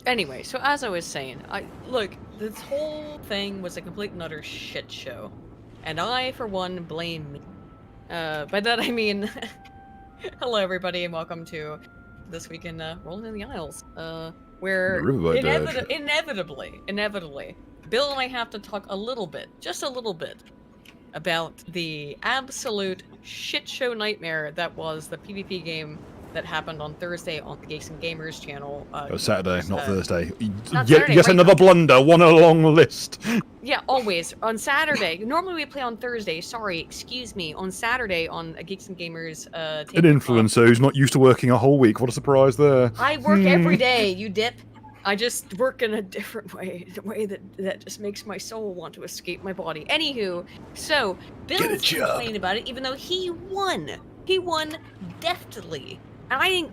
Anyway, so as I was saying, look, this whole thing was a complete and utter shit show. And I, for one, blame me. By that I mean, hello everybody and welcome to This Week in Rolling in the Isles, where inevitably, Bill and I have to talk a little bit, just a little bit, about the absolute shit show nightmare that was the PvP game that happened on Thursday on the Geeks and Gamers channel. Saturday, not Thursday. Not Saturday, yes, another blunder, one along the list. Yeah, always. On Saturday. Normally we play on Thursday. Sorry, excuse me. On Saturday on a Geeks and Gamers An influencer who's not used to working a whole week. What a surprise there. I work every day, you dip. I just work in a different way. A way that just makes my soul want to escape my body. Anywho, so Bill's complaining about it even though he won. He won deftly. And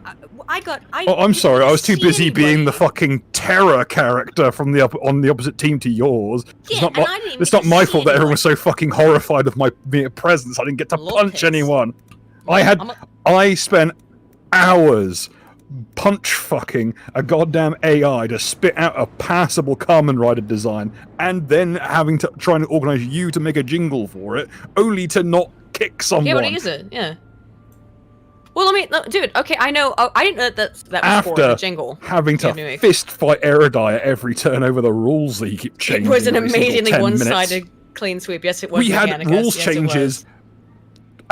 I'm sorry, I was too busy being the fucking terror character from the on the opposite team to yours. Yeah, it's not my fault that everyone was so fucking horrified of my mere presence. I didn't get to punch anyone. I spent hours punch fucking a goddamn AI to spit out a passable Kamen Rider design, and then having to try and organize you to make a jingle for it, only to not kick someone. Yeah, but use it, yeah. Well, dude, okay, I know, I didn't know that was for the jingle. Having to fist fight Erudite at every turn over the rules that you keep changing. It was an amazingly one-sided clean sweep. Yes, it was. We had rules changes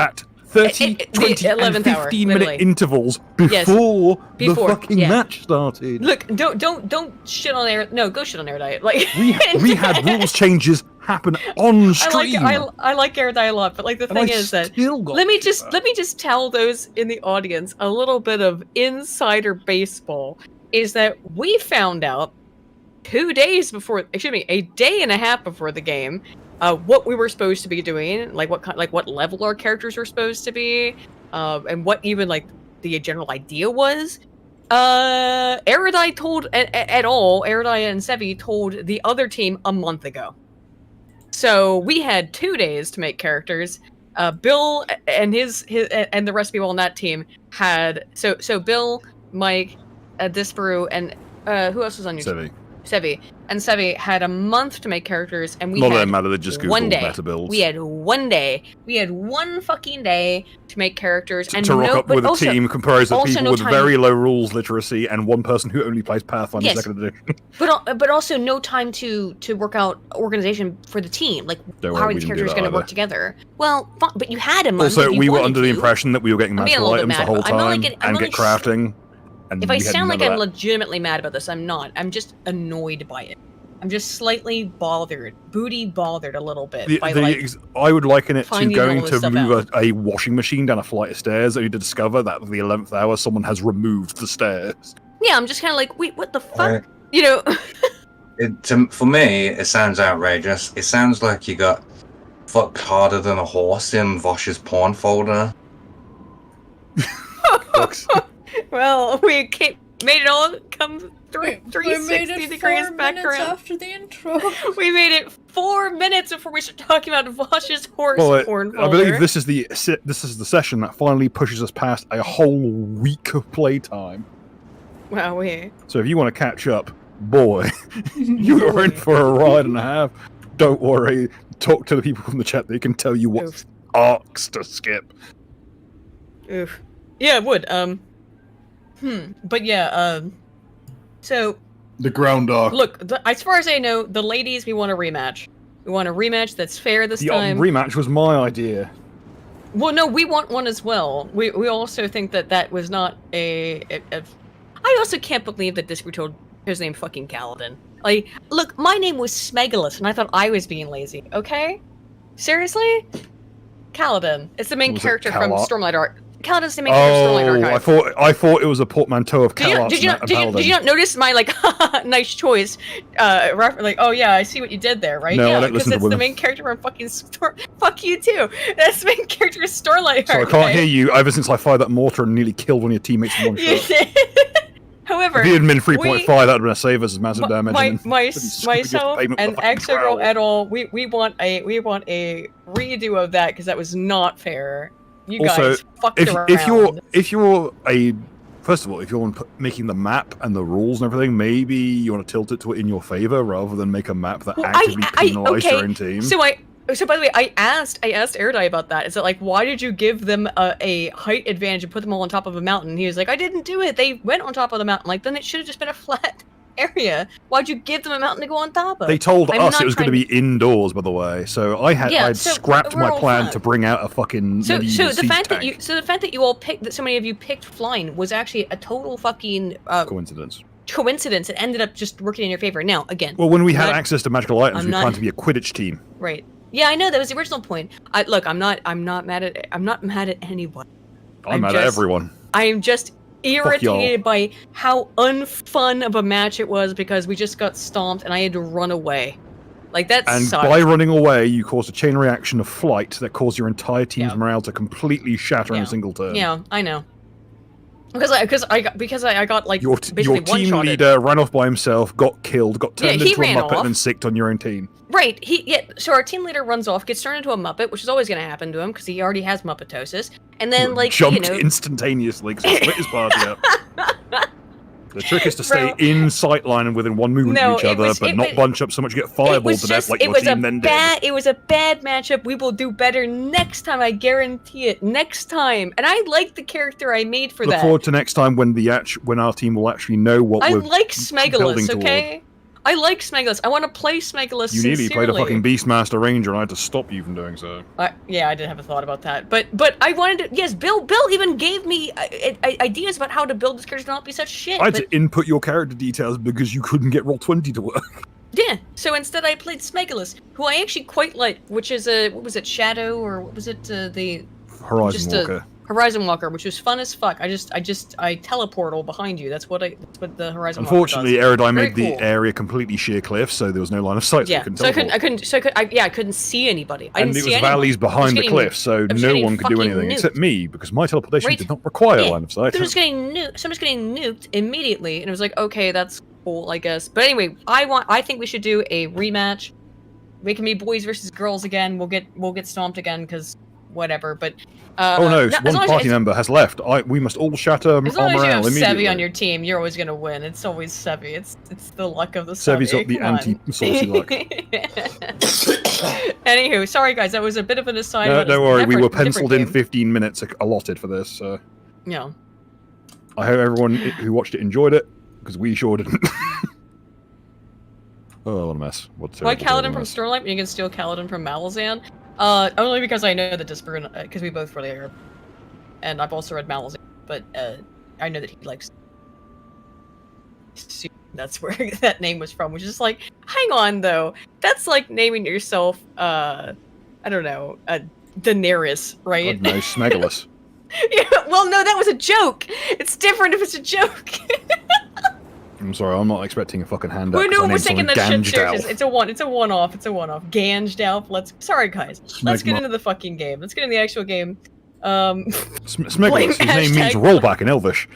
at 30, 20, and 15-minute intervals before the fucking match started. Look, don't shit on Erudite. No, go shit on Erudite. Like we had rules changes happen on stream. I like Erudite a lot, but like the thing is that let me just tell those in the audience a little bit of insider baseball. Is that we found out 2 days before, excuse me, a day and a half before the game, what we were supposed to be doing, like what level our characters were supposed to be, and what even like the general idea was. Erudite told Erudite and Sevi told the other team a month ago. So we had 2 days to make characters. Bill and his and the rest of people on that team had so Bill, Mike, Disparu, and who else was on your team? Sevi. And Sevi had a month to make characters, and we had one day. We had 1 day. We had one fucking day to make characters. To rock up with a team composed of people with very low rules literacy and one person who only plays Pathfinder second edition. But also no time to work out organization for the team. Like, how are these characters going to work together? Well, but you had a month. Also, we were under the impression that we were getting magical items the whole time and get crafting. If I sound like I'm legitimately mad about this, I'm not. I'm just annoyed by it. I'm just slightly bothered, bothered a little bit. I would liken it to going to move a washing machine down a flight of stairs, only to discover that at the 11th hour, someone has removed the stairs. Yeah, I'm just kind of like, wait, what the fuck? You know? For me, it sounds outrageous. It sounds like you got fucked harder than a horse in Vosh's porn folder. Well, we made it all come 360 degrees back around. After the intro. We made it 4 minutes before we started talking about Vosh's horse porn folder. I believe this is the session that finally pushes us past a whole week of playtime. Wow, So if you want to catch up, boy, you are in for a ride and a half. Don't worry. Talk to the people from the chat. They can tell you what arcs to skip. Oof. Yeah, it would. But yeah, so... The ground arc. Look, as far as I know, the ladies, we want a rematch. We want a rematch that's fair this time. The rematch was my idea. Well, no, we want one as well. We also think that was not I also can't believe that Disparu told his name fucking Kaladin. Like, look, my name was Smegalus, and I thought I was being lazy, okay? Seriously? Kaladin. It's the main character from Stormlight Arc. Kaladin's the main character from Stormlight Archive. I thought it was a portmanteau of Kaladin. Did you not notice my, like, nice choice, like, oh yeah, I see what you did there, right? No, yeah, I don't listen to women. It's the main character from fucking Fuck you too! That's the main character of Stormlight Archive. So I can't hear you ever since I fired that mortar and nearly killed one of your teammates in one shot. However, if he had been 3.5, that would have been a save versus massive damage. Myself and Exogirl et al. We want a redo of that because that was not fair. You guys fucked around. If you're a First of all, if you're making the map and the rules and everything, maybe you want to tilt it in your favor rather than make a map that actively penalizes your own team. So by the way, I asked Erudite about that. Is it like, why did you give them a height advantage and put them all on top of a mountain? He was like, I didn't do it. They went on top of the mountain. Like, then it should have just been a flat area. Why'd you give them a mountain to go on top of? They told us it was going to be indoors, by the way. So I'd scrapped my plan to bring out a fucking. So the fact that you all picked, that so many of you picked flying was actually a total fucking coincidence. It ended up just working in your favor. Now again. Well, when we had access to magical items, we planned to be a Quidditch team. Right. Yeah, I know that was the original point. Look, I'm not mad at anyone. I'm mad at everyone. I am just irritated by how unfun of a match it was because we just got stomped and I had to run away. Like that sucked. By running away, you caused a chain reaction of flight that caused your entire team's morale to completely shatter in a single turn. Yeah, I know. Because I got like your team leader ran off by himself, got killed, got turned into a Muppet, and then sicked on your own team. Right. So our team leader runs off, gets turned into a Muppet, which is always going to happen to him because he already has Muppetosis, and then jumped instantaneously because he split his party up. The trick is to stay in sightline and within one movement of each other, but not bunch up so much you get fireballed to death like your team then did. It was a bad matchup. We will do better next time, I guarantee it. Next time. And I like the character I made for that. Look forward to next time when our team will actually know what we're like Smegalus, okay? Toward. I like Smegalus. I want to play Smegalus You nearly played a fucking Beastmaster Ranger and I had to stop you from doing so. Yeah, I did have a thought about that. But I wanted to... Yes, Bill even gave me ideas about how to build this character to not be such shit. I had to input your character details because you couldn't get Roll20 to work. Yeah, so instead I played Smegalus, who I actually quite like, which is what was it, Shadow, or what was it, the... Horizon Walker. Horizon Walker, which was fun as fuck. I teleportal behind you. That's what the Horizon Unfortunately, Walker does. Erudite made the area completely sheer cliff, so there was no line of sight. Yeah, so I couldn't see anybody. And it was valleys behind the cliff, so no one could do anything except me because my teleportation did not require line of sight. Someone's getting nuked immediately, and it was like, okay, that's cool, I guess. But anyway, I think we should do a rematch. We can be boys versus girls again. We'll get stomped again because whatever. But oh no, one party member has left. We must all shatter our morale immediately. As long as you have Sevi on your team, you're always gonna win. It's always Sevi. It's the luck of the Sevi. Sevi's got the anti-saucy luck. Anywho, sorry guys, that was a bit of an aside. No, don't worry, we were penciled in 15 minutes allotted for this. Yeah. I hope everyone who watched it enjoyed it, because we sure didn't. Oh, what a mess. Why Kaladin from Stormlight, but you can steal Kaladin from Malazan? Only because I know that Disper, because we both really are. And I've also read Malazan, but I know that he likes... That's where that name was from, which is like, hang on though, that's like naming yourself, I don't know, Daenerys, right? No, Smegalus. Yeah, well, no, that was a joke! It's different if it's a joke! I'm sorry, I'm not expecting a fucking handout. Well, no, we're taking that shit serious. It's a one-off. Ganjdalf. Sorry, guys. Let's get into the fucking game. Let's get into the actual game. Smegalus, whose name means rollback in Elvish.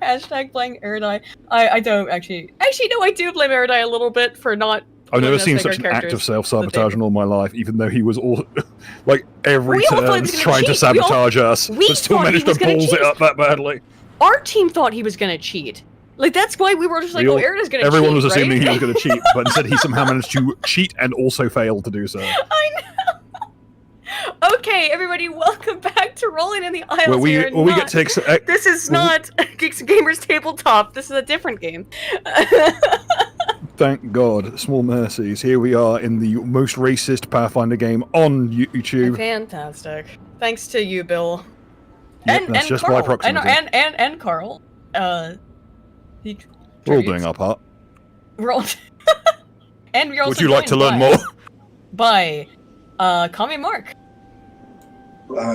Hashtag playing Erudite. I don't actually... Actually, no, I do blame Erudite a little bit for not... I've never seen such an act of self-sabotage in all my life, even though he was like, every turn trying to sabotage us, but still managed to balls it up that badly. Our team thought he was gonna cheat. Like, that's why we were just like, oh, Erida's gonna cheat, everyone was assuming he was gonna cheat, but instead he somehow managed to cheat and also failed to do so. I know! Okay, everybody, welcome back to Rolling in the Isles. This is not Geeks and Gamers Tabletop. This is a different game. Thank God. Small mercies. Here we are in the most racist Pathfinder game on YouTube. Fantastic. Thanks to you, Bill. Yep, and that's just Carl. By proximity. And Carl. We're all doing our part. We're all... And we're also Would you like to learn more? By Kami Mark.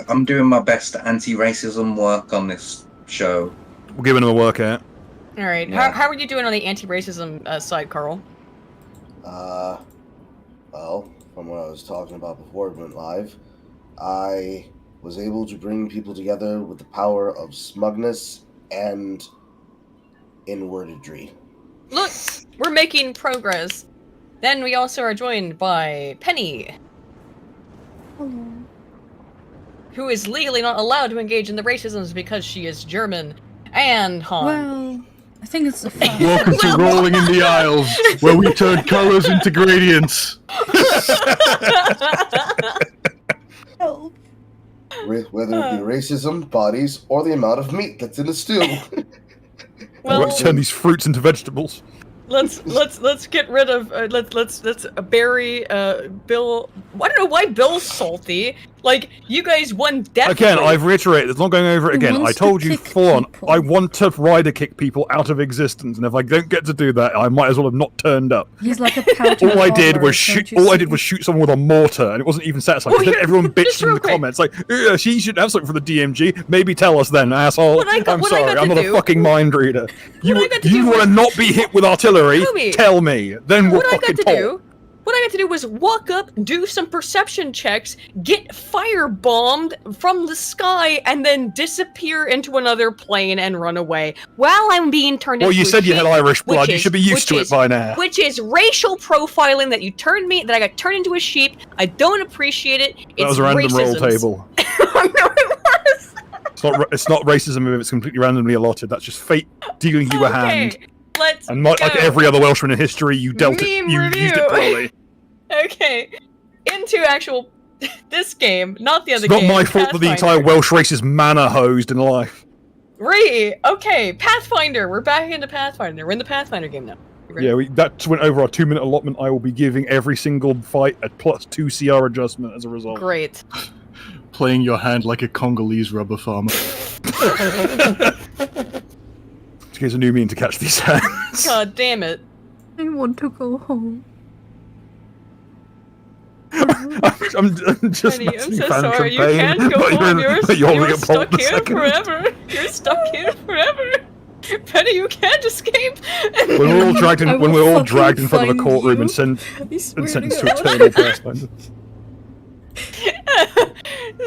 I'm doing my best anti-racism work on this show. We're giving him a workout. Alright, yeah. How are you doing on the anti-racism side, Carl? Well, from what I was talking about before it went live, I was able to bring people together with the power of smugness and inwardedry. Look, we're making progress. Then we also are joined by Penny. Hello. who is legally not allowed to engage in the racisms because she is German, and Han. Well, I think it's the fact. Welcome to Rolling in the Aisles, where we turn colors into gradients. Help. Whether it be racism, bodies, or the amount of meat that's in a stew. Well, Let's turn these fruits into vegetables. let's get rid of let's bury Bill. I don't know why Bill's salty. Like, you guys won definitely. Again, I've reiterated, it's not going over it again. I told you full on, I want to rider kick people out of existence, and if I don't get to do that, I might as well have not turned up. He's like a pouting All I did father, was shoot. All I did was shoot someone with a mortar, and it wasn't even satisfying. Well, Then everyone bitched just in real the quick. comments, like, she should have something for the DMG. Maybe tell us then, asshole. What I got- I'm what I sorry, got I'm to not do- a fucking mind reader. You I got to you do want to was- not be hit with artillery? Homie. Tell me. Then we'll What I fucking got to talk. do? What I got to do was walk up, do some perception checks, get firebombed from the sky, and then disappear into another plane and run away while I'm being turned Well, into you a said you sheep, had Irish blood. which You is- should be used to which it is- by now. Which is racial profiling that I got turned into a sheep. I don't appreciate it. It's That was a random roll racisms. table. I know it was. It's not racism if it's completely randomly allotted. That's just fate dealing you a hand. Okay, let's And like go. every other Welshman in history, you dealt Meme it. You used review. it poorly. Okay, into actual this game, not the other It's not game. my fault that the Pathfinder. entire Welsh race is manna hosed in life. Okay, Pathfinder. We're back into Pathfinder. We're in the Pathfinder game now. You ready? Yeah, that went over our 2-minute allotment. I will be giving every single fight a +2 CR adjustment as a result. Great. Playing your hand like a Congolese rubber farmer. Here's a new mean to catch these hands. God damn it. I want to go home. I'm just Penny, I'm messing so Phantom sorry. You Pain, can't go but home. but You're holding a bolt stuck a here second. forever. You're stuck here forever. Penny, you can't escape. When we're all dragged in, I when will we're all fucking dragged in front of a find courtroom you. and I swear sentenced to God. eternal Pathfinder.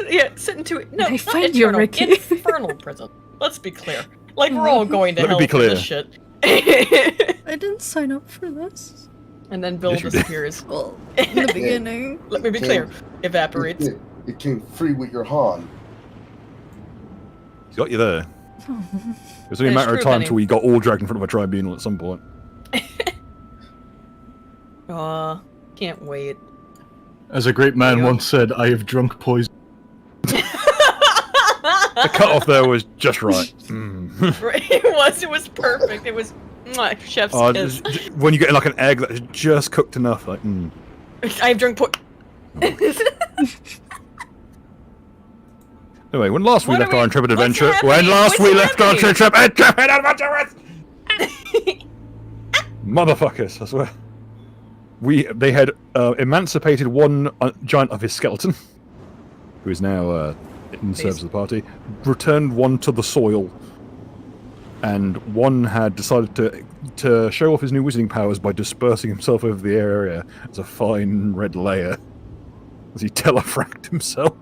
Yeah, sitting to no, I not find you, eternal, Ricky. infernal prison. Let's be clear. Like, we're all going to Let me hell be for clear. this shit. I didn't sign up for this. And then Bill Yes, you did. disappears. Well, in the beginning. Let me be clear. Evaporates. It came free with your Han. He's got you there. It was only a It's matter of true, time Penny. until we got all dragged in front of a tribunal at some point. Aw, can't wait. As a great man Yeah. once said, I have drunk poison. The cutoff there was just right. It was perfect. It was mwah, chef's kiss. When you get like an egg that is just cooked enough, like, I've drunk Anyway, when last we What left are our we- intrepid what's adventure, happening? What's happening? adventurers, motherfuckers, I swear. They had emancipated one giant of his skeleton, who is now in service of the party, returned one to the soil, and one had decided to show off his new wizarding powers by dispersing himself over the area as a fine red layer, as he telefracked himself.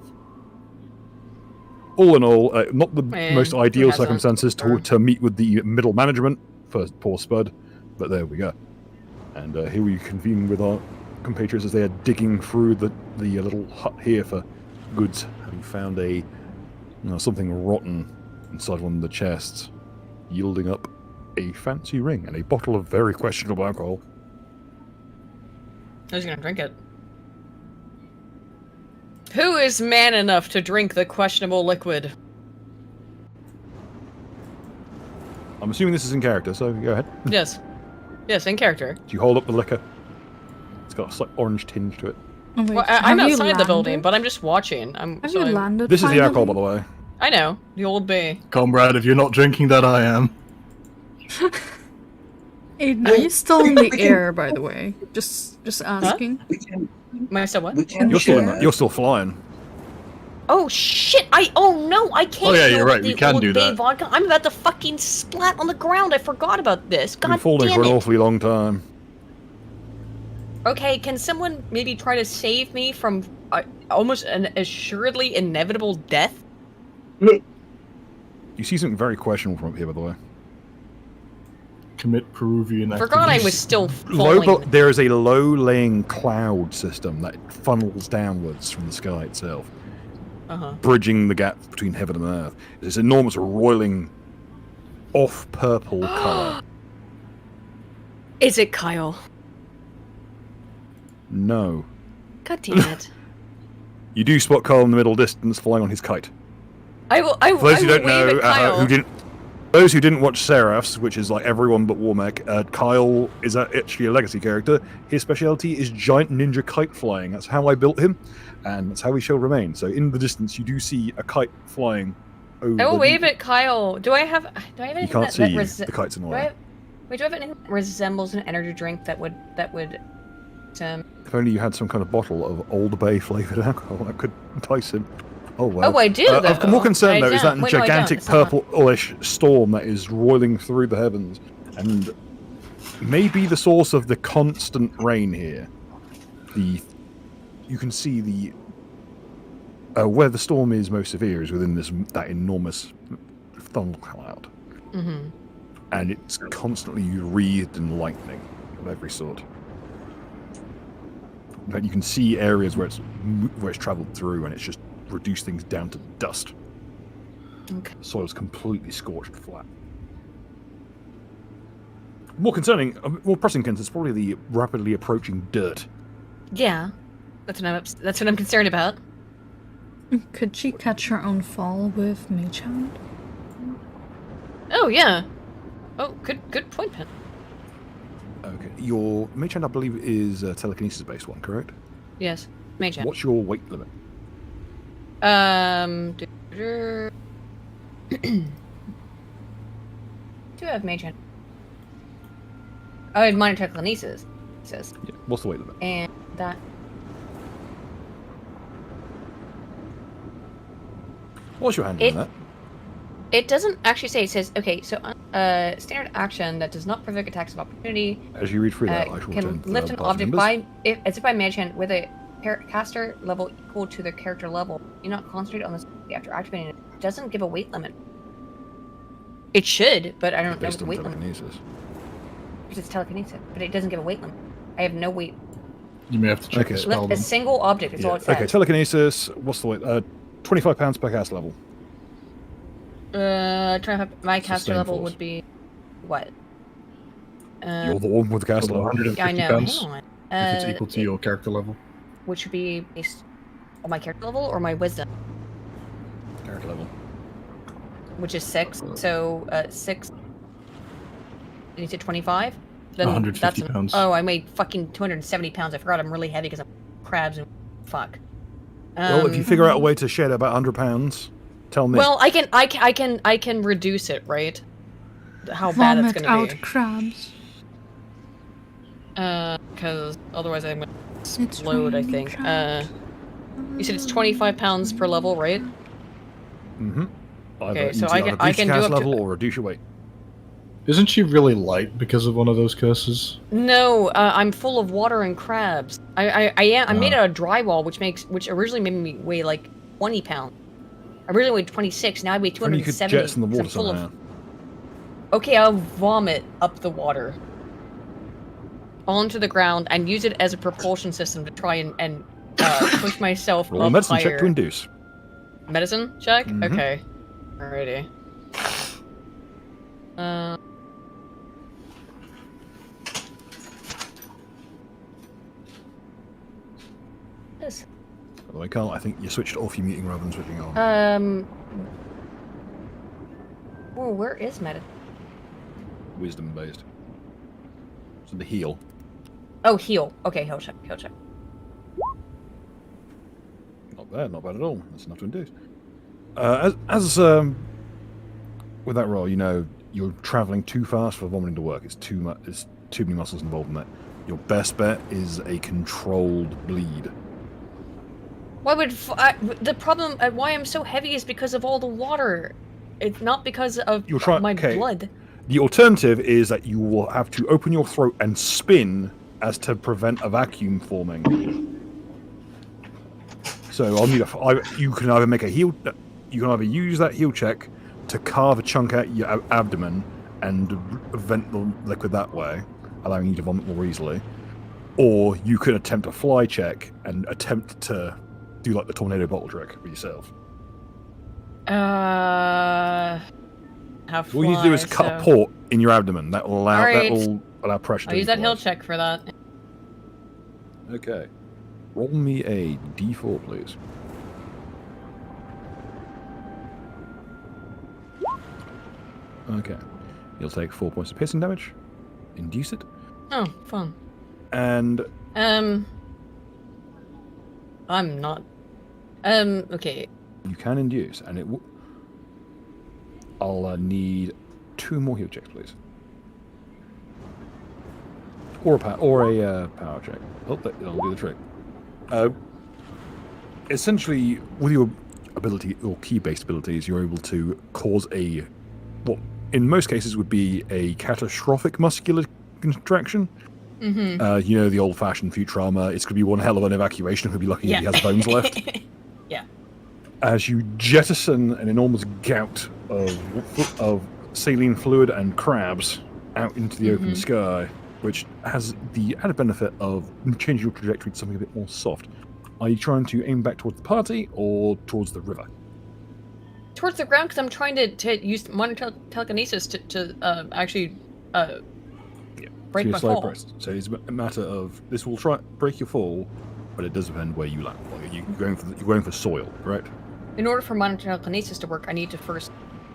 All in all, not the Man, most who ideal hasn't? circumstances to meet with the middle management for poor Spud, but there we go. And here we convene with our compatriots as they are digging through the little hut here for goods, having found something rotten inside one of the chests, yielding up a fancy ring and a bottle of very questionable alcohol. Who's gonna drink it? Who is man enough to drink the questionable liquid? I'm assuming this is in character, so go ahead. Yes. Yes, in character. You hold up the liquor. It's got a slight orange tinge to it. Oh, wait, Well, I'm have you outside the building, landed? but I'm just watching. Have you landed? This is the alcohol, by finally? the way. I know. The old bay. Comrade, if you're not drinking that, I am. Aiden, are you still in the air, by the way? Just asking. Am I still what? You're still flying. Oh shit! Oh no! I can't. Oh, yeah, deal you're with right, we the can Old do Bay that. Vodka. I'm about to fucking splat on the ground. I forgot about this. You've God been falling damn for an it. awfully long time. Okay, can someone maybe try to save me from almost an assuredly inevitable death? You see something very questionable from up here, by the way. Commit Peruvian Forgot I activities. was still falling. There is a low-laying cloud system that funnels downwards from the sky itself. bridging the gap between heaven and earth. It's this enormous roiling off purple colour. Is it Kyle? No. God damn it. You do spot Kyle in the middle distance flying on his kite. For those who don't know, those who didn't watch Seraphs, which is like everyone but Warmech, Kyle is actually a legacy character. His speciality is giant ninja kite flying. That's how I built him, and that's how he shall remain. So in the distance, you do see a kite flying over. I will wave at Kyle. Do I have anything you can't that see the kite's in the way. Do I have anything that resembles an energy drink that would If only you had some kind of bottle of Old Bay flavoured alcohol that could entice him. Oh well. Oh, I do. Though. I'm more concerned though is that Wait, gigantic purple-ish storm that is roiling through the heavens, and maybe the source of the constant rain here. You can see the where the storm is most severe is within that enormous thundercloud, and it's constantly wreathed in lightning of every sort. But you can see areas where it's travelled through, and it's just reduced things down to dust. Okay. The soil's completely scorched flat. More concerning, more pressing concern is probably the rapidly approaching dirt. Yeah, that's what I'm concerned about. Could she catch her own fall with Mage Hand? Oh yeah. Oh, good point, Pen. Okay, your Mage Hand, I believe, is a telekinesis-based one, correct? Yes, Mage Hand. What's your weight limit? Do have Mage Hand. Oh, I had minor telekinesis. It says. Yeah. What's the weight limit? And that. What's your handle on that? It doesn't actually say. It says, okay, so standard action that does not provoke attacks of opportunity. As you read through that, I shall can lift an object as if by Mage Hand with a caster level equal to their character level. Do not concentrate on this after activating it. It doesn't give a weight limit. It should, but I don't know what the weight limit is. Because it's telekinesis, but it doesn't give a weight limit. I have no weight. You may have to check the spell. A single object is all it says. Okay, telekinesis. What's the weight? 25 pounds per cast level. My caster level would be what? You're the one with the caster level. 150 I know. pounds. Hang on. If it's equal to your character level. Which would be based on my character level or my wisdom? Character level. Which is 6. So 6. You said 25. Then 150 pounds. Oh, I made fucking 270 pounds. I forgot I'm really heavy because I'm crabs and fuck. Well, if you figure out a way to shed about 100 pounds, tell me. Well, I can reduce it, right? How bad it's gonna Vomit be. out crabs. Because otherwise I'm gonna explode. I think. You said it's 25 pounds per level, right? Mm-hmm. Okay, so I can do up level to... or reduce your weight. Isn't she really light because of one of those curses? No, I'm full of water and crabs. I'm made out of drywall, which originally made me weigh like 20 pounds. I originally weighed 26. Now I weigh 270. You could jettison the water somehow. Okay, I'll vomit up the water onto the ground and use it as a propulsion system to try and push myself Roll up a medicine higher. check to induce. Medicine check? Mm-hmm. Okay. Alrighty. This. By the way, Carl, I think you switched off your muting rather than switching on. Well, where is medicine? Wisdom based. So the heal. Oh, heal. Okay, heal check. Heal check. Not bad at all. That's enough to induce. With that roll, you know you're traveling too fast for vomiting to work. It's too much. There's too many muscles involved in that. Your best bet is a controlled bleed. Why would the problem? Why I'm so heavy is because of all the water. It's not because of my blood. The alternative is that you will have to open your throat and spin as to prevent a vacuum forming. So I'll need you can either make a heal. You can either use that heal check to carve a chunk out your abdomen and vent the liquid that way, allowing you to vomit more easily, or you could attempt a fly check and attempt to do like the tornado bottle trick with yourself. Have All you need to do is cut a port in your abdomen. That will allow pressure. I'll use that hill check for that. Okay. Roll me a d4, please. Okay. You'll take 4 points of piercing damage. Induce it. Oh, fun. And... I'm not... okay. You can induce, and it will... I'll need 2 more heal checks, please. Or a power check. Oh, that'll do the trick. Essentially, with your ability or key-based abilities, you're able to cause what in most cases would be a catastrophic muscular contraction. Mm-hmm. You know, the old-fashioned Futurama. It's going to be one hell of an evacuation. He'll be lucky if he has bones left. Yeah. As you jettison an enormous gout of saline fluid and crabs out into the open sky, which has the added benefit of changing your trajectory to something a bit more soft. Are you trying to aim back towards the party or towards the river? Towards the ground, because I'm trying to use monitor telekinesis to actually break my fall. Process. So it's a matter of this will try break your fall, but it does depend where you land. Like you're going for soil, right? In order for monitor telekinesis to work, I need to first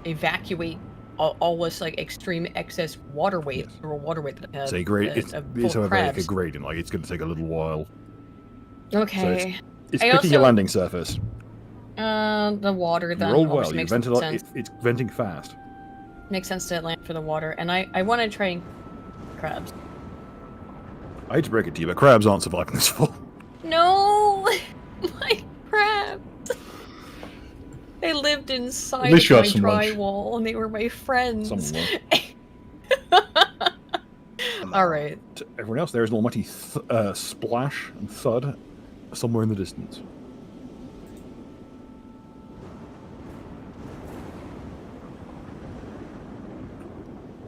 evacuate all this like extreme excess water weight or water weight that it's like a gradient. Like it's going to take a little while. Okay. So it's picking your landing surface. The water then. You rolled well. You vented it's venting fast. Makes sense to land for the water, and I want to try and crabs. I hate to break it to you, but crabs aren't surviving this fall. No, my crabs. They lived inside my drywall, and they were my friends. All right. To everyone else, there is an almighty splash and thud somewhere in the distance.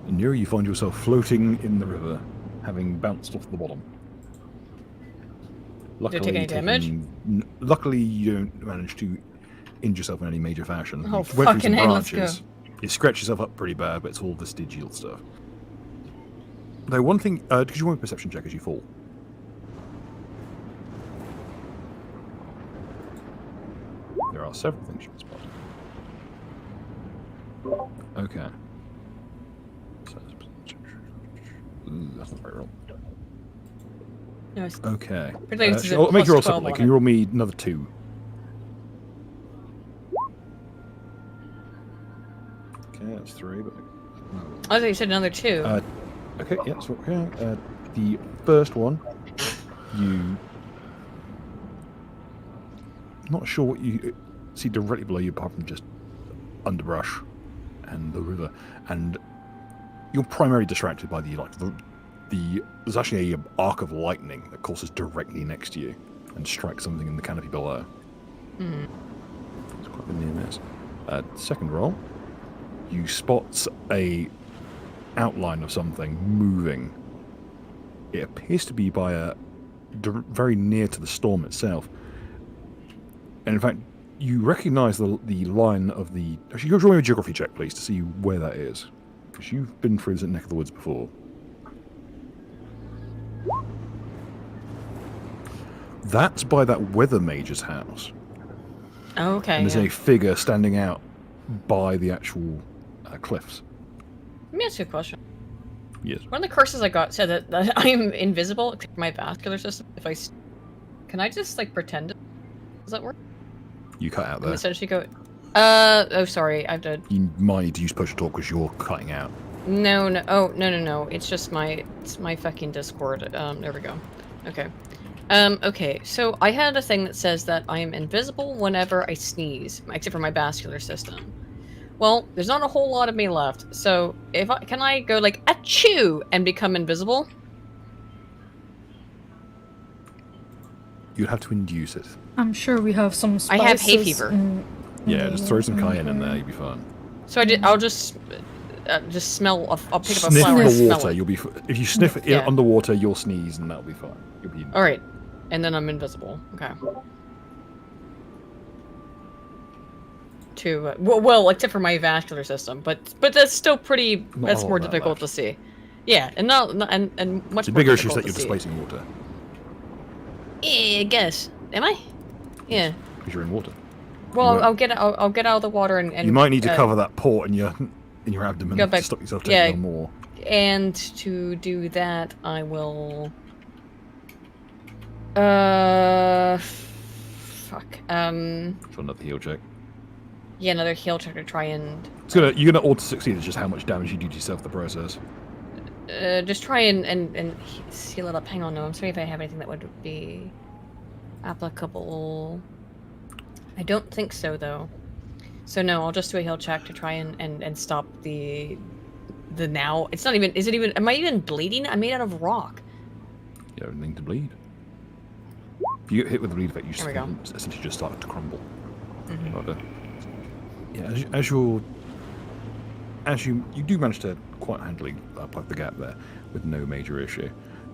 And near you find yourself floating in the river, having bounced off the bottom. Did you take any damage? Luckily, you don't manage to injure yourself in any major fashion. Oh, fucking hell, let's go. You scratch yourself up pretty bad, but it's all vestigial stuff. Though one thing, could you want a perception check as you fall? There are several things you can spot. Okay. That's not very wrong. No, okay. I'll make you roll separately. Can you roll me another 2? Okay, that's 3, but... I thought you said another 2. Okay, yeah, so okay. The first one, you... Not sure what you see directly below you apart from just underbrush and the river, and you're primarily distracted by there's actually an arc of lightning that courses directly next to you and strikes something in the canopy below. It's quite a near miss. Second roll, you spot a outline of something moving. It appears to be very near to the storm itself. And in fact, you recognise the line of the... Actually, you're drawing a geography check, please, to see where that is. Because you've been through this neck of the woods before. That's by that weather mage's house. Oh, okay. And there's a figure standing out by the actual cliffs. Let me ask you a question. Yes. One of the curses I got said that I'm invisible except for my vascular system. Can I just like pretend? Does that work? You cut out there. Essentially go. Oh, sorry. I have to. You might need to use push to talk because you're cutting out. No. Oh, no. It's just my fucking Discord. There we go. Okay. Okay. So I had a thing that says that I am invisible whenever I sneeze, except for my vascular system. Well, there's not a whole lot of me left. So can I go like achoo and become invisible? You'd have to induce it. I'm sure we have some spices. I have hay fever. Yeah, just throw some cayenne in there. You'll be fine. So I'll just smell. I'll pick up a Sniff flower and the smell water. it. You'll be. If you sniff it underwater, you'll sneeze, and that'll be fine. You'll be. All right, and then I'm invisible. Okay. to well, except for my vascular system, but that's still pretty. That's more difficult to see. Yeah, and and much. The more bigger issue is difficult that you're to see. displacing water. Yeah, I guess. Am I? Yeah. Because you're in water. Well, I'll get out of the water and you might need to cover that port in your abdomen to stop yourself taking on more. And to do that, I will. Fuck. For another heal check. Yeah, another heal check to try and. You're gonna auto succeed. It's just how much damage you do to yourself in the process. Just try and seal it up. Hang on, no, I'm sorry if I have anything that would be applicable. I don't think so, though. So no, I'll just do a heal check to try and stop the now. It's not even. Is it even? Am I even bleeding? I'm made out of rock. You have anything to bleed. If you get hit with the bleed effect, you essentially just start to crumble. Yeah, as you do manage to quite handily plug the gap there with no major issue.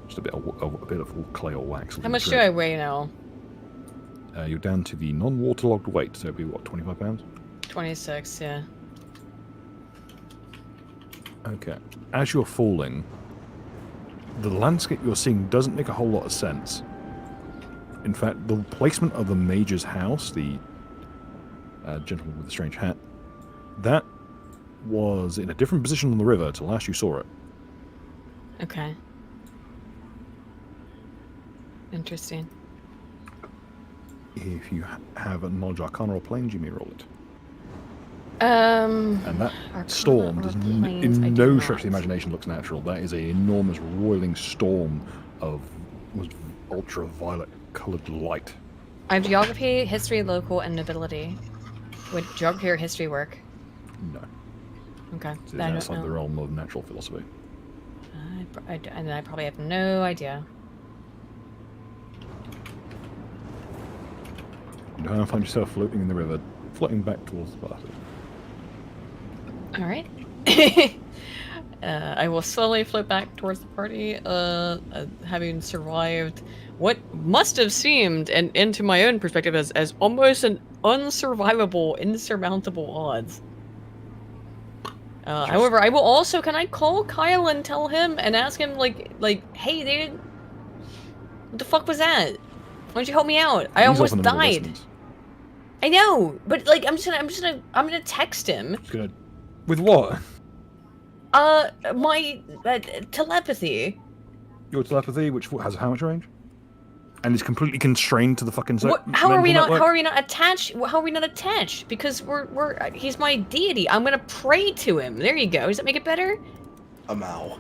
Just a bit of clay or wax. How much do I weigh now? You're down to the non-waterlogged weight, so it'd be what, 25 pounds? 26, yeah. Okay. As you're falling, the landscape you're seeing doesn't make a whole lot of sense. In fact, the placement of the Major's house, the gentleman with the strange hat, that was in a different position on the river till last you saw it. Okay. Interesting. If you have a knowledge Arcana or Planes, you may roll it. And that storm does in no stretch of the imagination looks natural. That is an enormous roiling storm of ultraviolet coloured light. I have geography, history, local, and nobility. Would geography or history work? No. Okay. It's outside the realm of natural philosophy. And I probably have no idea. You don't find yourself floating in the river, floating back towards the party. Alright. I will slowly float back towards the party, having survived what must have seemed, and into my own perspective, as almost an unsurvivable, insurmountable odds. However, I will also, can I call Kyle and tell him and ask him, like, hey dude, what the fuck was that? Why don't you help me out? I almost died. I know, but like, I'm gonna text him. With what? My telepathy. Your telepathy, which has how much range? And is completely constrained to the fucking. How are we not attached? How are we not attached? Because he's my deity. I'm gonna pray to him. There you go. Does that make it better? I'm out.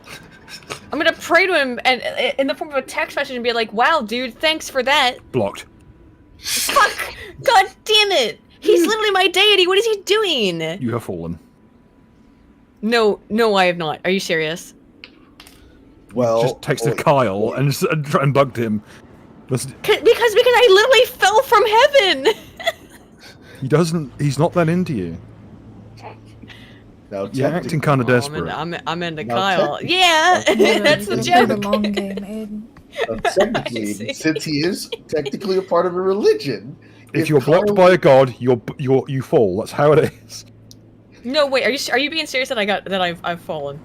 I'm gonna pray to him and in the form of a text message and be like, "Wow, dude, thanks for that." Blocked. Fuck! God damn it! He's literally my deity. What is he doing? You have fallen. No, I have not. Are you serious? Well, just texted Kyle and bugged him. Because I literally fell from heaven. He's not that into you. Now, you're acting kind of desperate. I'm into Kyle. Yeah, that's the joke. The long game, Aiden. Technically, since he is technically a part of a religion, if you're blocked by a god, you fall. That's how it is. No, wait. Are you being serious that I've fallen?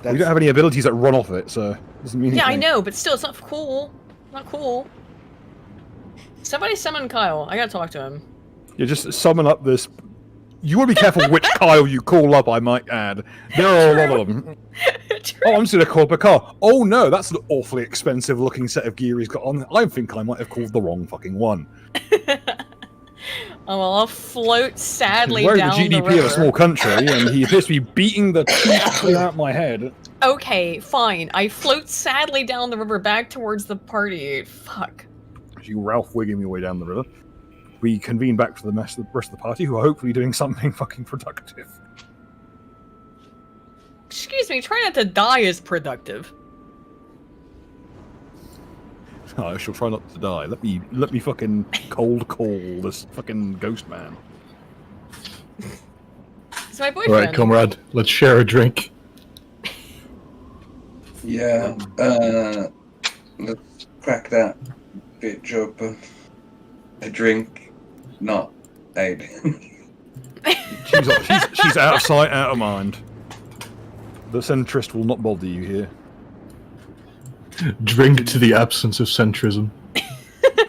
You don't have any abilities that run off it, so it doesn't mean anything. Yeah, I know, but still, it's not cool. Not cool. Somebody summon Kyle. I gotta talk to him. You just summon up this. You want to be careful which Kyle you call up, I might add. There are a lot of them. Oh, I'm just going to call up a car. Oh no, that's an awfully expensive looking set of gear he's got on. I think I might have called the wrong fucking one. Oh, well, I'll float sadly down the river. We're the GDP of a small country, and he appears to be beating the teeth out my head. Okay, fine. I float sadly down the river back towards the party. Fuck. As you Ralph Wiggum your way down the river, we convene back to the rest of the party, who are hopefully doing something fucking productive. Excuse me, try not to die is productive. I shall try not to die. Let me fucking cold call this fucking ghost man. It's my boyfriend. Alright, comrade, let's share a drink. Yeah, let's crack that bitch open. A drink, not aid. She's out of sight, out of mind. The centrist will not bother you here. Drink to the absence of centrism.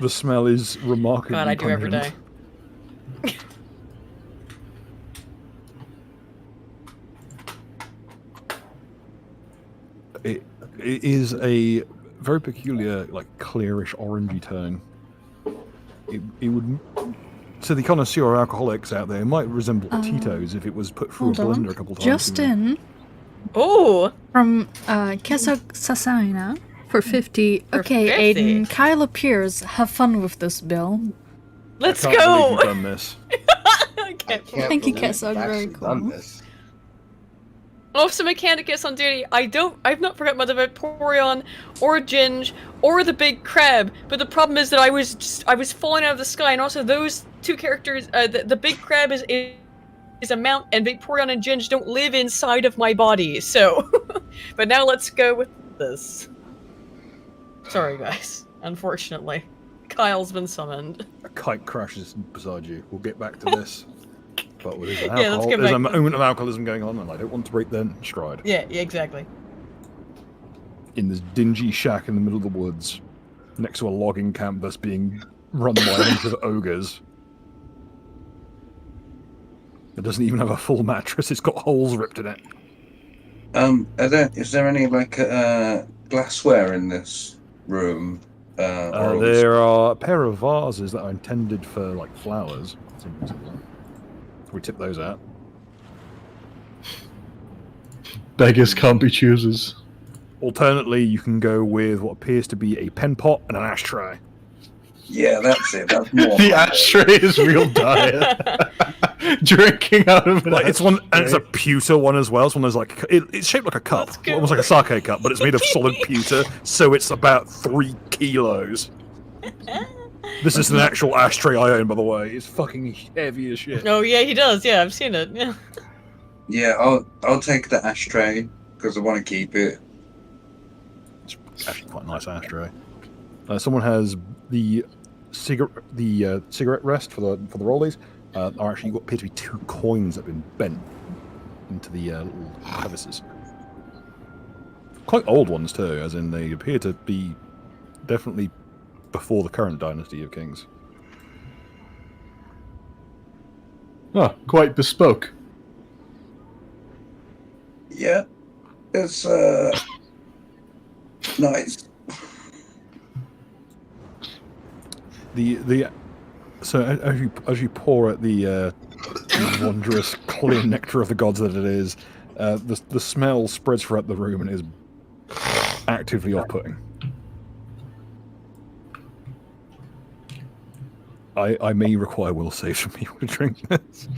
The smell is remarkably God, I do every pungent. day. It is a very peculiar, like clearish orangey tone. It would, to the connoisseur alcoholics out there, it might resemble Tito's if it was put through a blender a couple times. Justin. Oh, from Kesog Sasaina for 50. Okay, 50. Aiden, Kyle appears. Have fun with this, Bill. Let's I can't believe go. you've done this. I can't Thank you, believe Kesog, you've very actually cool. done this. Officer Mechanicus on duty. I've not forgotten about the Vaporeon or Ginge or the big crab, but the problem is that I was falling out of the sky, and also those two characters, the big crab is a mount, and Vaporeon and Ginge don't live inside of my body, so. But now let's go with this. Sorry, guys. Unfortunately, Kyle's been summoned. A kite crashes beside you. We'll get back to this. But there's, let's get there's a back. moment of alcoholism going on, and I don't want to break their stride. Yeah, exactly. In this dingy shack in the middle of the woods, next to a logging camp that's being run by a bunch of ogres. It doesn't even have a full mattress, it's got holes ripped in it. Is there any, like, glassware in this room? There are a pair of vases that are intended for, like, flowers. We tip those out. Beggars can't be choosers. Alternately, you can go with what appears to be a pen pot and an ashtray. Yeah, that's it. That's more. The ashtray is real dire. Drinking out of an Like it's one, and ashtray. it's a pewter one as well. It's one of those like it's shaped like a cup, Let's go. almost like a sake cup, but it's made of solid pewter, so it's about 3 kilos. This is an actual ashtray I own, by the way. It's fucking heavy as shit. Oh yeah, he does. Yeah, I've seen it. Yeah. Yeah, I'll take the ashtray because I want to keep it. It's actually quite a nice ashtray. Someone has the cigarette rest for the rollies. Are actually appear to be 2 coins that have been bent into the little crevices. Quite old ones too, as in they appear to be definitely before the current dynasty of kings. Oh, quite bespoke. Yeah, it's nice. So as you pour at the wondrous clear nectar of the gods that it is, the smell spreads throughout the room and is actively off-putting. I may require will saves from people to drink this.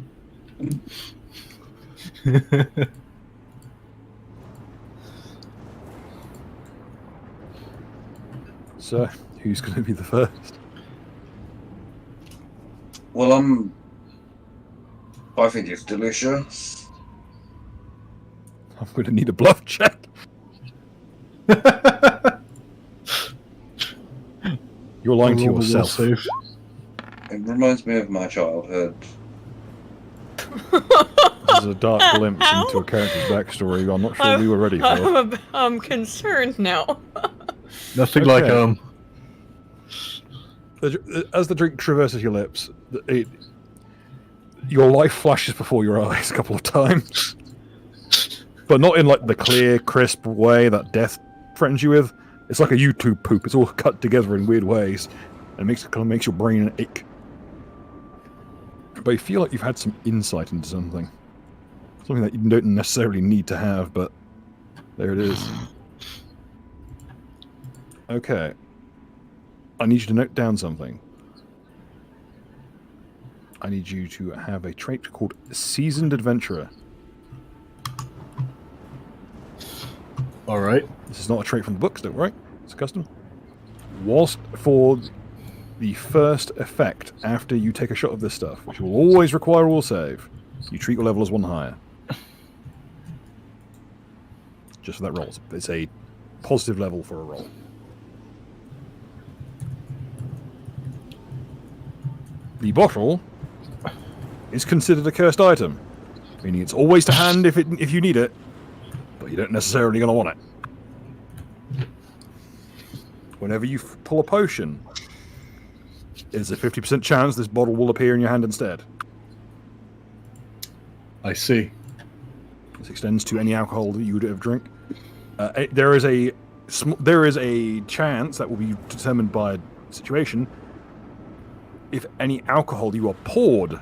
So, who's going to be the first? Well, I think it's delicious. I'm going to need a bluff check. You're lying to Roll the will yourself. save. It reminds me of my childhood. This is a dark glimpse into a character's backstory I'm not sure we were ready for. I'm concerned now. Nothing Okay. like As the drink traverses your lips, your life flashes before your eyes a couple of times. But not in like the clear, crisp way that death threatens you with. It's like a YouTube poop. It's all cut together in weird ways. And it kind of makes your brain ache. But you feel like you've had some insight into something. Something that you don't necessarily need to have, but there it is. Okay. I need you to note down something. I need you to have a trait called Seasoned Adventurer. Alright. This is not a trait from the books, don't worry. It's a custom. Whilst for the first effect after you take a shot of this stuff, which will always require a will save, you treat your level as 1 higher. Just for that roll. It's a positive level for a roll. The bottle is considered a cursed item, meaning it's always to hand if you need it, but you don't necessarily going to want it. Whenever you pull a potion, there's a 50% chance this bottle will appear in your hand instead. I see. This extends to any alcohol that you would have drink. There is a chance that will be determined by situation if any alcohol you are poured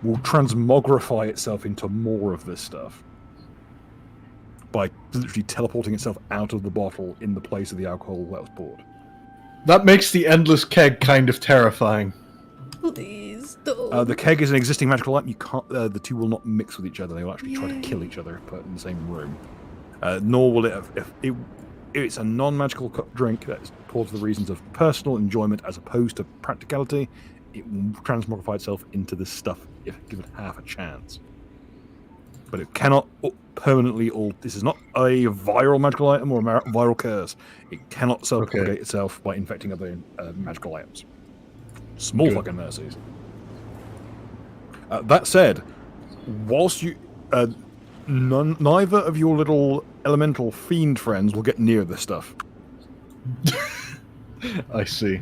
will transmogrify itself into more of this stuff by literally teleporting itself out of the bottle in the place of the alcohol that was poured. That makes the endless keg kind of terrifying. Please don't. The keg is an existing magical item. You can't. The two will not mix with each other. They will actually try to kill each other if put in the same room. Nor will it. If it's a non-magical drink that's poured for the reasons of personal enjoyment as opposed to practicality, it will transmogrify itself into this stuff if given half a chance. But it cannot permanently. This is not a viral magical item or a viral curse. It cannot self-propagate itself by infecting other magical items. Small fucking mercies. That said, whilst you, neither of your little elemental fiend friends will get near this stuff. I see.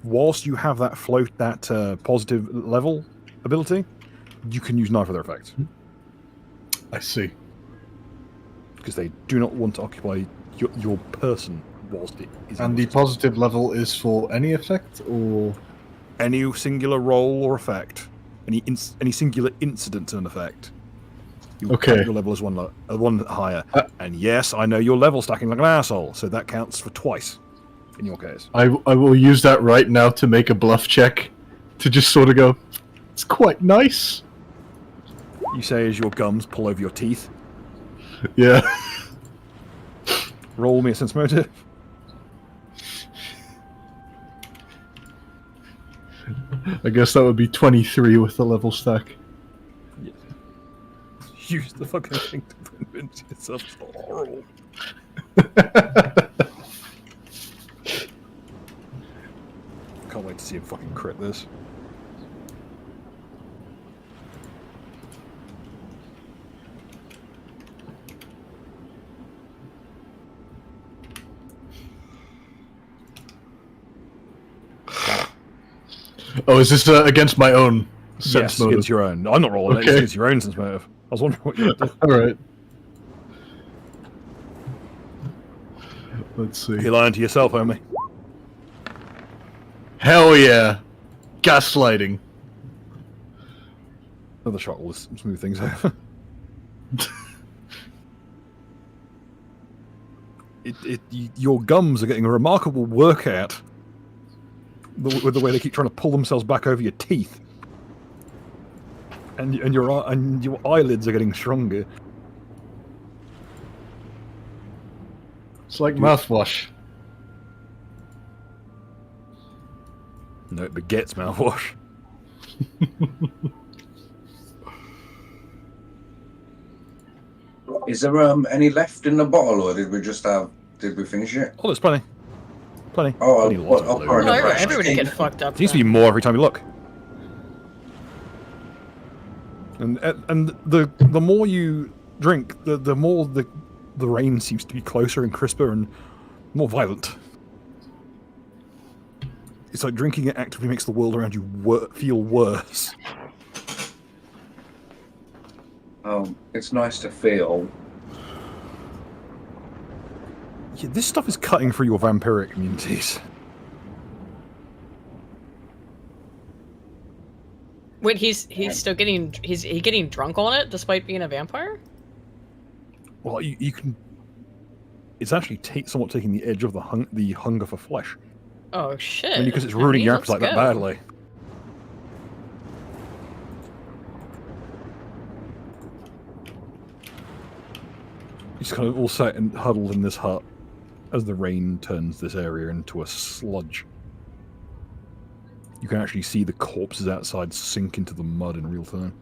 Whilst you have that positive level ability, you can use neither of their effects. I see. Because they do not want to occupy your person whilst it is. And the positive level is for any effect, or any singular roll or effect, any singular incident and effect. Your level is one higher. And yes, I know you're level stacking like an asshole, so that counts for twice. In your case, I will use that right now to make a bluff check, to just sort of go, it's quite nice. You say as your gums pull over your teeth. Yeah. Roll me a sense motive. I guess that would be 23 with the level stack. Yeah. Use the fucking thing to convince yourself it's horrible. Can't wait to see him fucking crit this. Oh, is this against my own sense motive? Against your own. I'm not rolling it, it's against your own sense motive. I was wondering what you would do. Alright. Let's see. You're lying to yourself, homie. Hell yeah. Gaslighting. Another shot will smooth things over. Your gums are getting a remarkable workout with the way they keep trying to pull themselves back over your teeth, and your eyelids are getting stronger. It's like mouthwash. No, it begets mouthwash. Is there any left in the bottle, or did we finish it? Oh, there's plenty. Plenty. Everybody get fucked up. There seems to be more every time you look. And the more you drink, the more the rain seems to be closer and crisper and more violent. It's like drinking it actively makes the world around you feel worse. It's nice to feel. Yeah, this stuff is cutting through your vampiric immunities. Wait, he's still getting getting drunk on it despite being a vampire? Well, you can. It's actually somewhat taking the edge of the hunger for flesh. Oh shit! I mean, because it's ruining your appetite that badly. He's kind of all sat and huddled in this hut as the rain turns this area into a sludge. You can actually see the corpses outside sink into the mud in real time.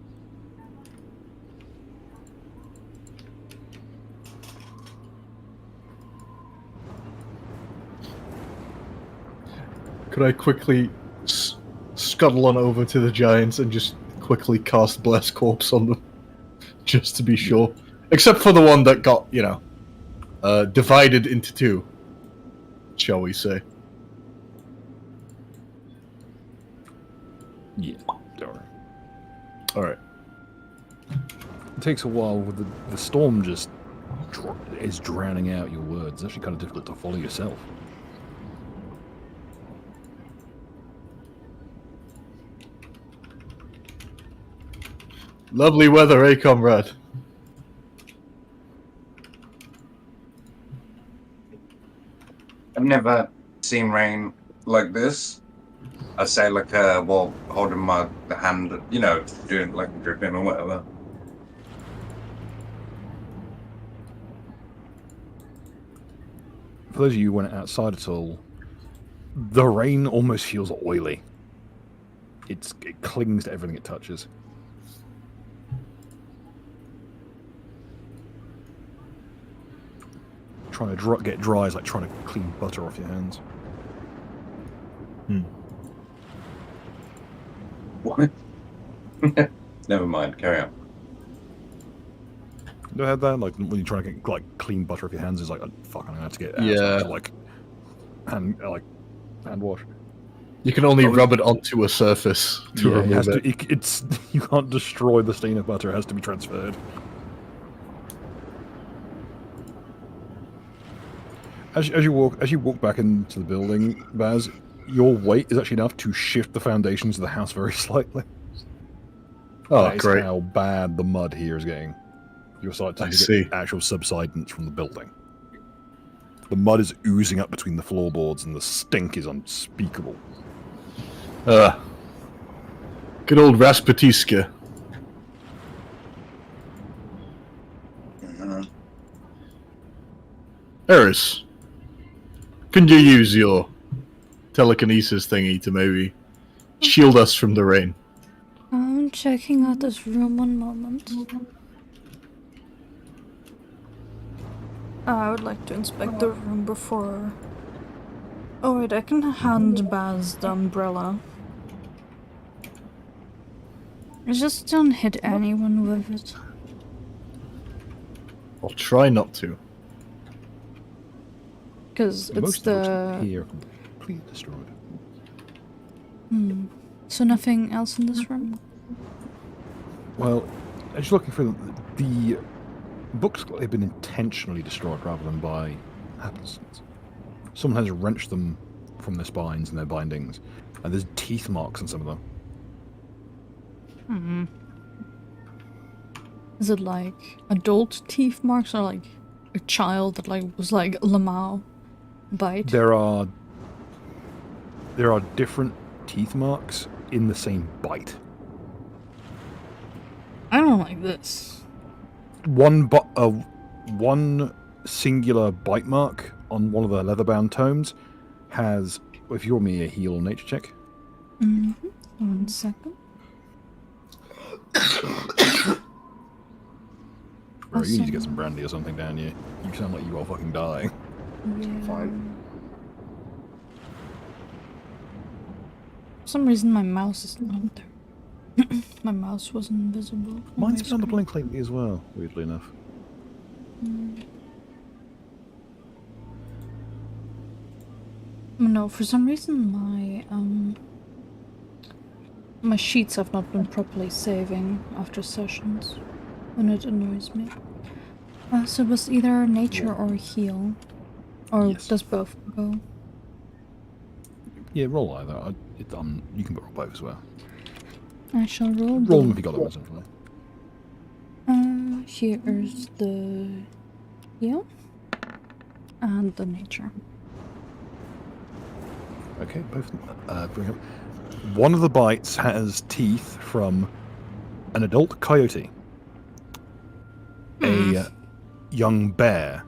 Could I quickly scuttle on over to the giants and just quickly cast Bless Corpse on them, just to be sure. Except for the one that got, divided into two, shall we say. Yeah, alright. Alright. It takes a while with the storm just is drowning out your words. It's actually kind of difficult to follow yourself. Lovely weather, eh, comrade? I've never seen rain like this. I say like while holding the hand, doing like dripping or whatever. For those of you who went outside at all, the rain almost feels oily. It clings to everything it touches. Trying to get dry is like trying to clean butter off your hands. What? Never mind, carry on. You had that? Like, when you're trying to get, like, clean butter off your hands, it's like, oh, fuck, I'm gonna have to get out to, like, hand wash. You can only rub it onto a surface to remove it. You can't destroy the stain of butter, it has to be transferred. As you walk back into the building, Baz, your weight is actually enough to shift the foundations of the house very slightly. Oh, that is great! How bad the mud here is getting. You're starting to get actual subsidence from the building. The mud is oozing up between the floorboards, and the stink is unspeakable. Good old Rasputiska. Eris, can you use your telekinesis thingy to maybe shield us from the rain? I'm checking out this room, one moment. I would like to inspect the room before... Oh wait, I can hand Baz the umbrella. I just don't hit anyone with it. I'll try not to. Because it's Most the... here are completely destroyed. So nothing else in this room? Well, as you're looking through the books, look like they've been intentionally destroyed rather than by happenstance. Someone has wrenched them from their spines and their bindings, and there's teeth marks on some of them. Is it like adult teeth marks or like a child that was like Lamau bite? There are different teeth marks in the same bite. I don't like this. One singular bite mark on one of the leather-bound tomes has, if you want me, a heal or nature check. 1 second. Bro, you need to get some brandy or something down here. You sound like you are fucking dying. Yeah. Fine. For some reason my mouse is not there. My mouse wasn't visible. Mine's been on the blink lately as well, weirdly enough. No, for some reason my sheets have not been properly saving after sessions, and it annoys me. So it was either nature or heal, or does both go? Yeah, roll either. You can roll both as well. I shall roll. Roll them if you got them, essentially. Here's the heal and the nature. Okay, both bring up. One of the bites has teeth from an adult coyote, a young bear,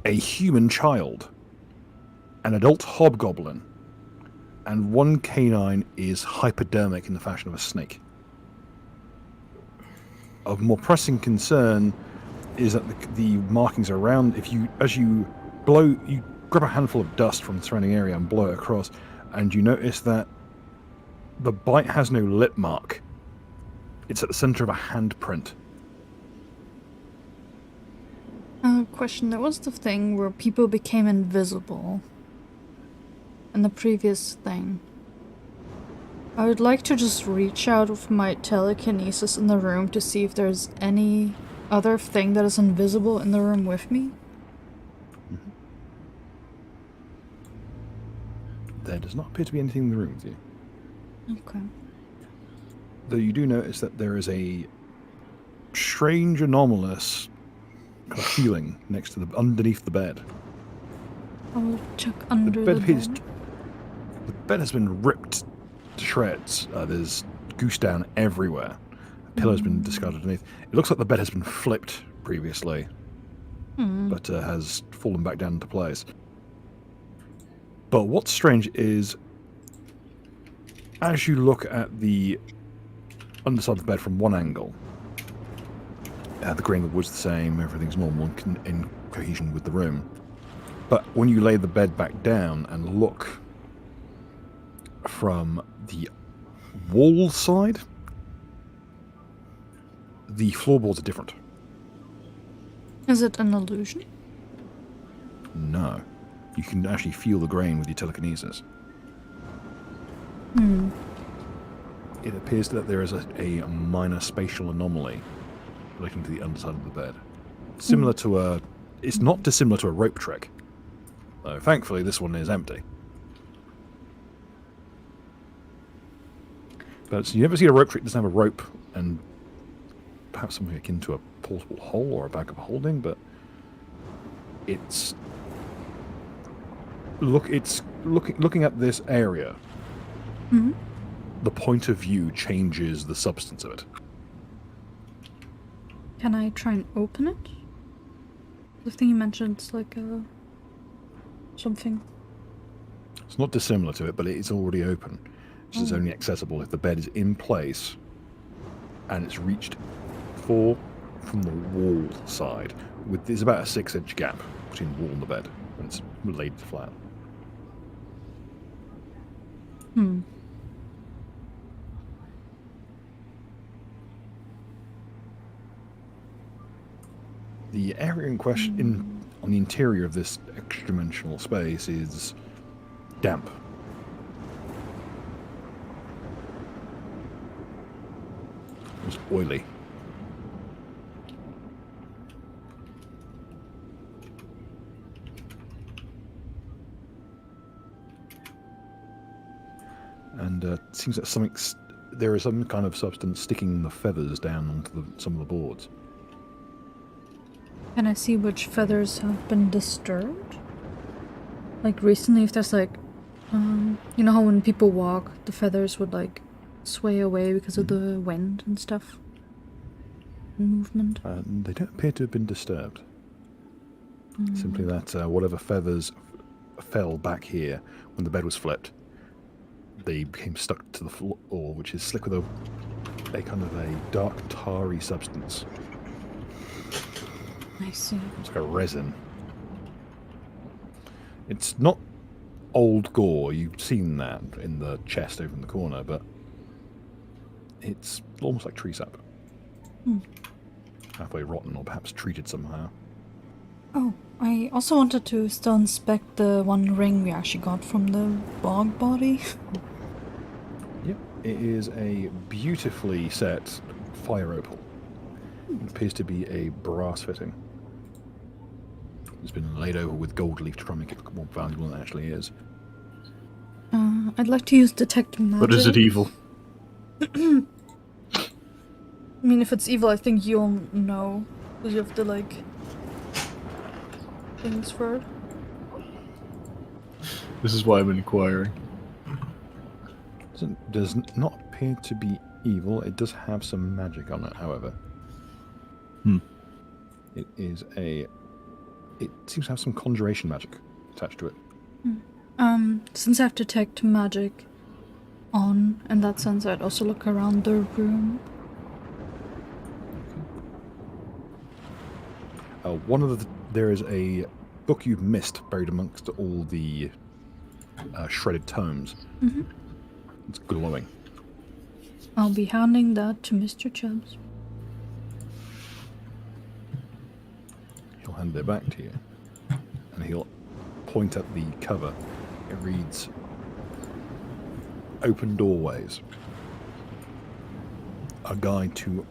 a human child, an adult hobgoblin, and one canine is hypodermic in the fashion of a snake. Of more pressing concern is that the markings around, as you grab a handful of dust from the surrounding area and blow it across, and you notice that The bite has no lip mark. It's at the center of a handprint. Question, there was the thing where people became invisible in the previous thing. I would like to just reach out with my telekinesis in the room to see if there's any other thing that is invisible in the room with me. There does not appear to be anything in the room with you. Okay. Though you do notice that there is a strange, anomalous kind of feeling next to underneath the bed. I'll check under the bed. The bed has been ripped to shreds. There's goose down everywhere. A pillow's been discarded underneath. It looks like the bed has been flipped previously, but has fallen back down into place. But what's strange is, as you look at the underside of the bed from one angle, the grain of the wood's the same, everything's normal and in cohesion with the room. But when you lay the bed back down and look from the wall side, the floorboards are different. Is it an illusion? No. You can actually feel the grain with your telekinesis. It appears that there is a minor spatial anomaly relating to the underside of the bed. Similar to it's not dissimilar to a rope trick. Though thankfully this one is empty. But you never see a rope trick that doesn't have a rope and perhaps something akin to a portable hole or a bag of holding, but it's looking at this area. The point of view changes the substance of it. Can I try and open it? The thing you mentioned is like something. It's not dissimilar to it, but it is already open. Which is only accessible if the bed is in place and it's reached from the wall side. There's about a 6-inch gap between the wall and the bed when it's laid flat. The area in question on the interior of this extra-dimensional space is damp. It's oily. And it seems that there is some kind of substance sticking the feathers down onto some of the boards. Can I see which feathers have been disturbed? Like recently, if there's like, you know how when people walk, the feathers would like sway away because of the wind and stuff? Movement? They don't appear to have been disturbed. Simply that whatever feathers fell back here when the bed was flipped, they became stuck to the floor, which is slick with a kind of a dark tarry substance. I see. It's like a resin. It's not old gore. You've seen that in the chest over in the corner, but it's almost like tree sap. Halfway rotten or perhaps treated somehow. Oh, I also wanted to still inspect the one ring we actually got from the bog body. Yep, it is a beautifully set fire opal. It appears to be a brass fitting. It's been laid over with gold leaf to try and make it look more valuable than it actually is. I'd like to use detect magic. But is it evil? I mean, if it's evil, I think you'll know. Because you have the, like, things for it. This is why I'm inquiring. It does not appear to be evil. It does have some magic on it, however. It is It seems to have some conjuration magic attached to it. Since I have detect magic on, in that sense, I'd also look around the room. There is a book you've missed buried amongst all the shredded tomes. It's glowing. I'll be handing that to Mr. Chubbs. He'll hand it back to you. And he'll point at the cover. It reads, "Open Doorways. A guide to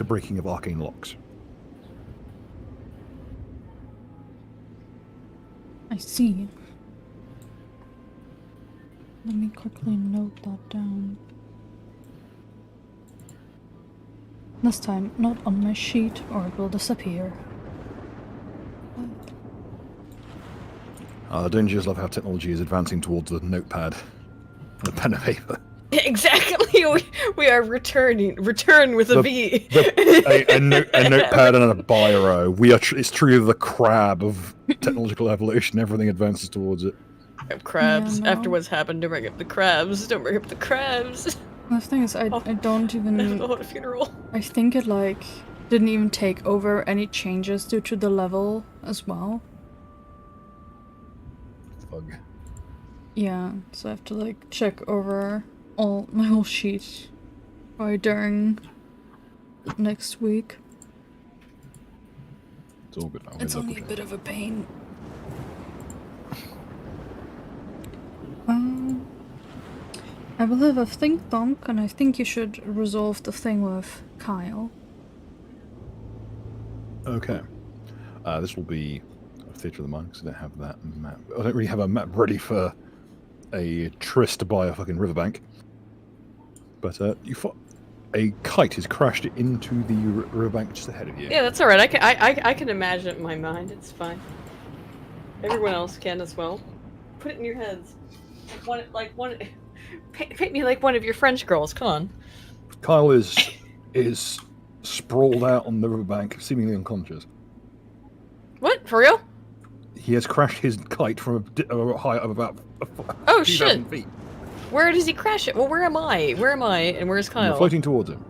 breaking of arcane locks." I see. Let me quickly note that down. This time, not on my sheet, or it will disappear. Don't you just love how technology is advancing towards the notepad, the pen and paper? Exactly. We are return with a V. A notepad and a biro. We are. It's true the crab of technological evolution. Everything advances towards it. Crabs. Yeah, no. After what's happened, don't bring up the crabs. Don't bring up the crabs. The thing is, I don't even... Hold a funeral. I think it, like, didn't even take over any changes due to the level as well. Fug. Yeah, so I have to, like, check over my whole sheet by during next week. It's all good now. It's only a bit of a pain. I will have a think donk, and I think you should resolve the thing with Kyle. Okay. This will be a Theatre of the Mind, because I don't have that map. I don't really have a map ready for a tryst by a fucking riverbank. But a kite has crashed into the riverbank just ahead of you. Yeah, that's alright. I can imagine it in my mind. It's fine. Everyone else can as well. Put it in your heads. Paint me like one of your French girls. Come on. Kyle is sprawled out on the riverbank, seemingly unconscious. What? For real? He has crashed his kite from a height of about Oh 2,000 shit! feet. Where does he crash it? Well, where am I? Where am I? And where's Kyle? You're floating towards him.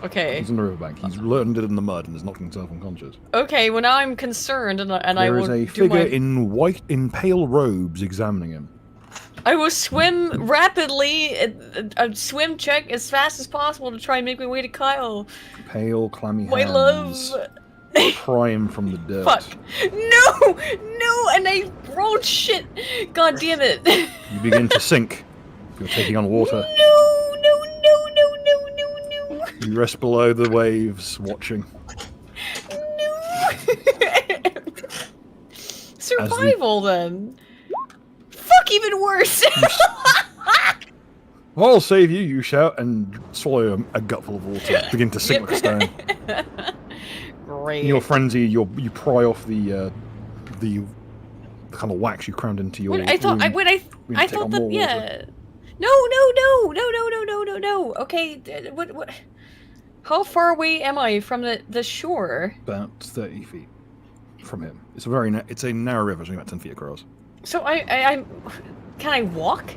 Okay. He's on the riverbank. He's landed in the mud and is knocking himself unconscious. Okay. Well, now I'm concerned, and I will There is a do figure my... in pale robes examining him. I will swim rapidly, a swim check as fast as possible to try and make my way to Kyle. Pale, clammy My hands. love. Pry him from the dirt. Fuck. No! No! And I rolled shit! God damn it. You begin to sink. You're taking on water. No! No, no, no, no, no, no. You rest below the waves, watching. No! Survival, then. Fuck, even worse! I'll save you, you shout, and swallow a gutful of water. Begin to sink like a stone. Great. In your frenzy, you pry off the kind of wax you crammed into your. I thought that yeah. No. Okay, what? How far away am I from the shore? About 30 feet from him. It's it's a narrow river, so about 10 feet across. So I'm. Can I walk?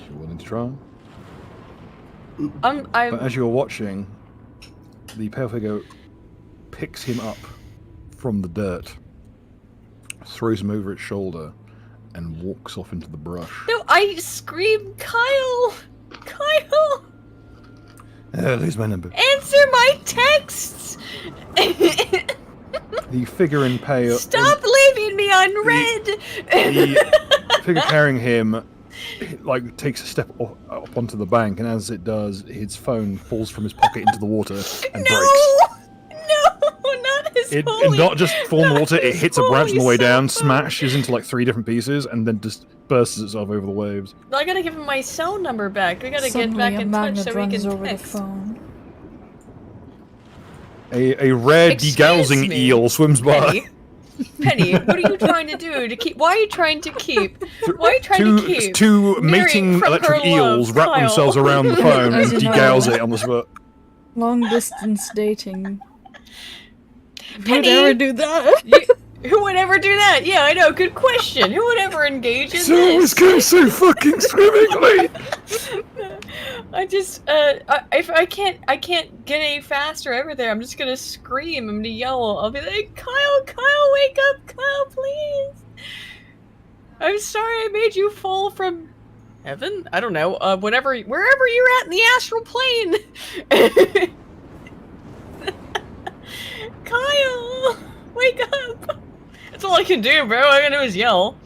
You're willing to try? I'm. But as you're watching, the pale figure picks him up from the dirt, throws him over its shoulder, and walks off into the brush. No, I scream, Kyle! Kyle! Lose my number. Answer my texts! The figure in pale... Stop leaving me unread! The figure carrying him, like, takes a step up onto the bank, and as it does, his phone falls from his pocket into the water and breaks. No, not his It holy... not just fall in the water, it hits a branch on the way down, cell phone. smashes into like 3 different pieces, and then just bursts itself over the waves. I gotta give him my cell number back. We gotta get back in touch so we can over text. the phone. A rare Excuse degaussing me, eel swims by. Penny, what are you trying to do to keep? Why are you trying to keep? Why are you trying to keep? Two Mary mating from electric her eels love, wrap Kyle. themselves around the phone and As you know. degauss it on the spot. Long distance dating. Penny, Who'd ever do that? Who would ever do that? Yeah, I know. Good question. Who would ever engage in So it was this? going so fucking swimmingly. I just, if I can't get any faster over there. I'm just gonna scream. I'm gonna yell. I'll be like, Kyle, wake up, Kyle, please. I'm sorry I made you fall from Heaven? I don't know. Wherever you're at in the astral plane. Kyle, wake up! That's all I can do, bro. All I can do is yell.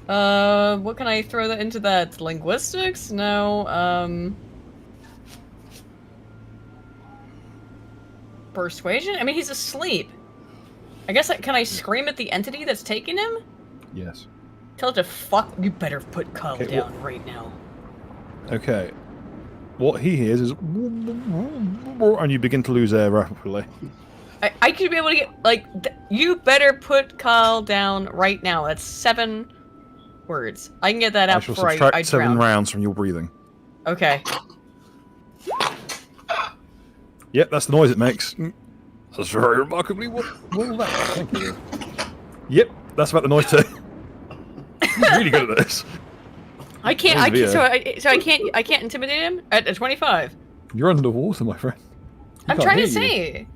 What can I throw that into that? Linguistics? No. Persuasion? I mean, he's asleep. I guess can I scream at the entity that's taking him? Yes. Tell it to fuck. You better put Kyle down right now. Okay. What he hears is, and you begin to lose air rapidly. I could be able to get like. You better put Kyle down right now. That's 7 words. I can get that out before I drown. I shall subtract 7 rounds from your breathing. Okay. Yep, that's the noise it makes. That's very remarkably well done. Thank you. Yep, that's about the noise too. He's really good at this. I can't. I can't intimidate him at 25. You're underwater, my friend. I'm trying to say.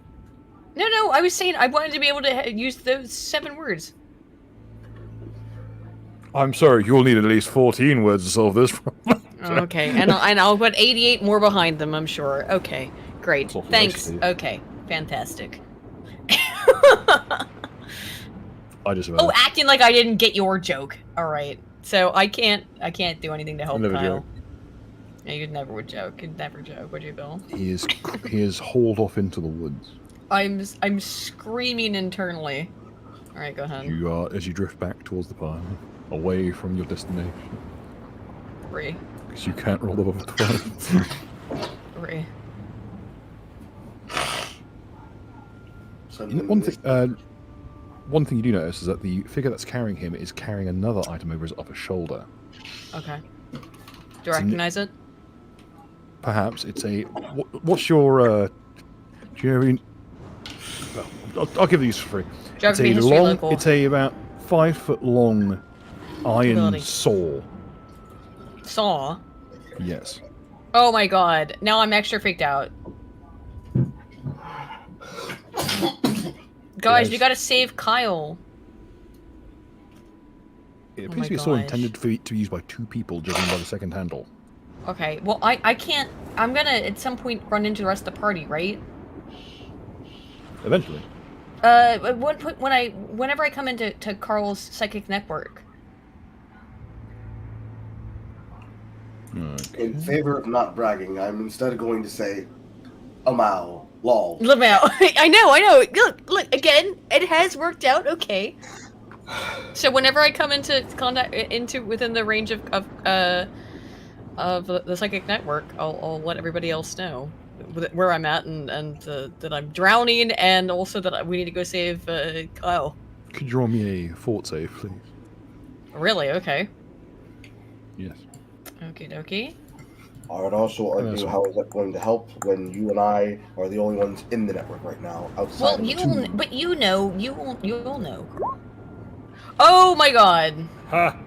No. I was saying I wanted to be able to use those 7 words. I'm sorry. You'll need at least 14 words to solve this problem. Okay, and I'll put 88 more behind them. I'm sure. Okay, great. Thanks. Okay, fantastic. I just. Oh, acting like I didn't get your joke. All right. So I can't do anything to help Kyle. Yeah, you never would joke. You'd never joke, would you, Bill? He is hauled off into the woods. I'm screaming internally. All right, go ahead. You are as you drift back towards the pile, away from your destination. 3. Because you can't roll above 12. 3. One thing you do notice is that the figure that's carrying him is carrying another item over his upper shoulder. Okay. Do you recognize it? Perhaps it's a. What's your? Do you know? Well, I'll give these for free. Geography, history, local. It's a about 5 foot long iron saw. Saw. Yes. Oh my god! Now I'm extra freaked out. Guys, we gotta save Kyle. It appears to be a sword intended to be used by 2 people, judging by the second handle. Okay, well, I can't. I'm gonna at some point run into the rest of the party, right? Eventually. Whenever I come into Carl's psychic network. Okay. In favor of not bragging, I'm instead going to say, "Amau, lol." Lamau. I know. Look. Again, it has worked out. Okay. So whenever I come into contact within the range of the psychic network, I'll let everybody else know where I'm at and that I'm drowning, and also that we need to go save Kyle. Could you roll me a fort save, please? Really? Okay. Yes. Okie dokie. I would also argue how is that going to help when you and I are the only ones in the network right now outside. Well, you'll know. Oh my god. Ha!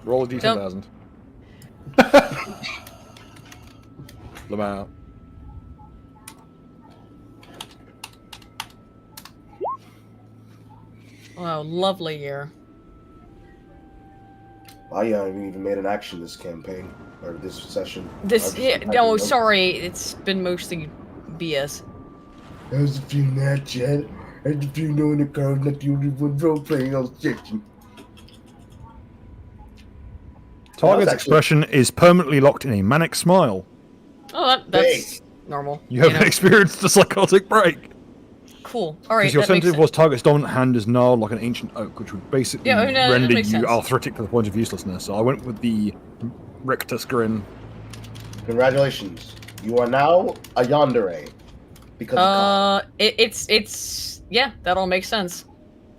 Roll a d10,000. Lamau. Wow, lovely year. I haven't even made an action this campaign, or this session. No, sorry, it's been mostly BS. As if you're not yet, as if you know the card, not the only one role-playing all session. Target's expression is permanently locked in a manic smile. Oh, that's normal. You haven't experienced the psychotic break. Cool. All right. Because your sensitive was target's dominant hand is gnarled like an ancient oak, which would basically render you arthritic to the point of uselessness. So I went with the rictus grin. Congratulations, you are now a yandere. Because yeah, that all makes sense.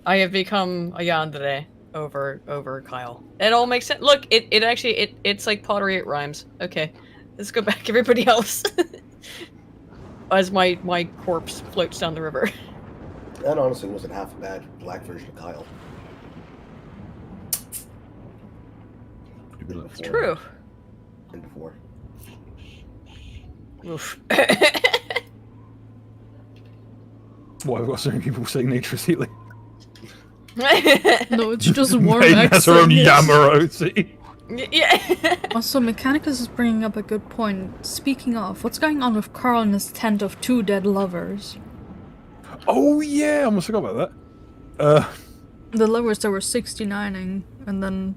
I have become a yandere over Kyle. It all makes sense. Look, it's like pottery. It rhymes. Okay, let's go back. Everybody else. As my corpse floats down the river. That honestly wasn't half a bad black version of Kyle. It's true. And before. Oof. Why have we got so many people saying nature is healing? No, it's just warm Has her own Yamarosi. Yeah. Also, Mechanicus is bringing up a good point. Speaking of, what's going on with Carl and his tent of 2 dead lovers? Oh yeah, I almost forgot about that. The lovers that were 69ing, and then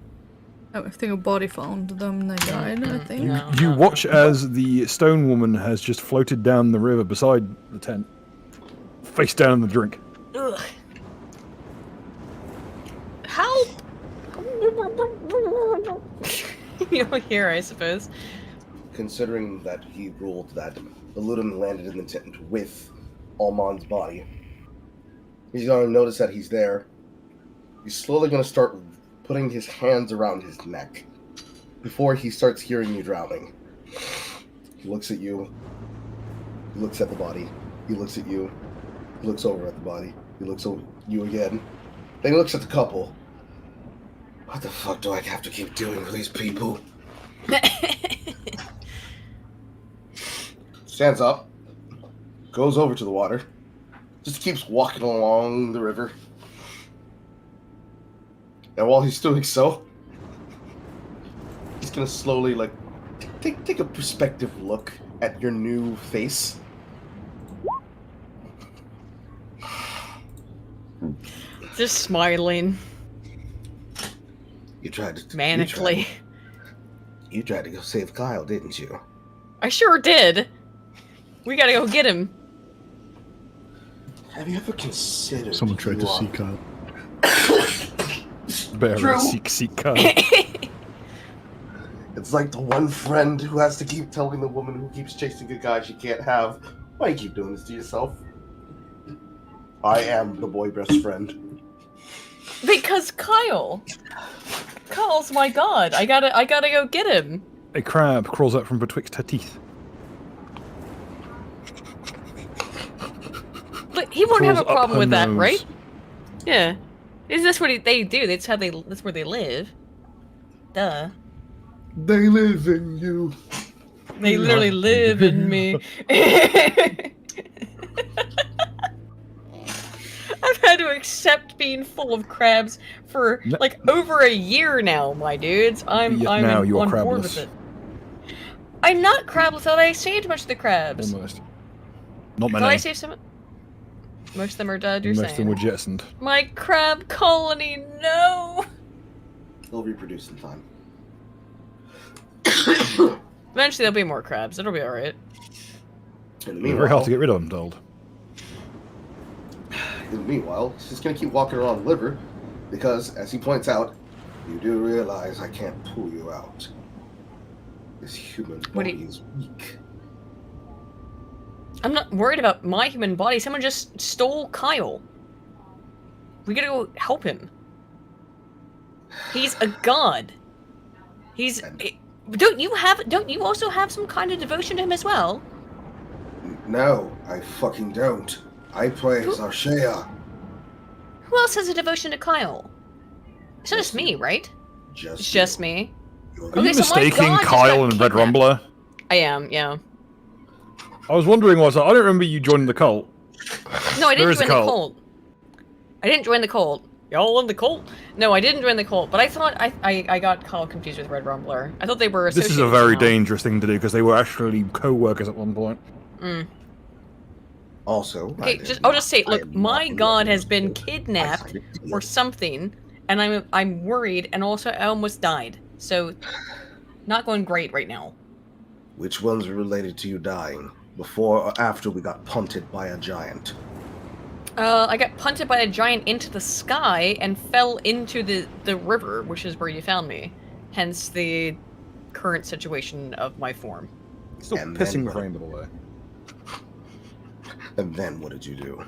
I think a body found them and they died, I think. You watch as the stone woman has just floated down the river beside the tent, face down in the drink. Ugh. How? Here, I suppose. Considering that he ruled that the Ludum landed in the tent with Almon's body, he's going to notice that he's there. He's slowly going to start putting his hands around his neck before he starts hearing you drowning. He looks at you. He looks at the body. He looks at you. He looks over at the body. He looks over at you again. Then he looks at the couple. What the fuck do I have to keep doing with these people? Stands up. Goes over to the water. Just keeps walking along the river. And while he's doing so, he's gonna slowly, like, take a perspective look at your new face. Just smiling. You tried to manically. You tried to go save Kyle, didn't you? I sure did. We gotta go get him. Have you ever considered? Someone tried to see Kyle. Better seek Kyle. It's like the one friend who has to keep telling the woman who keeps chasing a guy she can't have, why you keep doing this to yourself? I am the boy best friend. Because Kyle's my god. I gotta go get him. A crab crawls out from betwixt her teeth. But he won't have a Crawls up problem her with that, nose. right? Yeah. Is this what they do? That's where they live. Duh. They live in you. They literally live in me. I've had to accept being full of crabs for like over a year now, my dudes. I'm now you're on board with it. I'm not crabless. Thought I saved much of the crabs. Almost. Not many. Thought I saved some. Most of them are dead. You're Most saying. of them were jettisoned. My crab colony, no. They'll reproduce in time. Eventually, there'll be more crabs. It'll be all right. In the Very hard meanwhile, to get rid of them, Dold. he's just gonna keep walking around the river, because, as he points out, you do realize I can't pull you out. This human body is weak. I'm not worried about my human body. Someone just stole Kyle. We gotta go help him. He's a god. He's. Don't you also have some kind of devotion to him as well? No, I fucking don't. I praise Arshea. Who else has a devotion to Kyle? It's not just me, right? It's just me. Are you mistaking Kyle and Red Rumbler? I am, yeah. I was wondering, I don't remember you joining the cult. No, I didn't join the cult. I didn't join the cult. Y'all in the cult? No, I didn't join the cult, but I thought I got Kyle confused with Red Rumbler. I thought they were associated. This is a very dangerous thing to do, because they were actually co-workers at one point. Also, okay, I'll just say, look, my god has been kidnapped or something, and I'm worried, and also I almost died. So, not going great right now. Which ones are related to you dying? Before or after we got punted by a giant? I got punted by a giant into the sky and fell into the river, which is where you found me. Hence the current situation of my form. Still pissing the flame away. And then what did you do?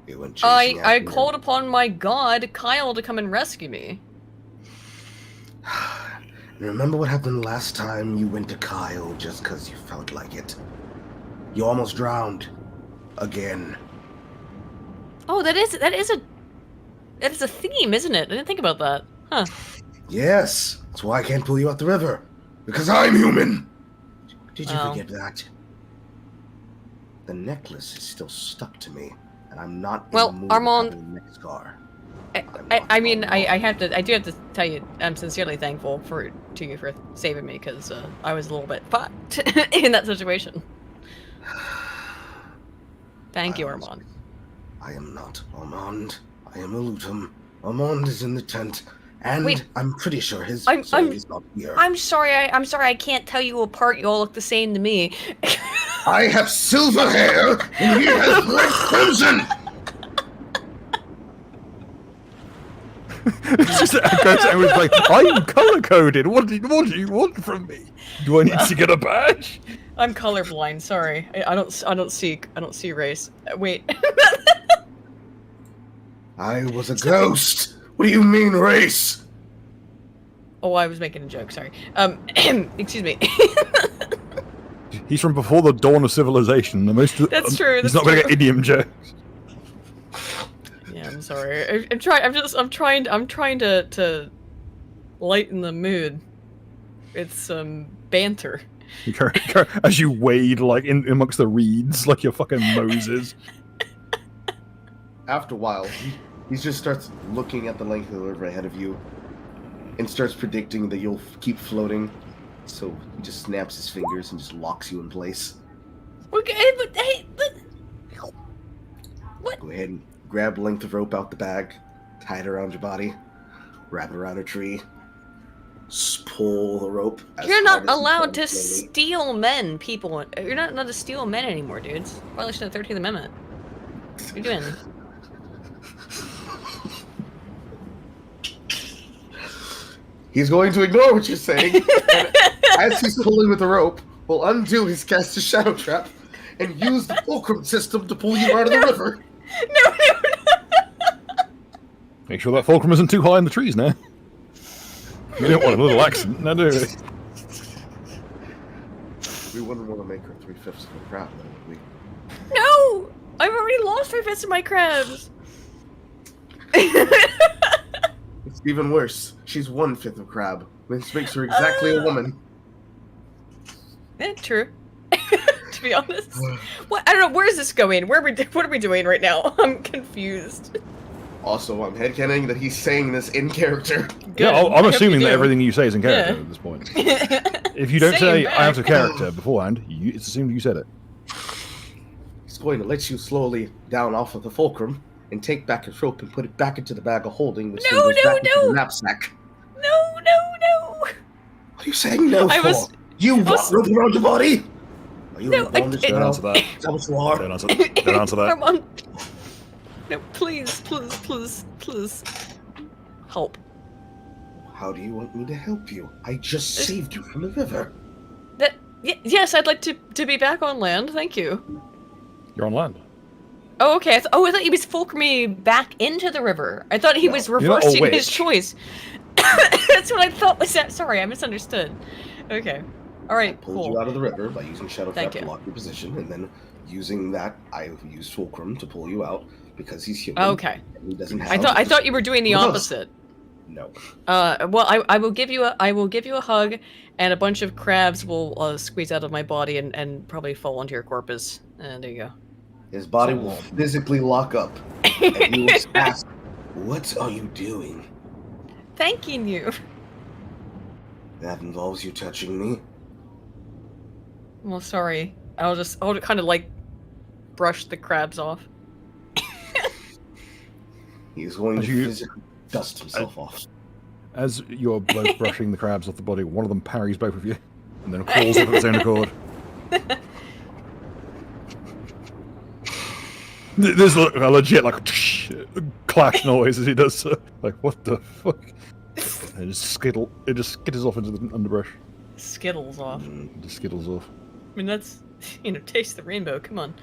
You went chasing I called upon my god, Kyle, to come and rescue me. Remember what happened last time you went to Kyle just because you felt like it? You almost drowned. Again. Oh, that is a theme, isn't it? I didn't think about that. Huh. Yes. That's why I can't pull you out the river. Because I'm human. Did you forget that? The necklace is still stuck to me, and I'm not in the mood to have a neck scar. I mean, I do have to tell you, I'm sincerely thankful to you for saving me, because I was a little bit fucked in that situation. Thank you, Armand. I am not Armand. I am Elutum. Armand is in the tent, and Wait, I'm pretty sure his soul is not here. I'm sorry, I can't tell you apart. You all look the same to me. I have silver hair, and he has red crimson! It's just like, I'm color coded. What do you want from me? Do I need to get a badge? I'm colorblind. Sorry, I don't see race. Wait. I was a ghost. What do you mean, race? Oh, I was making a joke. Sorry. Excuse me. He's from before the dawn of civilization. That's true. He's not going to get idiom jokes. Yeah, I'm sorry. I'm trying to lighten the mood. It's banter. As you wade like in amongst the reeds, like you're fucking Moses. After a while, he just starts looking at the length of the river ahead of you, and starts predicting that you'll keep floating. So he just snaps his fingers and just locks you in place. Okay, but hey, what? Go ahead and grab a length of rope out the bag, tie it around your body, wrap it around a tree, pull the rope. You're not allowed to steal men, people. You're not allowed to steal men anymore, dudes. Violation of the 13th Amendment. What are you doing? He's going to ignore what you're saying, and as he's pulling with the rope, will undo his cast a shadow trap and use the fulcrum system to pull you out of the river. No. Make sure that fulcrum isn't too high in the trees now. We don't want a little accident, now do we? We wouldn't want to make her 3/5 of a crab, though, would we? No! I've already lost 3/5 of my crabs! It's even worse. She's 1/5 of crab, which makes her exactly a woman. Yeah, true. To be honest. What? I don't know, where is this going? What are we doing right now? I'm confused. Also, I'm headcanon that he's saying this in character. Good. Yeah, I'm assuming that everything you say is in character Yeah. at this point. If you don't say I have a character beforehand, it's assumed you said it. He's going to let you slowly down off of the fulcrum and take back his rope and put it back into the bag of holding, which then goes back into the knapsack. No! What are you saying no for? You want rope around your body? Are you No, on this Don't now? answer that. Is that what you are? Don't answer that. Armand. No, please. Help. How do you want me to help you? I just saved you from the river. Yes, I'd like to be back on land, thank you. You're on land. Oh, okay. I thought he was fulcruming me back into the river. I thought he was reversing his choice. That's what I thought was that. Sorry, I misunderstood. Okay. All right, pulled you out of the river by using Shadow Trap to lock your position, and then using that, I used Fulcrum to pull you out because he's human. Okay. And he doesn't have I thought you were doing the opposite. No. Well, I will give you a hug, and a bunch of crabs will squeeze out of my body and probably fall onto your corpus. And there you go. His body will physically lock up, and he will ask, "What are you doing?" Thanking you. That involves you touching me. Well, sorry. I'll kind of like brush the crabs off. He's going to physically dust himself off. As you're both brushing the crabs off the body, one of them parries both of you, and then crawls up of its own accord. There's a legit like clash noise as he does so. Like, what the fuck? It just skittles off into the underbrush. Skittles off. It just skittles off. I mean, that's, taste the rainbow, come on.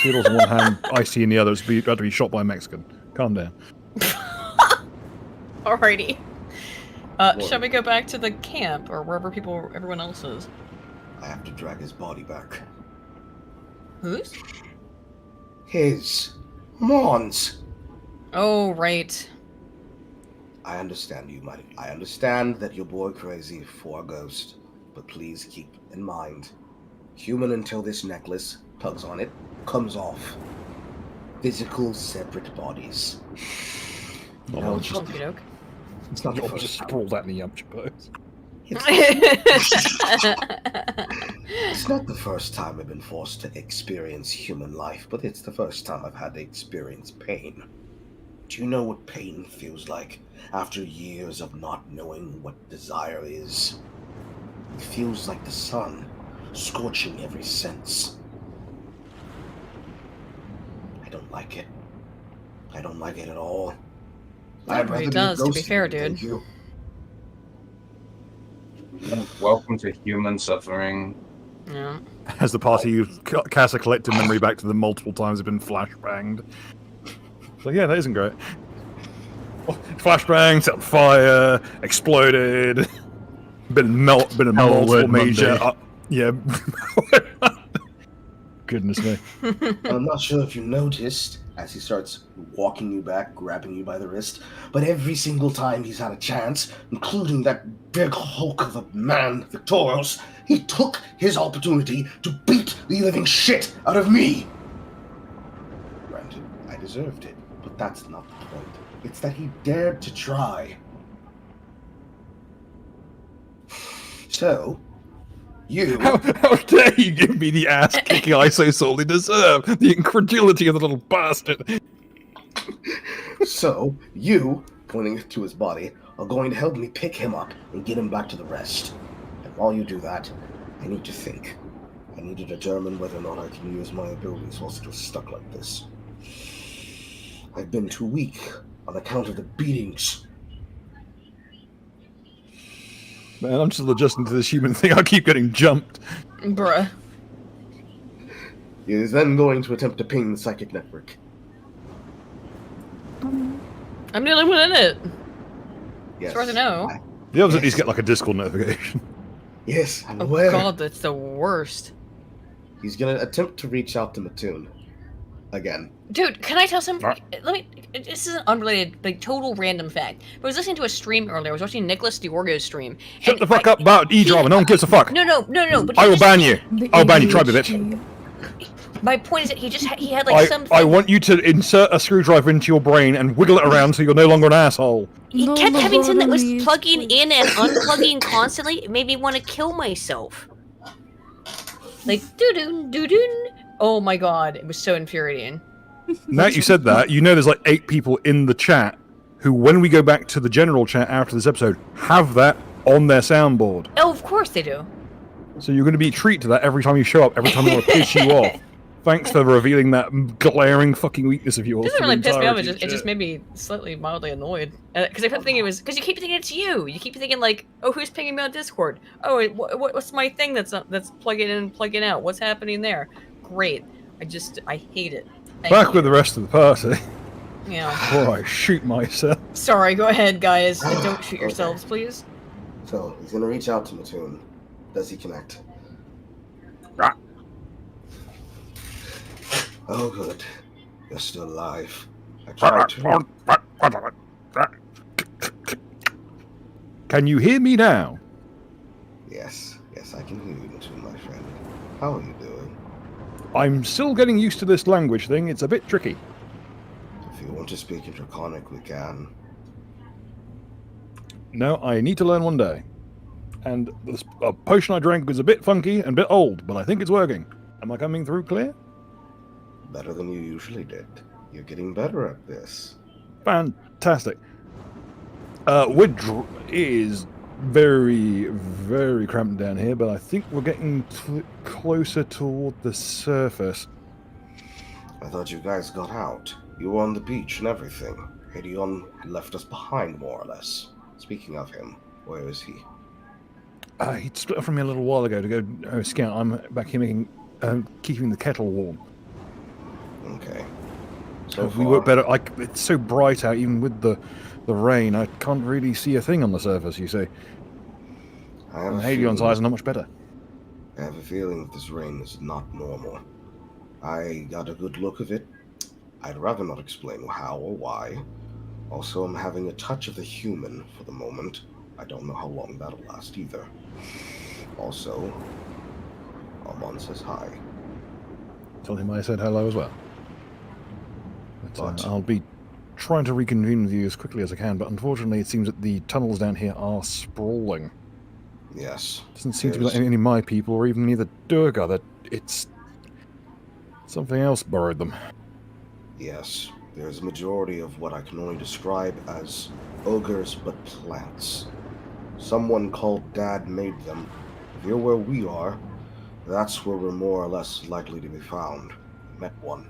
Skittles in one hand, icy in the other, so about to be shot by a Mexican. Calm down. Alrighty. Shall we go back to the camp, or wherever everyone else is? I have to drag his body back. Whose? His. Mon's. Oh, right. I understand I understand that you're boy crazy for a ghost, but please keep in mind, human until this necklace, tugs on it, comes off. Physical separate bodies. No, it's just, it's not the just first time. sprawled out in the Yamcha pose. It's not the first time I've been forced to experience human life, but it's the first time I've had to experience pain. Do you know what pain feels like after years of not knowing what desire is? It feels like the sun, scorching every sense. I don't like it. I don't like it at all. Nobody does, to be fair, dude. Welcome to human suffering. Yeah. As the party casts a collective memory back to the multiple times they've been flashbanged. So yeah, that isn't great. Flashbang, set on fire, exploded, been a multiple major. Yeah. Goodness me. I'm not sure if you noticed, as he starts walking you back, grabbing you by the wrist, but every single time he's had a chance, including that big hulk of a man, Victorious, he took his opportunity to beat the living shit out of me. Granted, I deserved it, but that's not the point. It's that he dared to try. So, you... How dare you give me the ass kicking I so sorely deserve? The incredulity of the little bastard. So, you, pointing to his body, are going to help me pick him up and get him back to the rest. And while you do that, I need to think. I need to determine whether or not I can use my abilities while still stuck like this. I've been too weak on account of the beatings. Man, I'm just adjusting to this human thing. I keep getting jumped. Bruh. He is then going to attempt to ping the psychic network. I'm the only one in it. Yes. As far as I know. The others at least get like a Discord notification. Yes, I'm Oh aware. god, that's the worst. He's going to attempt to reach out to Mattoon. Again. Dude, can I tell something? This is an unrelated, like, total random fact. I was listening to a stream earlier. I was watching Nicholas Diorgo's stream. Shut the fuck up about e-drama. No one gives a fuck. No. But I will ban you. I'll ban you. Try me, bitch. My point is that he had like something. I want you to insert a screwdriver into your brain and wiggle it around so you're no longer an asshole. He kept having something that was plugging in and unplugging constantly. It made me want to kill myself. Like, doo-doo. Oh my god, it was so infuriating. Now that you said that, you know there's like 8 people in the chat who, when we go back to the general chat after this episode, have that on their soundboard. Oh, of course they do. So you're going to be treated to that every time you show up, every time I want to piss you off. Thanks for revealing that glaring fucking weakness of yours. It doesn't really piss me off, it just made me slightly mildly annoyed. Because I kept thinking because you keep thinking it's you. You keep thinking like, oh, who's pinging me on Discord? Oh, what's my thing that's plugging in and plugging out? What's happening there? Great. I hate it. Back with the rest of the party. Yeah. Before I shoot myself. Sorry, go ahead, guys. Don't shoot yourselves, please. So, he's going to reach out to Mattoon. Does he connect? Oh, good. You're still alive. I tried to... Can you hear me now? Yes, I can hear you, Mattoon, my friend. How are you doing? I'm still getting used to this language thing. It's a bit tricky. If you want to speak in Draconic, we can. No, I need to learn one day. And the potion I drank was a bit funky and a bit old, but I think it's working. Am I coming through clear? Better than you usually did. You're getting better at this. Fantastic. Wood is very, very cramped down here, but I think we're getting closer toward the surface. I thought you guys got out. You were on the beach and everything. Hedion left us behind, more or less. Speaking of him, where is he? He split up from me a little while ago to go scout. I'm back here making, keeping the kettle warm. Okay. So we work better. It's so bright out, even with the rain. I can't really see a thing on the surface, you see. And Hadion's eyes are not much better. I have a feeling that this rain is not normal. I got a good look of it. I'd rather not explain how or why. Also, I'm having a touch of the human for the moment. I don't know how long that'll last either. Also, Amon says hi. Tell him I said hello as well. But I'll be trying to reconvene with you as quickly as I can, but unfortunately it seems that the tunnels down here are sprawling. Yes. Doesn't seem to be like any of my people, or even neither Durga, that it's... something else burrowed them. Yes. There's a majority of what I can only describe as ogres, but plants. Someone called Dad made them. If you're where we are, that's where we're more or less likely to be found. I met one.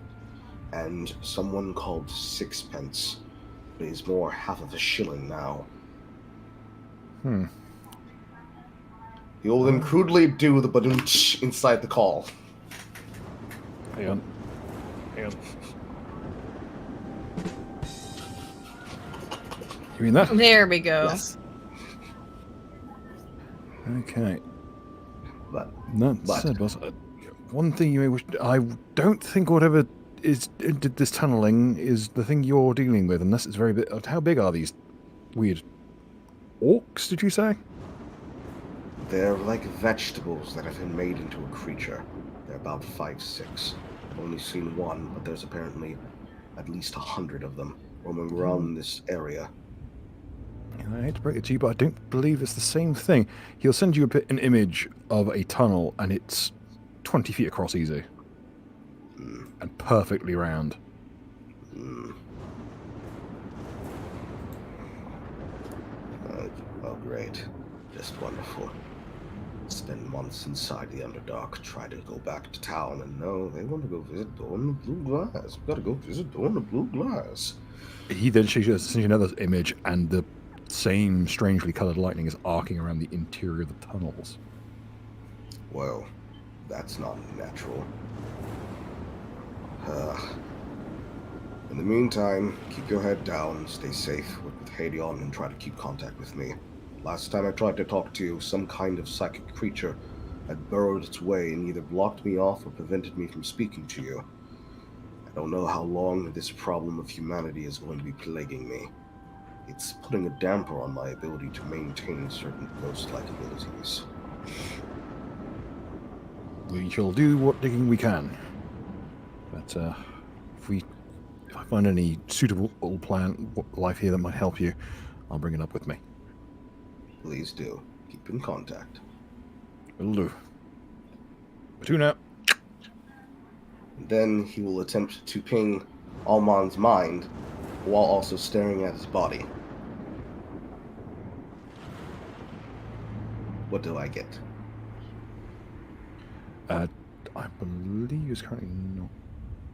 And someone called Sixpence. But he's more half of a shilling now. He will then crudely do the badoonch inside the call. Hang on. You mean that? There we go. Yes. Okay. But Said, boss, one thing you may wish... I don't think whatever did this tunneling is the thing you're dealing with, unless it's very big. How big are these weird orcs, did you say? they're like vegetables that have been made into a creature. They're about 5'6". I've only seen one, but there's apparently at least 100 of them roaming around this area. I hate to break it to you, but I don't believe it's the same thing. He'll send you an image of a tunnel, and it's 20 feet across easy. And perfectly round. Oh, great. Just wonderful. Spend months inside the Underdark, try to go back to town, and no, they want to go visit Dawn the Blue Glass. We've got to go visit Dawn the Blue Glass. He then sends you another image, and the same strangely coloured lightning is arcing around the interior of the tunnels. Well, that's not natural. In the meantime, keep your head down, stay safe, work with Hadion, and try to keep contact with me. Last time I tried to talk to you, some kind of psychic creature had burrowed its way and either blocked me off or prevented me from speaking to you. I don't know how long this problem of humanity is going to be plaguing me. It's putting a damper on my ability to maintain certain ghost-like abilities. We shall do what digging we can. But if I find any suitable life here that might help you, I'll bring it up with me. Please do. Keep in contact. Will do. Tune out. Then he will attempt to ping Alman's mind while also staring at his body. What do I get? I believe he's currently not...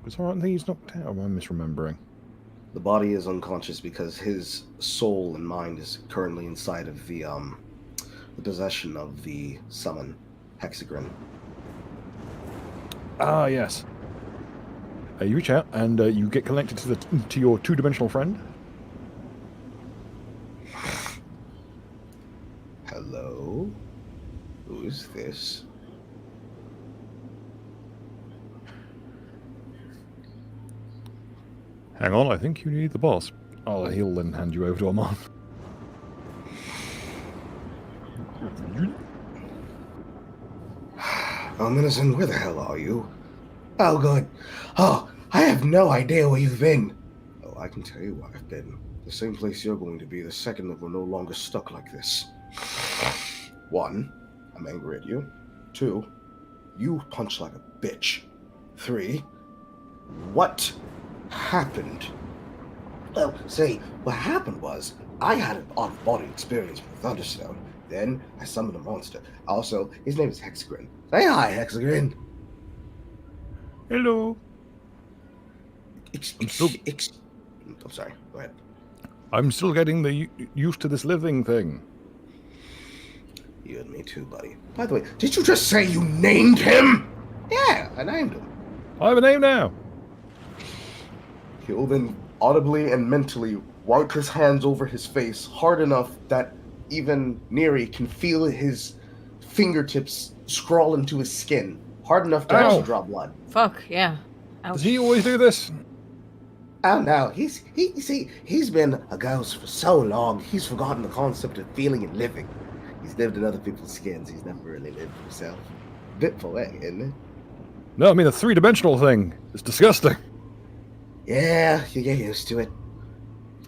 Is that right? I think he's knocked out, or am I misremembering? The body is unconscious because his soul and mind is currently inside of the possession of the summon, Hexagrin. Ah, yes. You reach out and you get connected to your two-dimensional friend. Hello? Who is this? Hang on, I think you need the boss. He'll then hand you over to Armand. Oh, Minison, where the hell are you? Oh, good. Oh, I have no idea where you've been. Oh, I can tell you where I've been. The same place you're going to be the second that we're no longer stuck like this. 1, I'm angry at you. 2, you punch like a bitch. 3, what happened? Well, see, what happened was, I had an out-of-body experience with Thunderstone. Then, I summoned a monster. Also, his name is Hexagrin. Say hi, Hexagrin! Hello. I'm sorry, go ahead. I'm still getting used to this living thing. You and me too, buddy. By the way, did you just say you named him? Yeah, I named him. I have a name now. He'll then audibly and mentally wipe his hands over his face hard enough that even Neri can feel his fingertips scrawl into his skin. Hard enough to actually draw blood. Fuck, yeah. Ouch. Does he always do this? Oh no, he's been a ghost for so long, he's forgotten the concept of feeling and living. He's lived in other people's skins, he's never really lived for himself. Bit poetic, isn't it? No, I mean the three-dimensional thing. It's disgusting. Yeah, you get used to it.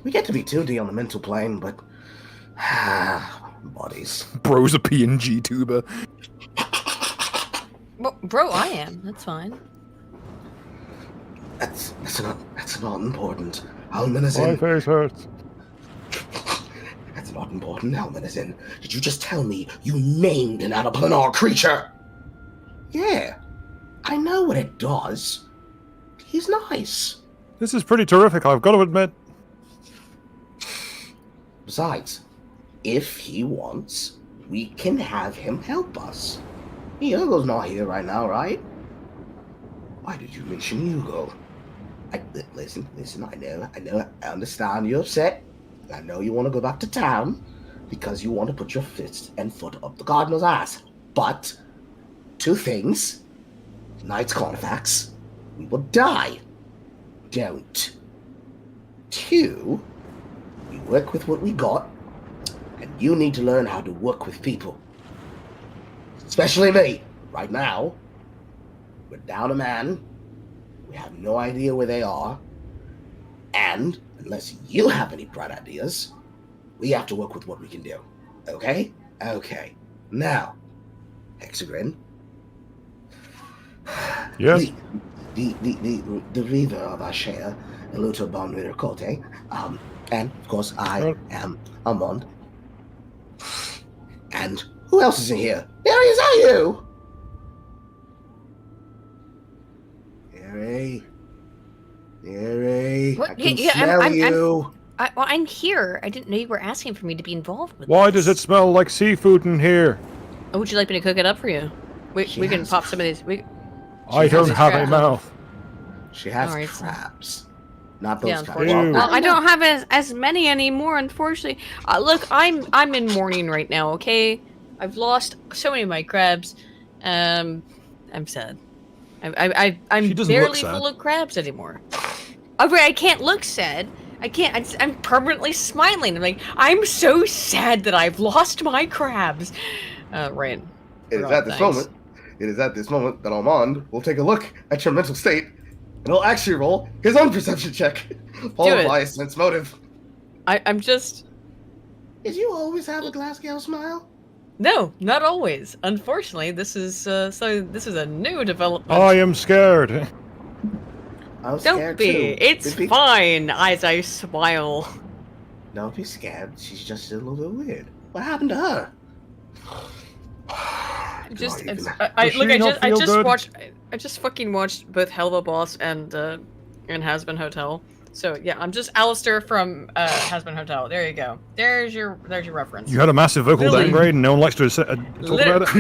We get to be 2D on the mental plane, but bodies. Bro's a PNG tuber. Well, bro, I am. That's fine. That's not important. Helmet is in. My face hurts. That's not important. Helmet is in. Did you just tell me you named an out-of-planar creature? Yeah, I know what it does. He's nice. This is pretty terrific, I've got to admit. Besides, if he wants, we can have him help us. Hugo's not here right now, right? Why did you mention Hugo? Listen, I understand you're upset. I know you want to go back to town because you want to put your fist and foot up the Cardinal's ass. But, 2 things. Knight's Carnifex, we will die. Don't. 2, we work with what we got, and you need to learn how to work with people. Especially me. Right now, we're down a man. We have no idea where they are. And, unless you have any bright ideas, we have to work with what we can do. Okay? Okay. Now, Hexagrin. Yes? The Reaver of Ashea, Eluto Bon Cote, and, of course, I am Armand. And who else is in here? Mary, is that you? Mary, What? I can Yeah, smell you. I'm here. I didn't know you were asking for me to be involved with Why this. does it smell like seafood in here? Oh, would you like me to cook it up for you? We can pop some of these. I don't have a crabs. mouth. She has Alright, crabs. Not those Yeah, kinds. unfortunately. Ew. Well, I don't have as many anymore, unfortunately. Look, I'm in mourning right now. Okay, I've lost so many of my crabs. I'm sad. I'm She doesn't look barely sad. full of crabs anymore. I can't look sad. I can't. I'm permanently smiling. I'm like, I'm so sad that I've lost my crabs. Right. It is at this moment that Armand will take a look at your mental state, and he'll actually roll his own perception check, followed by a sense motive. I'm just. Did you always have a Glasgow smile? No, not always. Unfortunately, this is this is a new development. I am scared. I'm Don't scared be. too. It's fine. As I smile. Don't be scared. She's just a little bit weird. What happened to her? Just Does she not feel good? I just fucking watched both Hell of a Boss and Has-Been Hotel. So yeah, I'm just Alistair from Has-Been Hotel. There you go. There's your reference. You had a massive vocal Really? downgrade and no one likes to talk about it?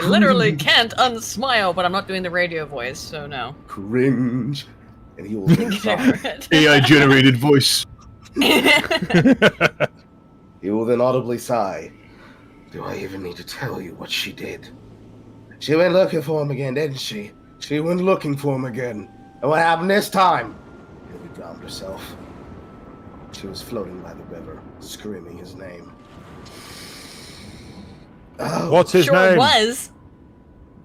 literally can't unsmile, but I'm not doing the radio voice, so no. Cringe. And he will then sigh. AI generated voice. He will then audibly sigh. Do I even need to tell you what she did? She went looking for him again, didn't she? She went looking for him again. And what happened this time? She drowned herself. She was floating by the river, screaming his name. Oh, What's his Sure name? was.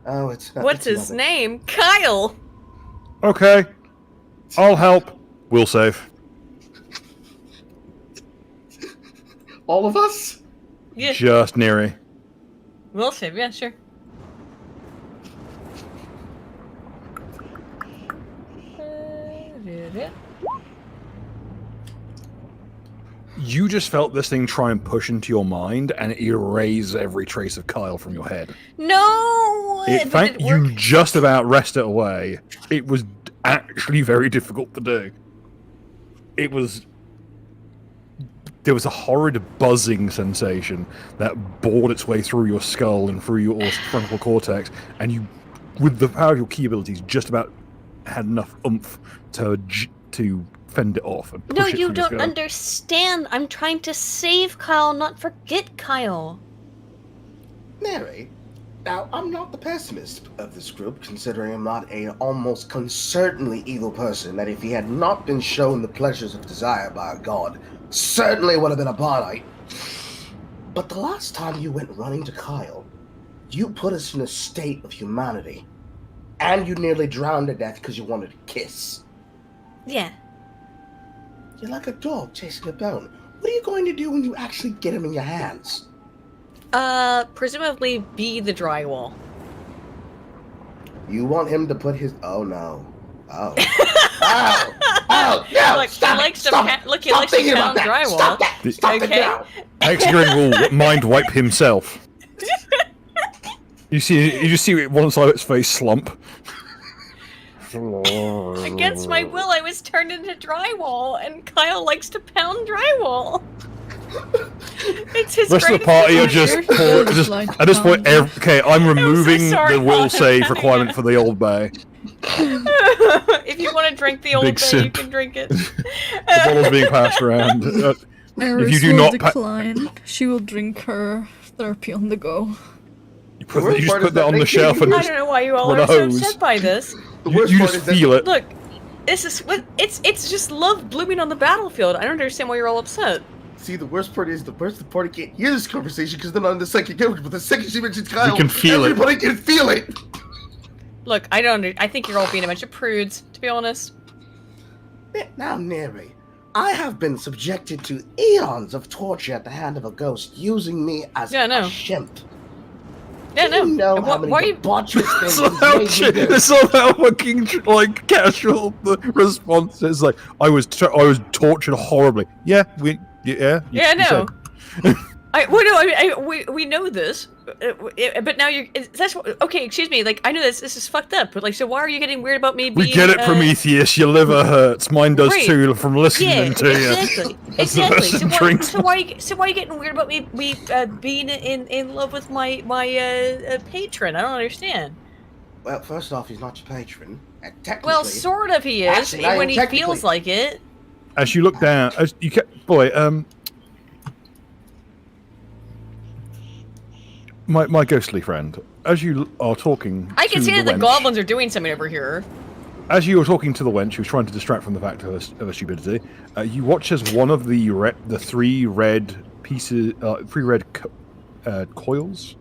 oh, it's not. What's it's his nothing. name? Kyle. Okay. I'll help. We'll save. All of us? Yeah. Just Neri. We'll save. Yeah, sure. You just felt this thing try and push into your mind and erase every trace of Kyle from your head. No. In fact, you just about wrest it away. It was actually very difficult to do. It was... There was a horrid buzzing sensation that bored its way through your skull and through your frontal cortex, and you, with the power of your key abilities, just about had enough oomph to fend it off and push No, it you from your don't skull. understand. I'm trying to save Kyle, not forget Kyle. Mary, now I'm not the pessimist of this group, considering I'm not a almost certainly evil person that if he had not been shown the pleasures of desire by a god, certainly would have been a Barnite. But the last time you went running to Kyle, you put us in a state of humanity, and you nearly drowned to death because you wanted to kiss. Yeah. You're like a dog chasing a bone. What are you going to do when you actually get him in your hands? Presumably be the drywall. You want him to put his... Oh, no. Oh. Oh! Oh! No! Look, Stop he likes it! to Stop pa- look, he Stop likes to thinking pound about that! drywall. Stop that! Stop it Okay. now! Hexagon will mind wipe himself. You just see one side of its face slump. Against my will, I was turned into drywall, and Kyle likes to pound drywall. It's his The rest of the greatest party are pleasure. just at this point. Okay, I'm removing sorry, the will Colin. save requirement for the Old Bay. If you want to drink the Old Big Bay, you sip. can drink it. The bottle's being passed around. Iris you do will not decline. She will drink her therapy on the go. You just put that on the shelf and I just don't know why you all run are a so hose. upset by this. you just feel it. Look, this is what it's just love blooming on the battlefield. I don't understand why you're all upset. See, the worst part is the party can't hear this conversation because they're not in the second character. But the second she mentions Kyle, We can feel it. everybody can feel it. Look, I think you're all being a bunch of prudes, to be honest. Now, Neri, I have been subjected to eons of torture at the hand of a ghost using me as a shimp. Yeah, Do you know And how why many are you... debaucherous things It's he's made me do? somehow fucking like casual. The response is like, I was tortured horribly. Yeah, Yeah, I know. We know this, but now that's what, okay. Excuse me. Like, I know this is fucked up, but like, so why are you getting weird about me being? We get it, Prometheus. Your liver hurts. Mine does Right. too from listening to you. Exactly. So why Drinks. are you getting weird about me being in love with my patron? I don't understand. Well, first off, he's not your patron. And technically, Well, sort of he is Actually, I when am he feels like it. As you look down, as you my ghostly friend, as you are talking, I can to see that the wench, goblins are doing something over here. As you were talking to the wench, who was trying to distract from the fact of her stupidity, you watch as one of the three red pieces, coils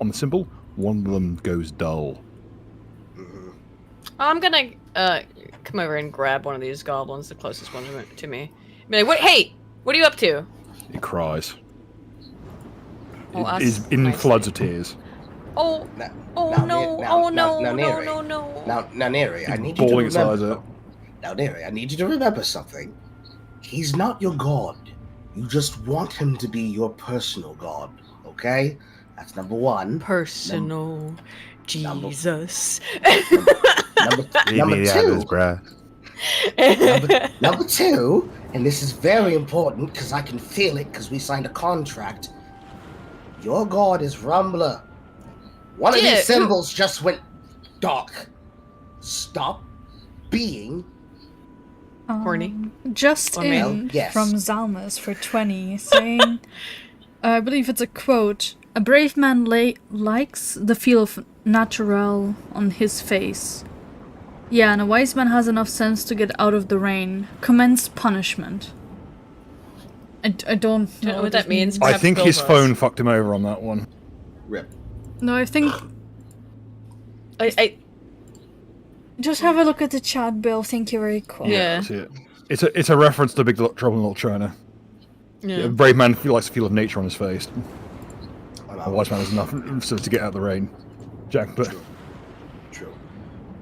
on the symbol, one of them goes dull. I'm gonna come over and grab one of these goblins, the closest one to me. Be like, hey, what are you up to? It cries. Oh, It is in nice. floods of tears. Oh, Now, no, Neri. no. Now, Neri, I need you to Bawling its eyes remember. out. Now, Neri, I need you to remember something. He's not your god. You just want him to be your personal god, okay? That's number one. Personal Jesus. Number two, and this is very important because I can feel it because we signed a contract. Your god is Rumbler. One of these symbols just went dark. Stop being horny. Just in from Zalmas for 20, saying, I believe it's a quote, "A brave man likes the feel of natural on his face. Yeah, and a wise man has enough sense to get out of the rain. Commence punishment." I don't know what that means. I think his phone fucked him over on that one. Rip. No, I think... I Just have a look at the chat, Bill. Thank you very much. Yeah. It's a reference to Big Trouble in Little China. Yeah. A brave man likes to feel of nature on his face. A wise man has enough so to get out of the rain. Jack, but... True.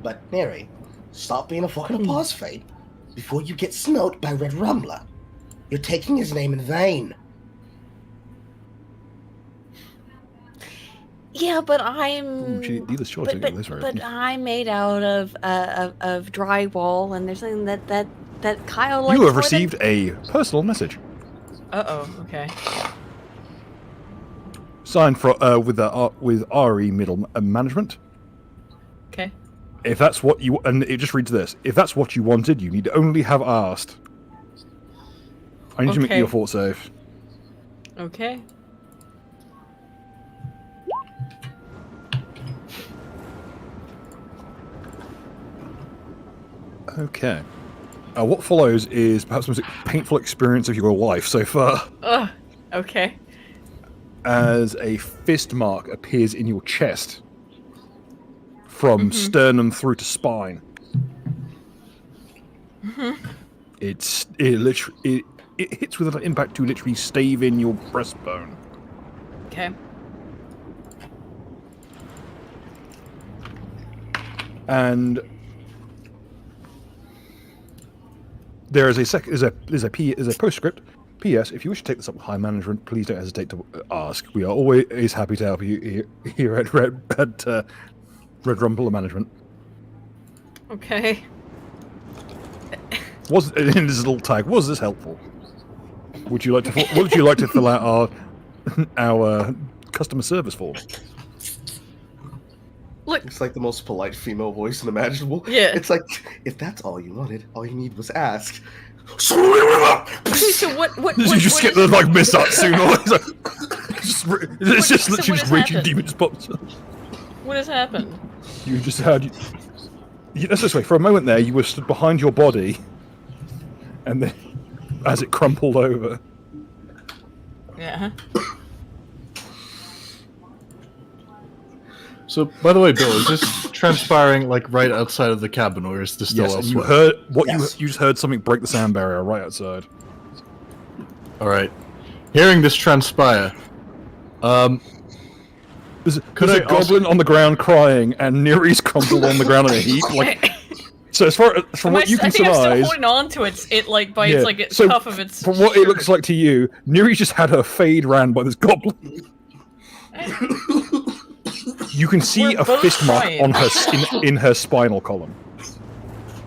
But, Neri, stop being a fucking apostate before you get smoked by Red Rumbler. You're taking his name in vain. Yeah, but I'm. But I'm made out of drywall, and there's something that Kyle likes. You have received a personal message. Okay. Signed with RE Middle Management. Okay. If that's what you and it just reads this. If that's what you wanted, you need only have asked. I need to make your fort save. Okay. Okay. What follows is perhaps the most painful experience of your life so far. Okay. As a fist mark appears in your chest. From sternum through to spine. it hits with an impact to literally stave in your breastbone. Okay. And there is a postscript. P.S. If you wish to take this up with high management, please don't hesitate to ask. We are always happy to help you here at Red Rumble Management. Okay. In this little tag, was this helpful? Would you like to fill out our customer service form? Look, It's like the most polite female voice unimaginable. Yeah. It's like, if that's all you wanted, all you need was ask. so what You just get the like Misatsu noise. It's just what literally has just raging happened? demons pops up. What has happened? You just heard. Let's this way. For a moment there, you were stood behind your body, and then as it crumpled over. Yeah. So, by the way, Bill, is this transpiring like right outside of the cabin, or is this still Yes, and you elsewhere? heard you just heard something break the sound barrier right outside. All right. Hearing this transpire, There's a goblin on the ground crying, and Neri's crumpled on the ground in a heap. Like, so as far from what you can I think I'm still surmise, holding on to it like by its like its so cuff of its. from what it shirt. looks like to you, Neri just had her fade ran by this goblin. You can see We're a both fist mark crying. on her in her spinal column.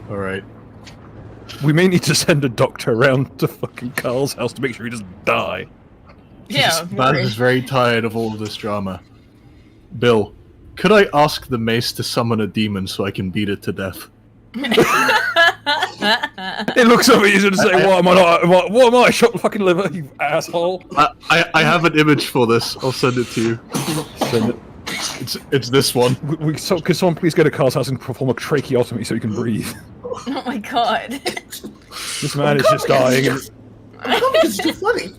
all right. We may need to send a doctor around to fucking Carl's house to make sure he doesn't die. Yeah. Baz is very tired of all of this drama. Bill, could I ask the mace to summon a demon so I can beat it to death? It looks at me and say, "What am I not? What am I? Shot the fucking liver, you asshole!" I have an image for this. I'll send it to you. Send it. It's this one. Could someone please go to Carl's house and perform a tracheotomy so he can breathe? Oh my god. This man is just dying. It's too funny.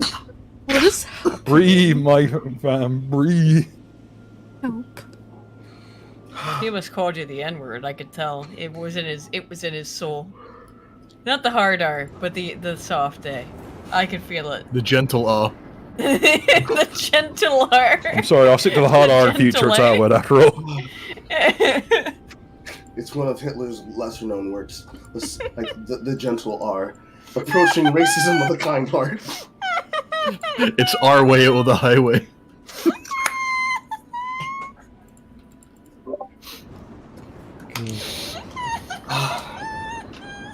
What is Breathe, my fam, breathe. help? He almost called you the N-word. I could tell. It was in his soul. Not the hard R, but the soft A. I could feel it. The gentle R. The gentle R. I'm sorry, I'll stick to the hard R in future. It's our word after all. It's one of Hitler's lesser-known works, like the gentle R, approaching racism with a kind heart. It's our way or the highway.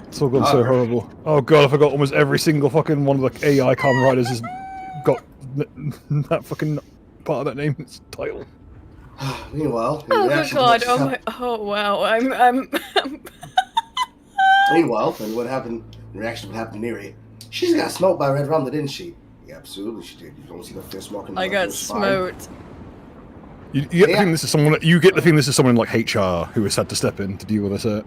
It's all gone so horrible. Oh god, I forgot almost every single fucking one of the AI Kamen Riders has got that fucking part of that name, its title. Meanwhile, Oh good god! Oh wow! I'm. Meanwhile, and what happened? In reaction to what happened to Neri, she got smoked by Red Rumble, didn't she? Yeah, absolutely she did. You don't see the fist mark in the I got smoked. You get the feeling this is someone. You get the feeling this is someone like HR who has had to step in to deal with this.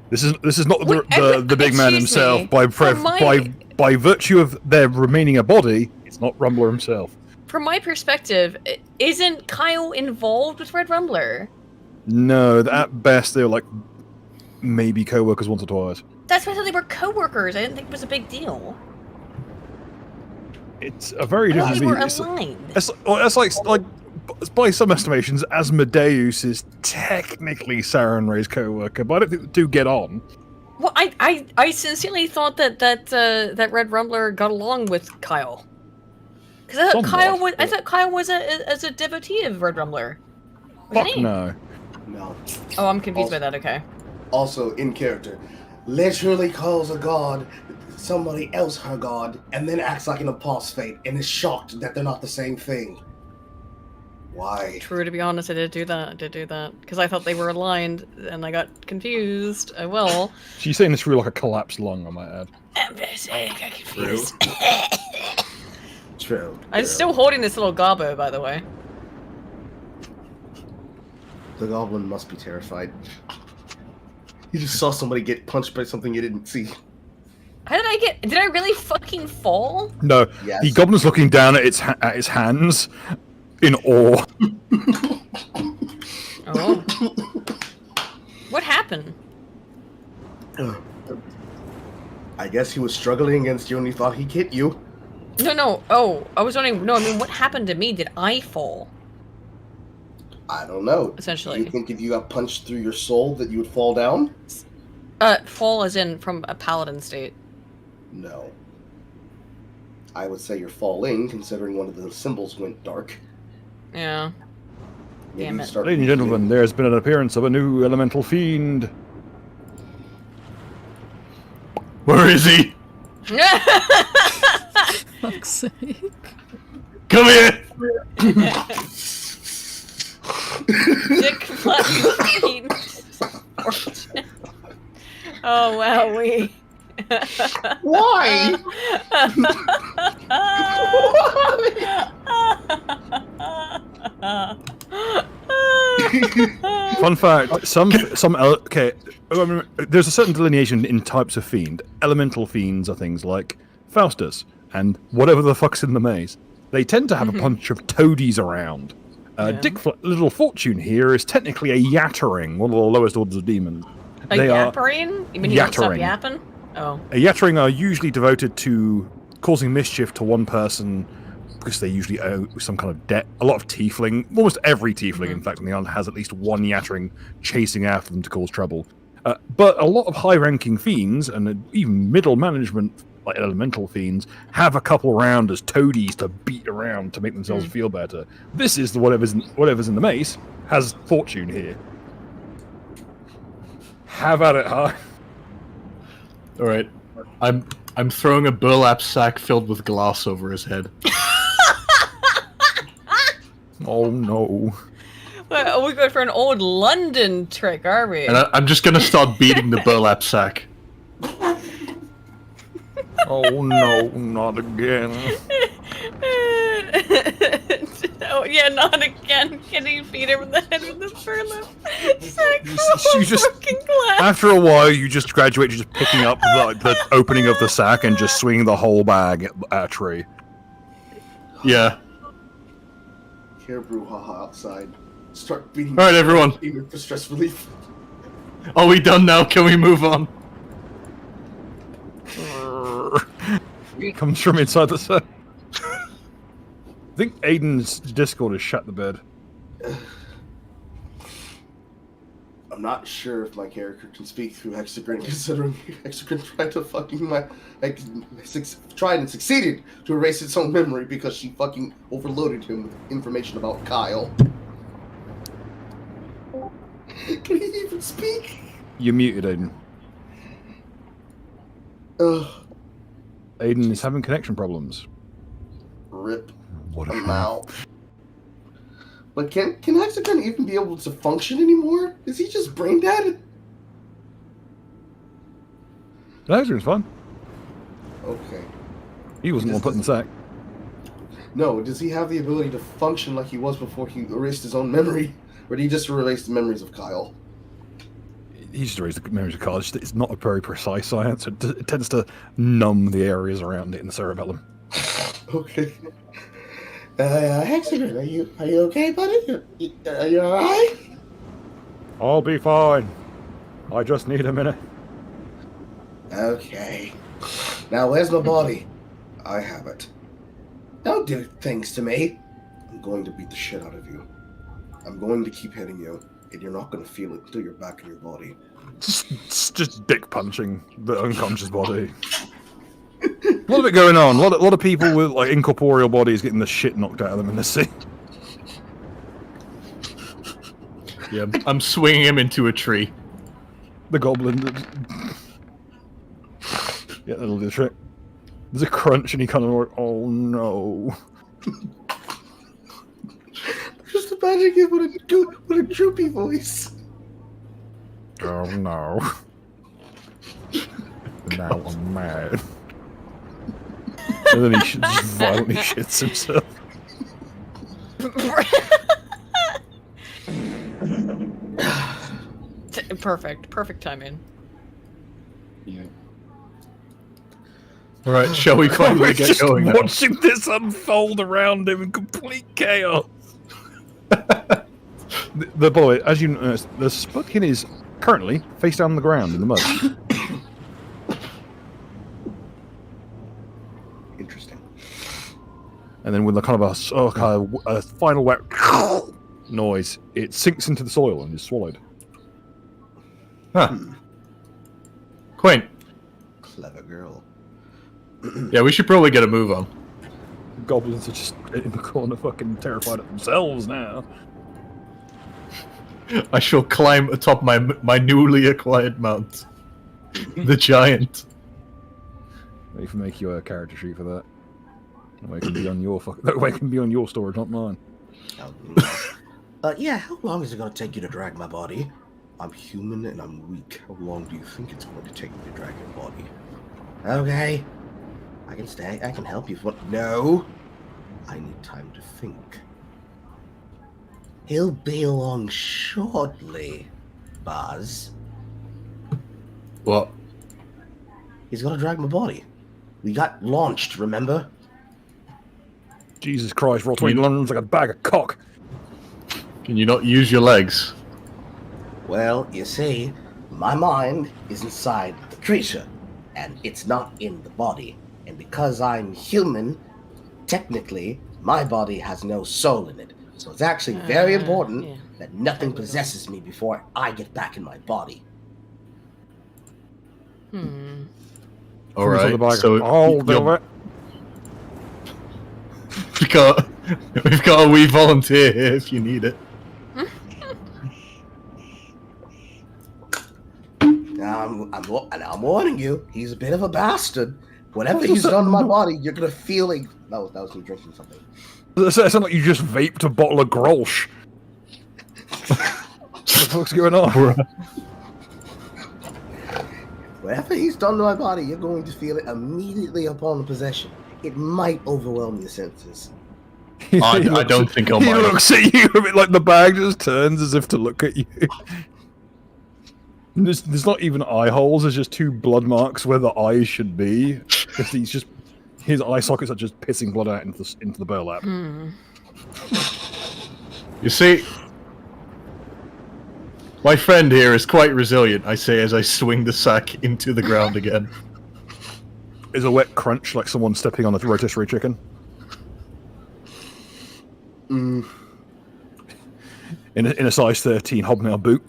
This is not the big man excuse himself. me. By virtue of there remaining a body, it's not Rumbler himself. From my perspective, isn't Kyle involved with Red Rumbler? No, at best they were like maybe co-workers once or twice. That's why I thought they were co-workers. I didn't think it was a big deal. It's a very I thought different. they were It's aligned. it's like by some estimations, Asmodeus is technically Sarenrae's co-worker, but I don't think the two get on. Well, I sincerely thought that Red Rumbler got along with Kyle. Because I thought Kyle was a devotee of Red Rumbler. Fuck no. No. Oh, I'm confused by that. Okay. Also, in character, literally calls a god somebody else her god, and then acts like an apostate and is shocked that they're not the same thing. Why? True, to be honest, I did do that. Because I thought they were aligned, and I got confused. I will. She's saying this through like a collapsed lung, I might add. I got confused. True. I'm still holding this little gobbo, by the way. The goblin must be terrified. You just saw somebody get punched by something you didn't see. How did I get? Did I really fucking fall? No, Yes. the goblin's looking down at its hands in awe. Oh. What happened? I guess he was struggling against you and he thought he'd hit you. No. Oh, I was wondering. No, I mean, what happened to me? Did I fall? I don't know. Essentially. Do you think if you got punched through your soul that you would fall down? Fall as in from a paladin state. No. I would say you're falling, considering one of the symbols went dark. Yeah. Maybe Damn you it. start Ladies and gentlemen, there's been an appearance of a new elemental fiend. Where is he? Fuck's sake. Come here! Dick fiend. Oh wow, we. Why? Fun fact: okay. There's a certain delineation in types of fiend. Elemental fiends are things like Faustus and whatever the fuck's in the maze. They tend to have a bunch of toadies around. Little Fortune here is technically a Yattering, one of the lowest orders of demons. A yappering? You mean you don't stop yapping? Oh. A Yattering are usually devoted to causing mischief to one person because they usually owe some kind of debt. A lot of tiefling, almost every tiefling, in fact, on the island has at least one Yattering chasing after them to cause trouble. But a lot of high-ranking fiends, and even middle management, like elemental fiends, have a couple around as toadies to beat around to make themselves feel better. This is the whatever's in the maze has Fortune here. Have at it, huh? All right, I'm throwing a burlap sack filled with glass over his head. Oh no! Well, we're going for an old London trick, are we? And I'm just gonna start beating the burlap sack. Oh no, not again! Oh yeah, not again! Can you beat him in the head with the burlap sack You just fucking glass? after a while, you just graduate to just picking up the opening of the sack and just swinging the whole bag at a tree. Yeah. Here, brouhaha outside. Start beating. All right, everyone. For stress relief. Are we done now? Can we move on? Comes from inside the sack. I think Aiden's Discord has shut the bed. I'm not sure if my character can speak through Hexagram, considering Hexagram tried and succeeded to erase its own memory because she fucking overloaded him with information about Kyle. Can he even speak? You're muted, Aiden. Ugh. Aiden is having connection problems. Rip. What a now. But can Hexagram even be able to function anymore? Is he just brain dead? Hexagram's fine. Okay. He wasn't one put in the sack. No, does he have the ability to function like he was before he erased his own memory? Or did he just erase the memories of Kyle? He just erased the memories of college. It's not a very precise science. It tends to numb the areas around it in the cerebellum. Okay. Hexagram, are you okay, buddy? Are you alright? I'll be fine. I just need a minute. Okay. Now, where's my body? I have it. Don't do things to me. I'm going to beat the shit out of you. I'm going to keep hitting you, and you're not going to feel it until you're back in your body. Just dick punching the unconscious body. A lot of it going on. A lot of people with like incorporeal bodies getting the shit knocked out of them in the sea. Yeah, I'm swinging him into a tree. The goblin. Yeah, that'll do the trick. There's a crunch and he kind of like, oh no. Just imagine him with a droopy voice. Oh no. Now I'm mad. And then he just violently shits himself. Perfect timing. Yeah. Alright, shall we finally get just going now? watching this unfold around him in complete chaos. The boy, as you notice, the Spudkin is currently face down on the ground in the mud. and then with a kind of a final wet noise, it sinks into the soil and is swallowed. Huh. Quaint. Clever girl. Yeah, we should probably get a move on. Goblins are just in the corner, fucking terrified of themselves now. I shall climb atop my newly acquired mount, the giant. We can make you a character sheet for that. That way it can be on your that way it can be on your storage, not mine. Yeah, how long is it going to take you to drag my body? I'm human and I'm weak. How long do you think it's going to take me to drag your body? Okay. I can stay. I can help you. What? No. I need time to think. He'll be along shortly, Buzz. What? He's going to drag my body. We got launched, remember? Jesus Christ, Roll20 runs like a bag of cock. Can you not use your legs? Well, you see, my mind is inside the creature, and it's not in the body. And because I'm human, technically, my body has no soul in it. So it's actually very important that nothing possesses me before I get back in my body. Alright, so... I'll do it. We've got a wee volunteer here if you need it. Now I'm warning you, he's a bit of a bastard. Whatever he's done to my body, you're gonna feel like... That was me drinking something. It sounds like you just vaped a bottle of Grolsch. What the fuck's going on? Whatever he's done to my body, you're going to feel it immediately upon possession. It might overwhelm your senses. I don't think I'll He mind. looks at you a bit like the bag just turns as if to look at you. There's not even eye holes, there's just two blood marks where the eyes should be. He's just... His eye sockets are just pissing blood out into the burlap. You see, my friend here is quite resilient, I say as I swing the sack into the ground again. Is a wet crunch like someone stepping on a rotisserie chicken? In a size 13 hobnail boot.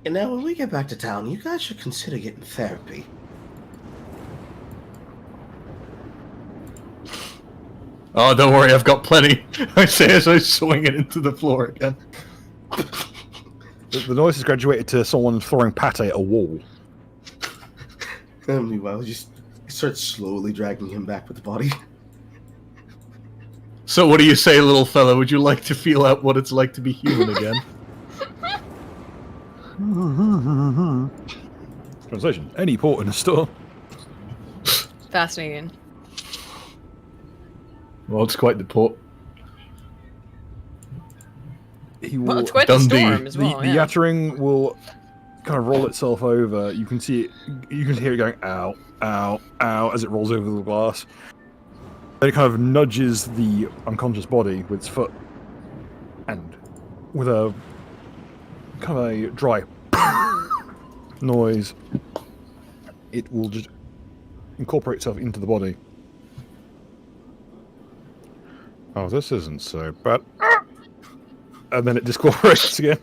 And now when we get back to town, you guys should consider getting therapy. Oh, don't worry, I've got plenty. I say as I swing it into the floor again. The noise has graduated to someone throwing pate at a wall. And meanwhile, just start slowly dragging him back with the body. So what do you say, little fella? Would you like to feel out what it's like to be human again? Translation. Any port in a store. Fascinating. Well, it's quite the port. Well, it's quite the storm as well. The Yattering will kind of roll itself over. You can see it. You can hear it going ow, ow, ow as it rolls over the glass. Then it kind of nudges the unconscious body with its foot, and with a kind of a dry noise, it will just incorporate itself into the body. Oh, this isn't so bad. And then it discorporates again.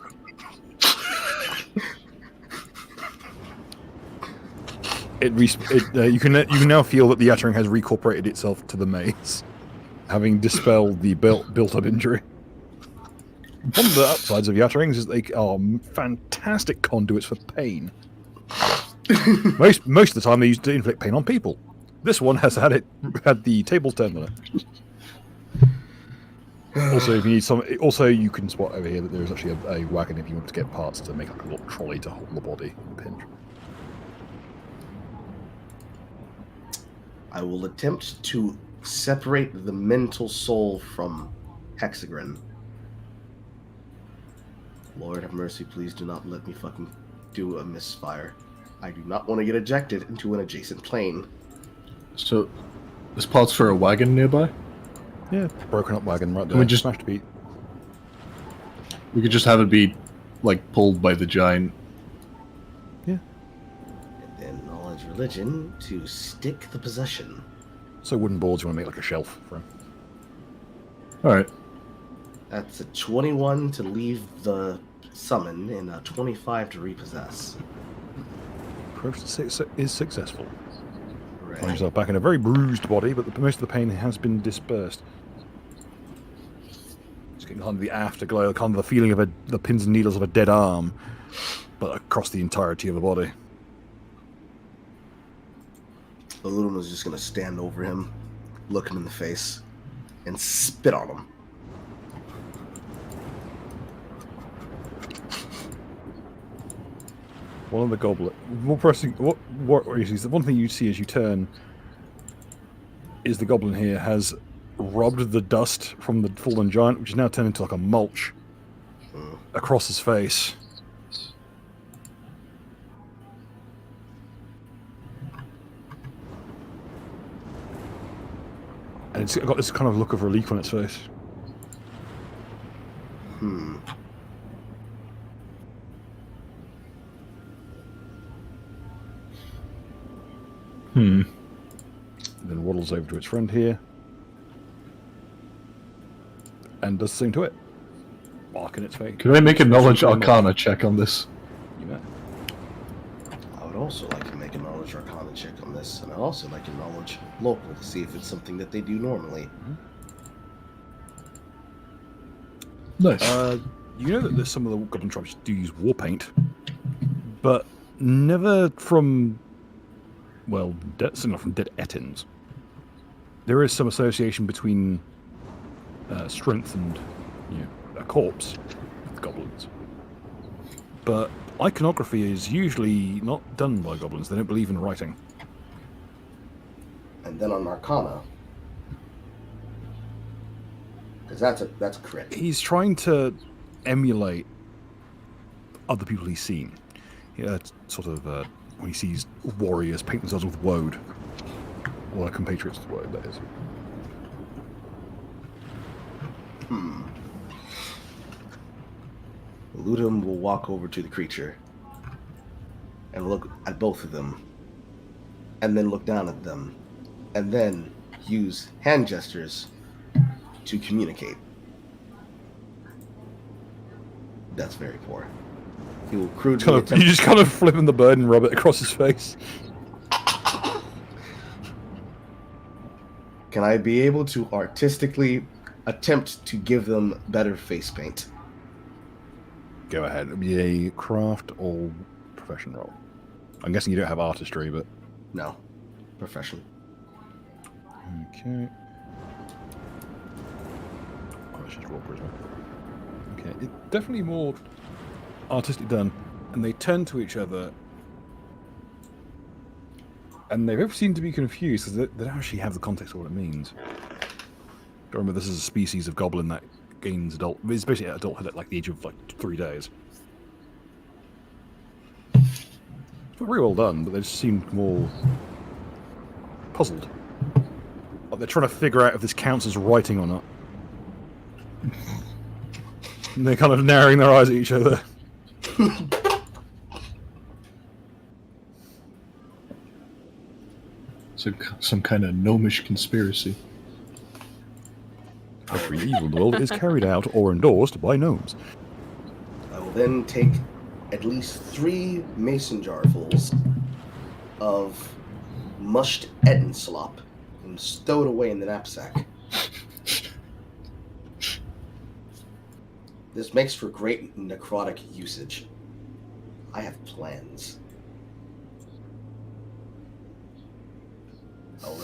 You can now feel that the Yattering has recorporated itself to the maze, having dispelled the built-up injury. One of the upsides of Yatterings is they are fantastic conduits for pain. Most of the time they used to inflict pain on people. This one has had the tables turned on it. Also, if you need some, you can spot over here that there is actually a wagon if you want to get parts to make like a little trolley to hold the body in a pinch. I will attempt to separate the mental soul from Hexagrin. Lord have mercy, please do not let me fucking do a misfire. I do not want to get ejected into an adjacent plane. So, there's parts for a wagon nearby? Yeah, broken up wagon right there. We just smashed beat. We could just have it be, like, pulled by the giant. Yeah. And then knowledge religion to stick the possession. So wooden boards, you want to make like a shelf for him. Alright. That's a 21 to leave the summon and a 25 to repossess. Approach is successful. Right. Finds himself back in a very bruised body, but most of the pain has been dispersed. Just getting kind of the afterglow, kind of the feeling of the pins and needles of a dead arm, but across the entirety of the body. The little one was just going to stand over him, look him in the face, and spit on him. One of the goblet. The one thing you see as you turn is the goblin here has rubbed the dust from the fallen giant, which is now turned into like a mulch across his face. And it's got this kind of look of relief on its face. Then waddles over to its friend here. And does the same to it. Barking its face. Can I make a knowledge arcana check on this? You may. I would also like to make a knowledge arcana check on this, and I'd also like to knowledge local to see if it's something that they do normally. Nice. You know that there's some of the goblin tribes do use war paint, but never from, well, certainly not from dead Ettins. There is some association between strength and a corpse with goblins. But iconography is usually not done by goblins. They don't believe in writing. And then on Arcana, because that's a crit. He's trying to emulate other people he's seen. Sort of when he sees warriors paint themselves with woad, or their compatriots with woad, that is. Ludum will walk over to the creature and look at both of them, and then look down at them, and then use hand gestures to communicate. That's very poor. He will crudely attempt... You just kind of flip him the bird and rub it across his face. Can I be able to artistically attempt to give them better face paint? Go ahead. It'll be a craft or profession roll. I'm guessing you don't have artistry, but... No. Profession. Okay. Oh, let's just roll charisma. Okay, it's definitely more artistically done. And they turn to each other, and they both seem to be confused because they don't actually have the context of what it means. Remember, this is a species of goblin that gains it's basically adulthood at like the age of like 3 days. It's very well done, but they just seemed more puzzled. Like they're trying to figure out if this counts as writing or not. And they're kind of narrowing their eyes at each other. So, some kind of gnomish conspiracy. Every evil in the world is carried out or endorsed by gnomes. I will then take at least 3 mason jarfuls of mushed Eden slop and stow it away in the knapsack. This makes for great necrotic usage. I have plans. I'll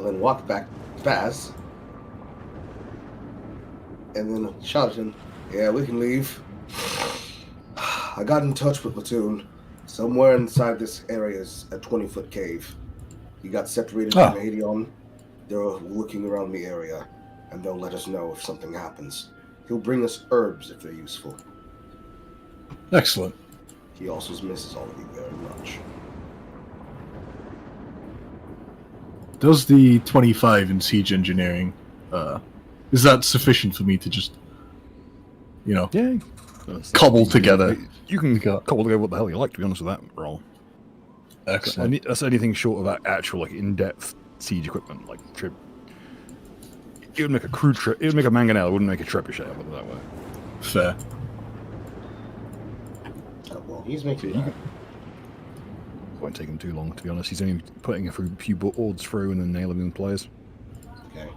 then walk back fast. And then shout at him, "Yeah, we can leave. I got in touch with Platoon. Somewhere inside this area is a 20-foot cave. He got separated from Adion. They're looking around the area, and they'll let us know if something happens. He'll bring us herbs if they're useful. Excellent. He also misses all of you very much." Does the 25 in siege engineering, is that sufficient for me to just, Yeah. cobble together? You can cobble together what the hell you like, to be honest with that roll. Excellent. That's anything short of that actual, like, in-depth siege equipment, like trip. It would make a crew trip. It would make a mangonel. It wouldn't make a trebuchet. I'll put it that way. Fair. Well, he's making. It won't take him too long, to be honest. He's only putting a few boards through and then nailing them in place. Okay.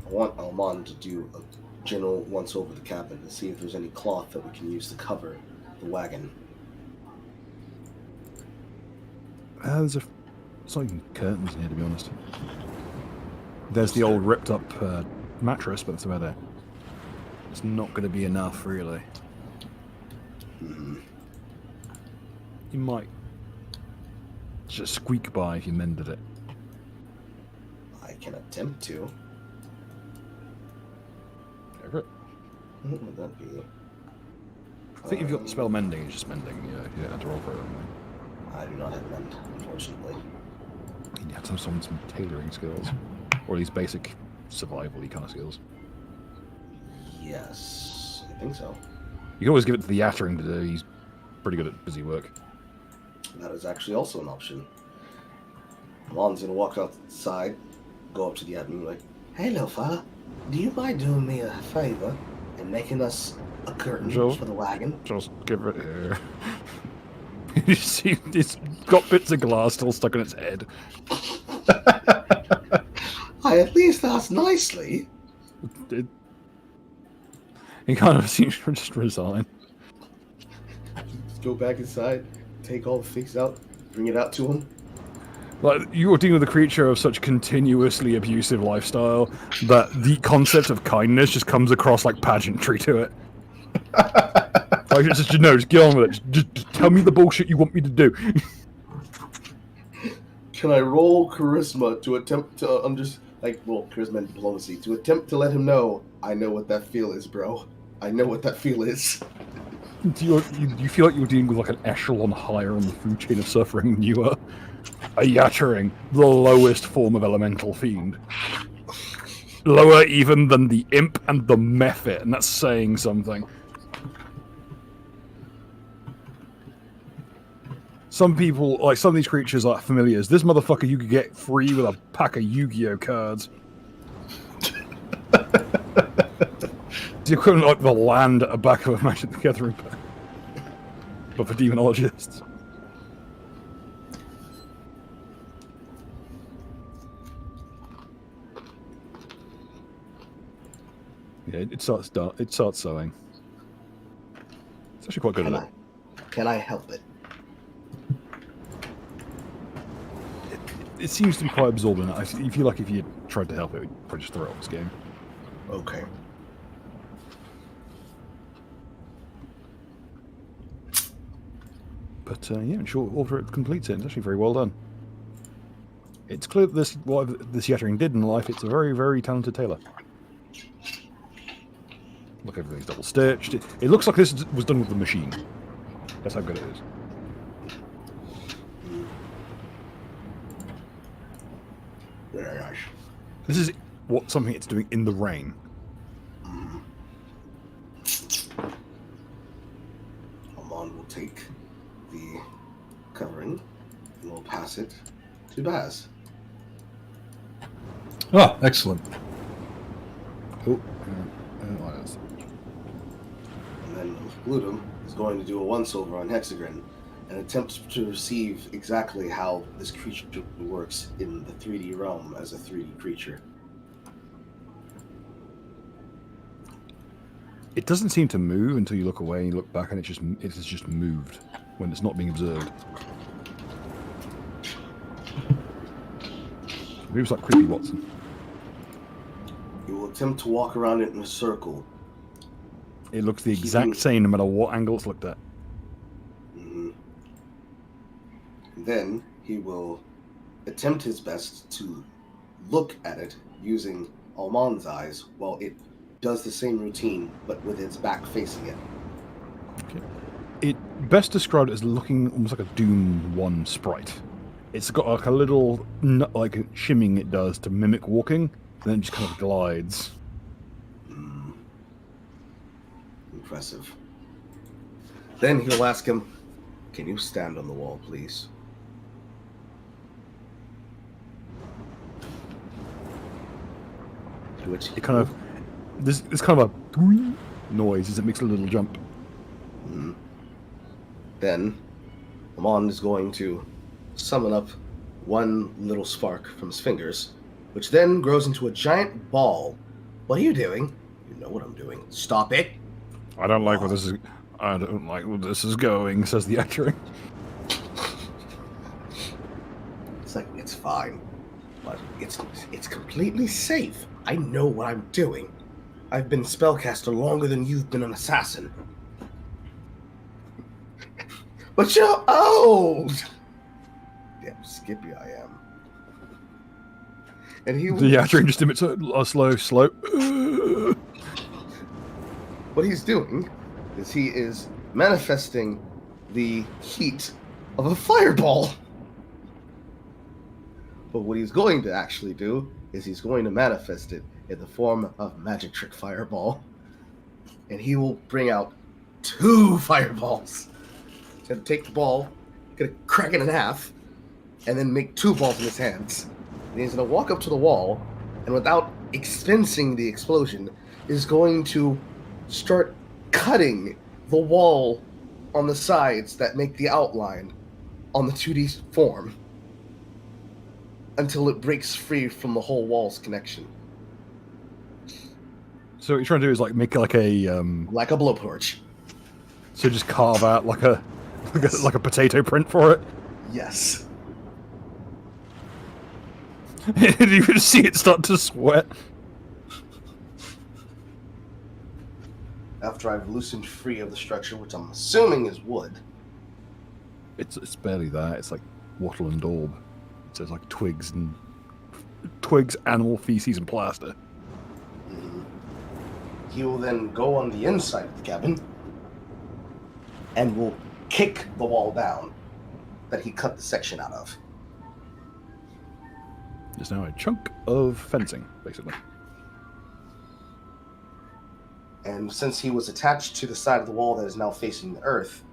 I want Almond to do a general once over the cabin to see if there's any cloth that we can use to cover the wagon. There's not even curtains in here, to be honest. There's the old ripped up mattress, but that's about it. It's not going to be enough, really. Hmm. You might just squeak by if you mended it. I can attempt to. Go for it. What would that be? I think you've got the spell mending, it's just mending. Yeah, you don't have to roll for it. I do not have mend, unfortunately. You have to have some tailoring skills. Or these basic survival-y kind of skills. Yes, I think so. You can always give it to the Yattering to do. He's pretty good at busy work. That is actually also an option. Almond's gonna walk outside, go up to the admin like, "Hey, little fella, do you mind doing me a favor and making us a curtain for the wagon?" Just give it here. You see, it's got bits of glass still stuck in its head. I at least asked nicely. He kind of seems to just resign. Just go back inside, take all the things out, bring it out to him. Like, you're dealing with a creature of such continuously abusive lifestyle that the concept of kindness just comes across like pageantry to it. Like, just get on with it. Just tell me the bullshit you want me to do. Can I roll charisma to attempt to charisma and diplomacy to attempt to let him know I know what that feel is, bro. I know what that feel is. Do you feel like you're dealing with like an echelon higher on the food chain of suffering than you are? A Yattering, the lowest form of elemental fiend. Lower even than the imp and the mephit, and that's saying something. Some people, like some of these creatures are familiars. This motherfucker you could get free with a pack of Yu-Gi-Oh cards. It's the equivalent of like the land at the back of a Magic the Gathering pack. But for demonologists. Yeah, it starts sewing. It's actually quite good at it. Can I help it? It seems to be quite absorbent. I feel like if you tried to help it, we'd probably just throw it off this game. Okay. But yeah, in short order it completes it. It's actually very well done. It's clear that what this Yattering did in life, it's a very, very talented tailor. Look, everything's double stitched. It looks like this was done with the machine. That's how good it is. Very nice. This is something it's doing in the rain. Almond will take the covering and we'll pass it to Baz. Oh, excellent. Oh, And then Gludum is going to do a once-over on Hexagon and attempt to receive exactly how this creature works in the 3D realm as a 3D creature. It doesn't seem to move until you look away and you look back, and it has just moved when it's not being observed. It moves like creepy Watson. You will attempt to walk around it in a circle. It looks the exact same no matter what angle it's looked at. Then he will attempt his best to look at it using Almond's eyes while it does the same routine but with its back facing it. Okay. It best described as looking almost like a Doom 1 sprite. It's got like a little like shimming it does to mimic walking, and then it just kind of glides. Impressive. Then he'll ask him, "Can you stand on the wall, please?" Which it kind of there's kind of a noise as it makes a little jump. Then Amon is going to summon up one little spark from his fingers, which then grows into a giant ball. What are you doing? You know what I'm doing. Stop it. I don't like where this is going, says the actor. It's like, it's fine. But it's completely safe. I know what I'm doing. I've been spellcaster longer than you've been an assassin. But you're old! Damn skippy I am. And he the actor just emits a slow. What he's doing is he is manifesting the heat of a fireball. But what he's going to actually do is he's going to manifest it in the form of magic trick fireball. And he will bring out 2 fireballs. He's going to take the ball, going to crack it in half, and then make 2 balls in his hands. And he's going to walk up to the wall, and without expensing the explosion, is going to start cutting the wall on the sides that make the outline on the 2D form until it breaks free from the whole wall's connection. So what you're trying to do is like make like a blowtorch. So just carve out like a potato print for it. Yes. And you can see it start to sweat. After I've loosened free of the structure, which I'm assuming is wood. It's barely that. It's like wattle and daub. So it's like twigs, animal feces, and plaster. He will then go on the inside of the cabin and will kick the wall down that he cut the section out of. There's now a chunk of fencing, basically. And since he was attached to the side of the wall that is now facing the earth,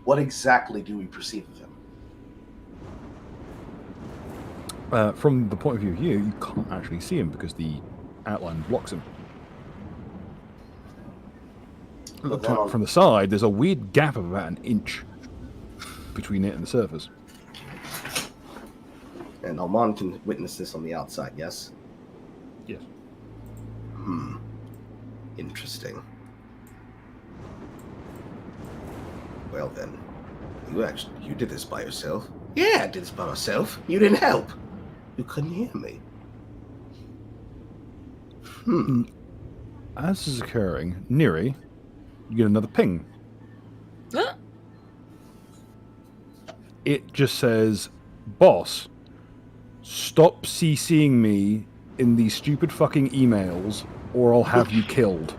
what exactly do we perceive of him? From the point of view of you can't actually see him because the outline blocks him. From the side, there's a weird gap of about an inch between it and the surface. And Alman can witness this on the outside, yes? Yes. Interesting. Well then, you did this by yourself. Yeah, I did this by myself. You didn't help. You couldn't hear me. As this is occurring, Neri, you get another ping. Huh? It just says, "Boss, stop CCing me in these stupid fucking emails, or I'll have you killed.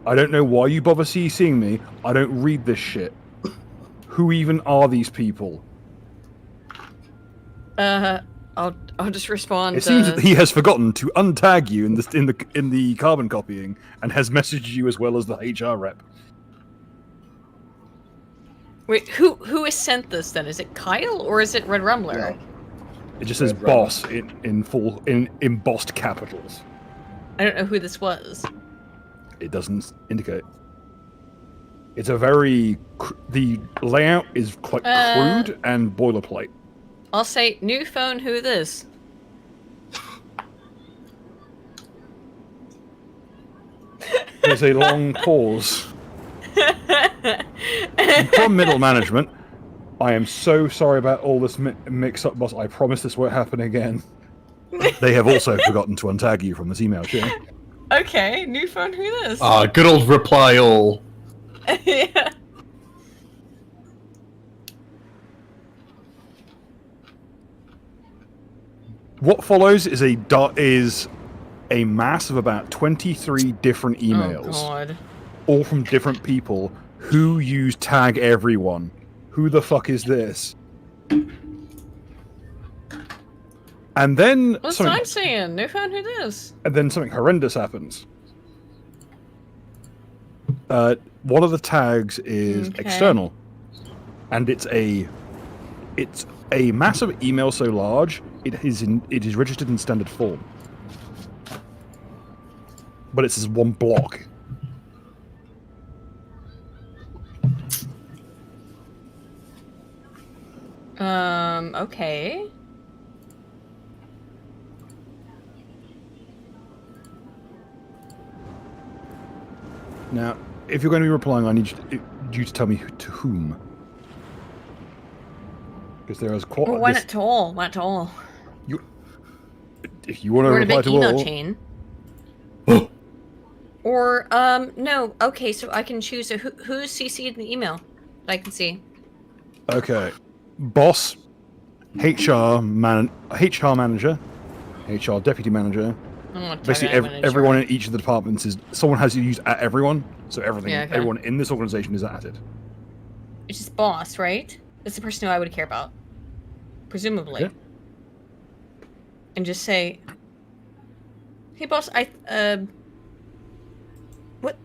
I don't know why you bother CCing me. I don't read this shit. Who even are these people?" I'll just respond. It seems that he has forgotten to untag you in the carbon copying and has messaged you as well as the HR rep. Wait, who has sent this then? Is it Kyle or is it Red Rumbler? No. It just says "boss" in embossed capitals. I don't know who this was. It doesn't indicate. It's a the layout is quite crude and boilerplate. I'll say, new phone, who this? There's a long pause. From middle management, I am so sorry about all this mix-up, boss. I promise this won't happen again. They have also forgotten to untag you from this email chain. Okay, new phone, who this? Good old reply all. Yeah. What follows is a mass of about 23 different emails. Oh, God. All from different people who use tag everyone. Who the fuck is this? And then What's I'm saying? New phone, who this? And then something horrendous happens. One of the tags is external, and it's a massive email so large it is registered in standard form. but it's as one block. Okay. Now, if you're going to be replying, I need you to tell me to whom. Because there is quite. Well, why not to all? Why not to all? If you want to We're in a reply big to email all, chain. Or no. Okay, so I can choose who's CC'd in the email that I can see. Okay, boss, HR manager, HR deputy manager. Basically, everyone in each of the departments is someone has to use at everyone. So everything, everyone in this organization is at it. It's just boss, right? That's the person who I would care about, presumably. Yeah. And just say, "Hey, boss, what?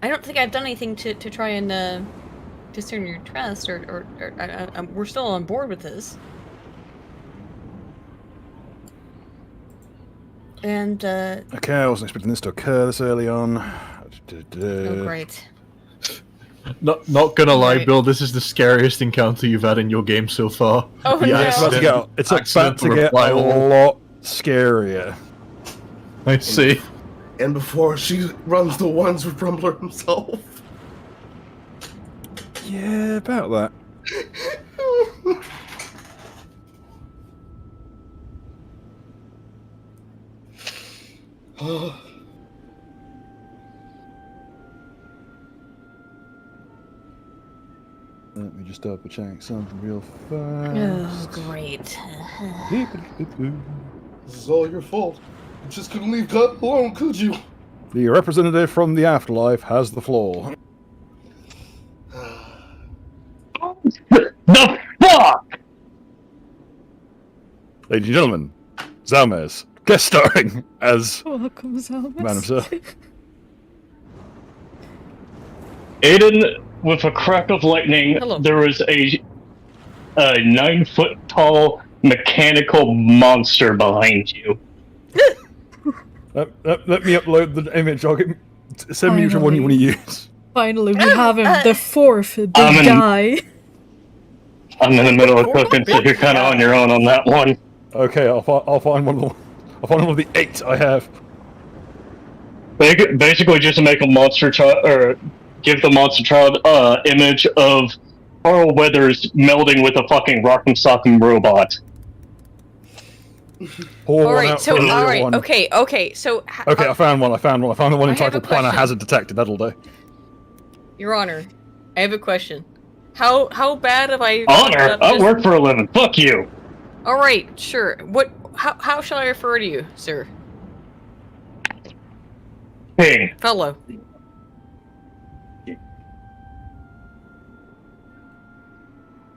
I don't think I've done anything to try and discern your trust, or we're still on board with this." And okay, I wasn't expecting this to occur this early on. Oh, great. Not gonna lie, Bill. This is the scariest encounter you've had in your game so far. Oh, no. It's about to get a lot scarier. I see. And before she runs the ones with Rumbler himself. Yeah, about that. Let me just double check something real fast. Oh, great. This is all your fault. You just couldn't leave God alone, could you? The representative from the afterlife has the floor. The fuck! Ladies and gentlemen, Zalmez, guest starring as Welcome, Zalmez. Man himself. Aiden, with a crack of lightning, there was a 9-foot tall mechanical monster behind you. Let me upload the image. Send me which one you want to use. Finally, we have him, the fourth big guy. I'm in the middle of cooking, so you're kind of on your own on that one. Okay, I'll find one of the 8 I have. Basically, just to make a monster child, or give the monster child image of Carl Weathers melding with a fucking rock'em sock'em robot. Alright, so, alright, okay, so... Okay, I found one. I found the one entitled Planner Hazard Detected, that'll do. Your Honor, I have a question. How bad have I... Honor? I work for a living, fuck you! Alright, sure. How shall I refer to you, sir? King. Fellow.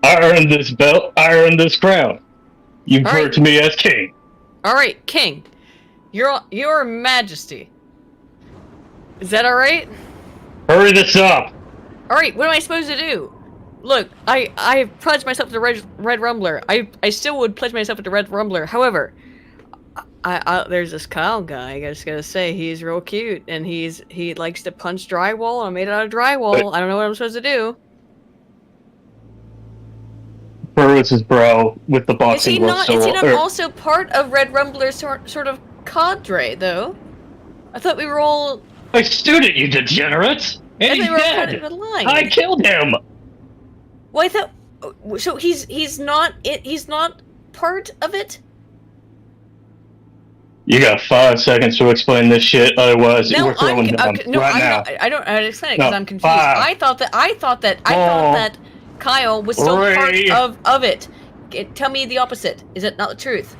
I earned this belt, I earned this crown. You refer to me as King. Alright, King. Your Majesty. Is that alright? Hurry this up! Alright, what am I supposed to do? Look, I pledged myself to Red Rumbler. I still would pledge myself to Red Rumbler. However, there's this Kyle guy, I just gotta say, he's real cute, and he likes to punch drywall. I'm made out of drywall. I don't know what I'm supposed to do. Furrows his brow with the boxing glove. Is he not also part of Red Rumbler's sort of cadre, though? I thought we were all... A student, you degenerate! And he's dead! I killed him! Well, I thought... So he's not part of it? You got 5 seconds to explain this shit, otherwise we're throwing down now. I don't explain it because I'm confused. I thought that Kyle was still part of it. Tell me the opposite. Is it not the truth?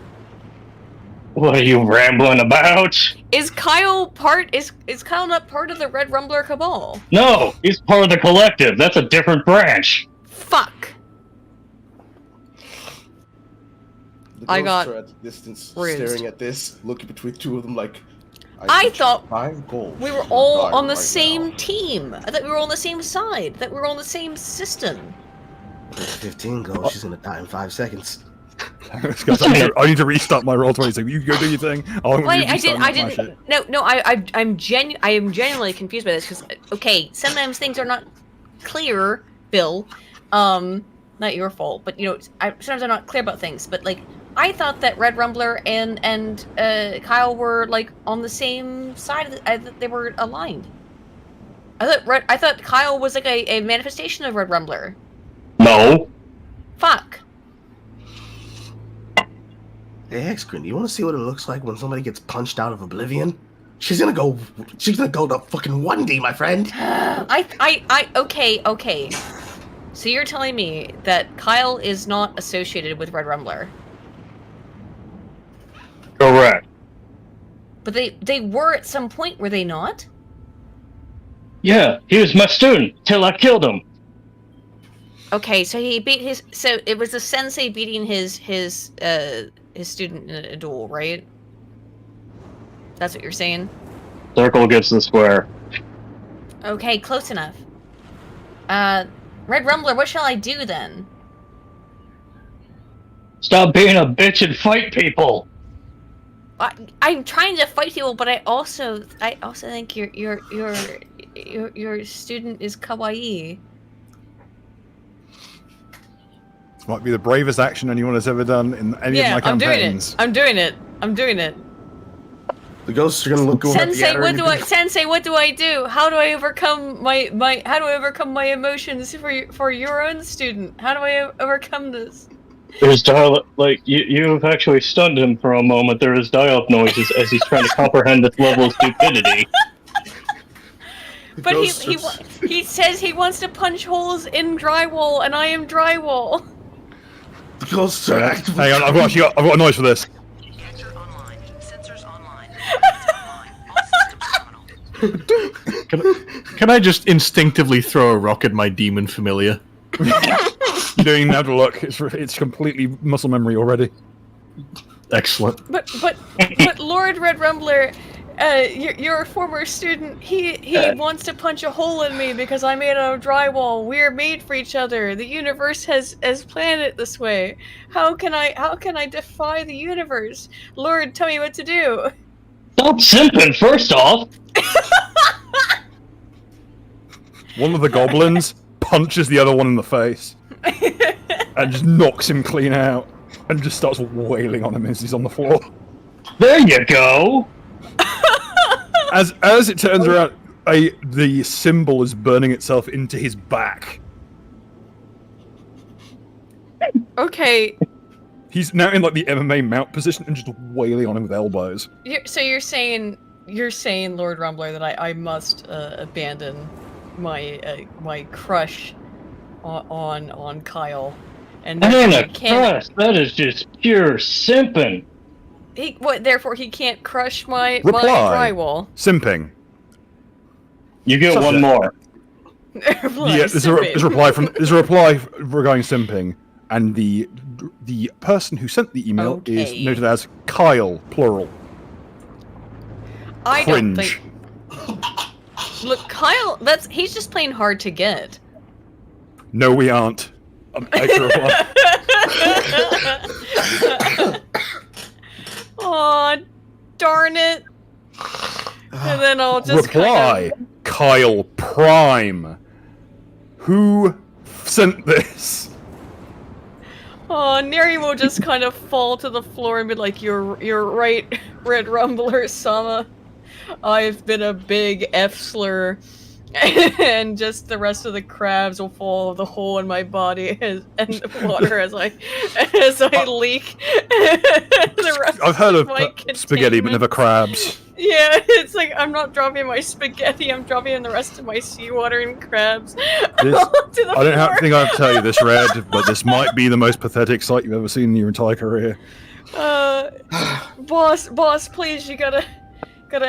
What are you rambling about? Is Kyle not part of the Red Rumbler cabal? No, he's part of the collective. That's a different branch. Fuck. I got are at the distance, bruised. staring at this, looking between two of them like. I thought 5 goals. we were all on the same team. I thought we were all on the same side. That we were all on the same system. 15 goals. She's gonna die in 5 seconds. I need to restart my Roll20. So you go do your thing. Wait, I didn't. No. I am genuinely confused by this because sometimes things are not clear, Bill. Not your fault, but sometimes I'm not clear about things. But like, I thought that Red Rumbler and Kyle were like on the same side. They were aligned. I thought Kyle was like a manifestation of Red Rumbler. No. Fuck. Hey, X-Grin, do you want to see what it looks like when somebody gets punched out of oblivion? She's gonna go to fucking 1D, my friend. Okay. So you're telling me that Kyle is not associated with Red Rumbler? Correct. But they were at some point, were they not? Yeah, he was my student till I killed him. Okay, so he beat his. So it was the sensei beating his student in a duel, right? That's what you're saying? Circle gets the square. Okay, close enough. Red Rumbler, what shall I do then? Stop being a bitch and fight people. I'm trying to fight people, but I also think your student is kawaii. This might be the bravest action anyone has ever done in any of my campaigns. I'm doing it. The ghosts are gonna look over Sensei, at the Sensei, what do I do? How do I overcome my emotions for your own student? How do I overcome this? There's dial like you've actually stunned him for a moment. There is dial-up noises as he's trying to comprehend this level of stupidity. But he says he wants to punch holes in drywall, and I am drywall. The ghosts are actively. Hang on, I've got a noise for this. Catcher online. Sensors online. All systems nominal. Can I just instinctively throw a rock at my demon familiar? You don't even have to look. It's completely muscle memory already. Excellent. But Lord Red Rumbler, your former student, he wants to punch a hole in me because I'm made out of drywall. We're made for each other. The universe has planned it this way. How can I defy the universe? Lord, tell me what to do. Stop simping, first off. One of the goblins punches the other one in the face and just knocks him clean out and just starts wailing on him as he's on the floor. There you go. As it turns around, the symbol is burning itself into his back. Okay. He's now in like the MMA mount position and just wailing on him with elbows. So you're saying, Lord Rumbler, that I must abandon my crush on Kyle, and crush. That is just pure simping. Therefore he can't crush my drywall. Simping. You get one more. Yeah, there's a reply regarding simping, and the person who sent the email is noted as Kyle, plural. I Cringe. don't think. Look, Kyle, he's just plain hard to get. No, we aren't. Aw, darn it. And then I'll just reply, Kyle Prime. Who sent this? Oh, Neri will just kind of fall to the floor and be like, You're right, Red Rumbler Sama. I've been a big F-slur. And just the rest of the crabs will fall the hole in my body and the water as I leak. I've heard of spaghetti, but never crabs. Yeah, it's like I'm not dropping my spaghetti, I'm dropping the rest of my seawater and crabs. I don't think I have to tell you this, Red, but this might be the most pathetic sight you've ever seen in your entire career. Boss, please, you gotta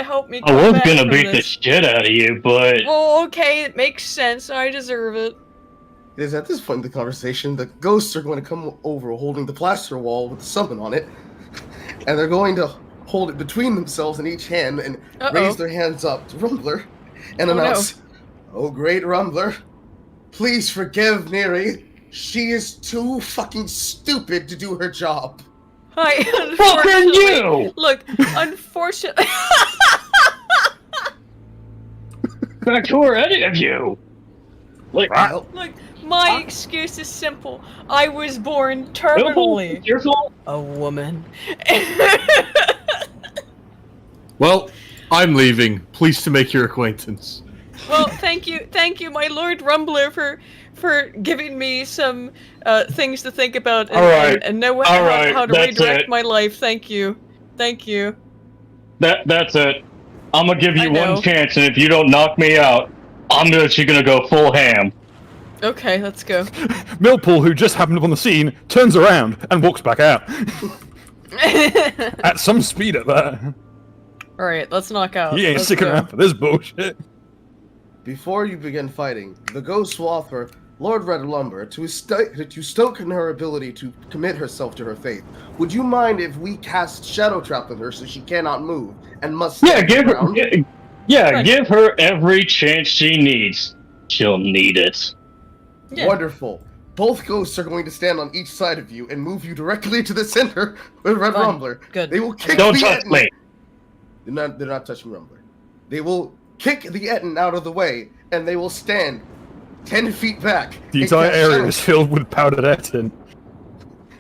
help me. I was gonna beat the shit out of you, but... Well, okay, it makes sense. I deserve it. It is at this point in the conversation, the ghosts are going to come over holding the plaster wall with the summon on it, and they're going to hold it between themselves in each hand and raise their hands up to Rumbler and announce, Oh, great Rumbler, please forgive Neri. She is too fucking stupid to do her job. Fucking you! Look, unfortunately... Back who are any of you? Like, Look, my excuse is simple. I was born terminally a woman. Well, I'm leaving. Pleased to make your acquaintance. Well, thank you, my Lord Rumbler, for giving me some things to think about and know how to redirect my life. Thank you. That's it. I'm gonna give you one chance, and if you don't knock me out, I'm actually gonna go full ham. Okay, let's go. Millpool, who just happened up on the scene, turns around and walks back out. At some speed at that. Alright, let's knock out. He ain't sticking around for this bullshit. Before you begin fighting, the ghost will offer Lord Red Lumber to stoke in her ability to commit herself to her faith. Would you mind if we cast Shadow Trap on her so she cannot move and must stand give around? give her every chance she needs. She'll need it. Yeah. Wonderful. Both ghosts are going to stand on each side of you and move you directly to the center with Red Rumbler. Good. They will kick Don't the touch me. They're not touching Rumbler. They will kick the Etten out of the way, and they will stand 10 feet back. The entire area is filled with powdered Etten.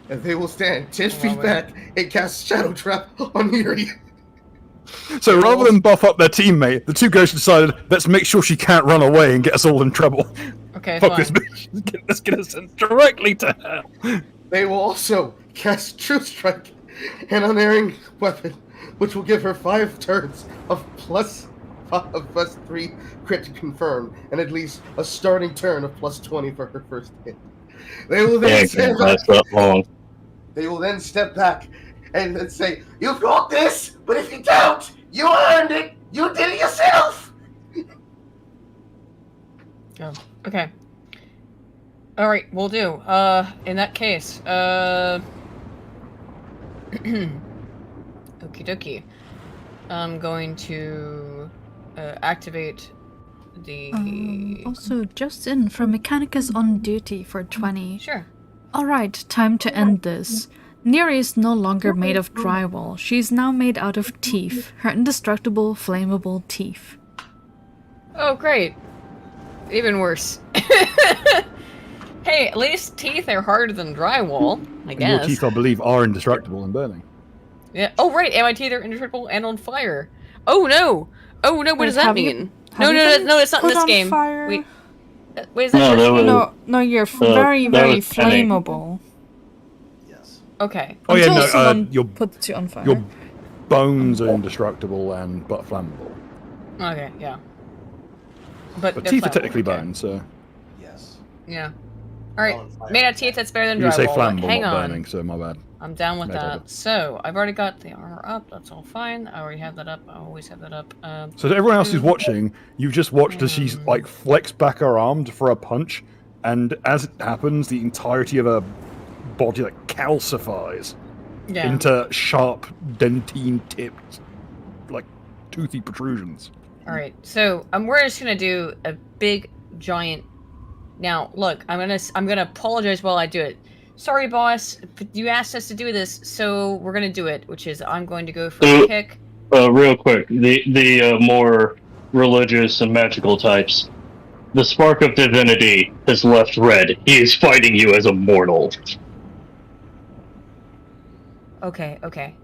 And they will stand 10 feet back and cast Shadow Trap on Miri. So rather than buff up their teammate, the two ghosts decided, let's make sure she can't run away and get us all in trouble. Okay, Fuck fine. this bitch. Let's get us directly to hell. They will also cast True Strike, an unerring weapon, which will give her 5 turns of plus 3 crit confirmed, and at least a starting turn of plus 20 for her first hit. They will then stand back. They will then step back and then say, "You've got this, but if you don't, you earned it. You did it yourself." Oh, okay. Alright, we'll do. In that case, okie dokie. I'm going to activate the... Also, just in from Mechanicus on duty for 20. Sure. Alright, time to end this. Neri is no longer made of drywall. She's now made out of teeth. Her indestructible, flammable teeth. Oh, great. Even worse. Hey, at least teeth are harder than drywall, I guess. And your teeth, I believe, are indestructible and burning. Yeah. Oh, right. And my teeth are indestructible and on fire. Oh, no. Oh, no. What does that mean? No, it's not in this game. Fire? Wait. Wait, is that No, you're very, very flammable. Yes. Okay. Oh, yeah, Until no, someone your puts you on fire. Your bones are indestructible but flammable. Okay, yeah. But teeth are technically bones, so... Yes. Yeah. Alright, made out of teeth, that's better than drywall. You say flammable, Hang not on. burning, so my bad. I'm down with No that. problem. So, I've already got the armor up, that's all fine. I already have that up, I always have that up. So to everyone else who's watching, you've just watched as she's, like, flexed back her arm for a punch, and as it happens, the entirety of her body, like, calcifies into sharp, dentine-tipped, like, toothy protrusions. Alright, so we're just gonna do a big, giant... Now, look, I'm gonna apologize while I do it. Sorry, boss, but you asked us to do this, so we're gonna do it, which is I'm going to go for a kick. Real quick, the more religious and magical types. The spark of divinity has left red. He is fighting you as a mortal. Okay. Okay.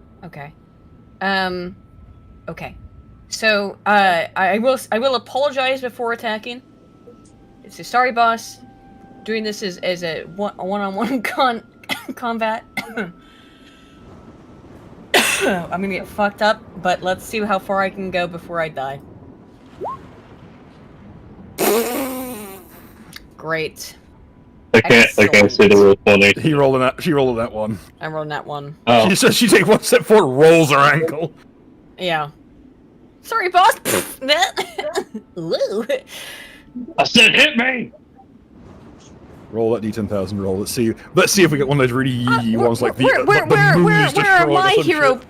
So, I will apologize before attacking. So sorry, boss. Doing this as a one-on-one combat. I'm gonna get fucked up, but let's see how far I can go before I die. Great. I can't say the real funny. She rolled that one. I'm rolling that one. Oh. She says she takes one step forward, rolls her ankle. Yeah. Sorry, boss. I said hit me! Roll that D10,000 roll. Let's see if we get one of those really yee ones like the where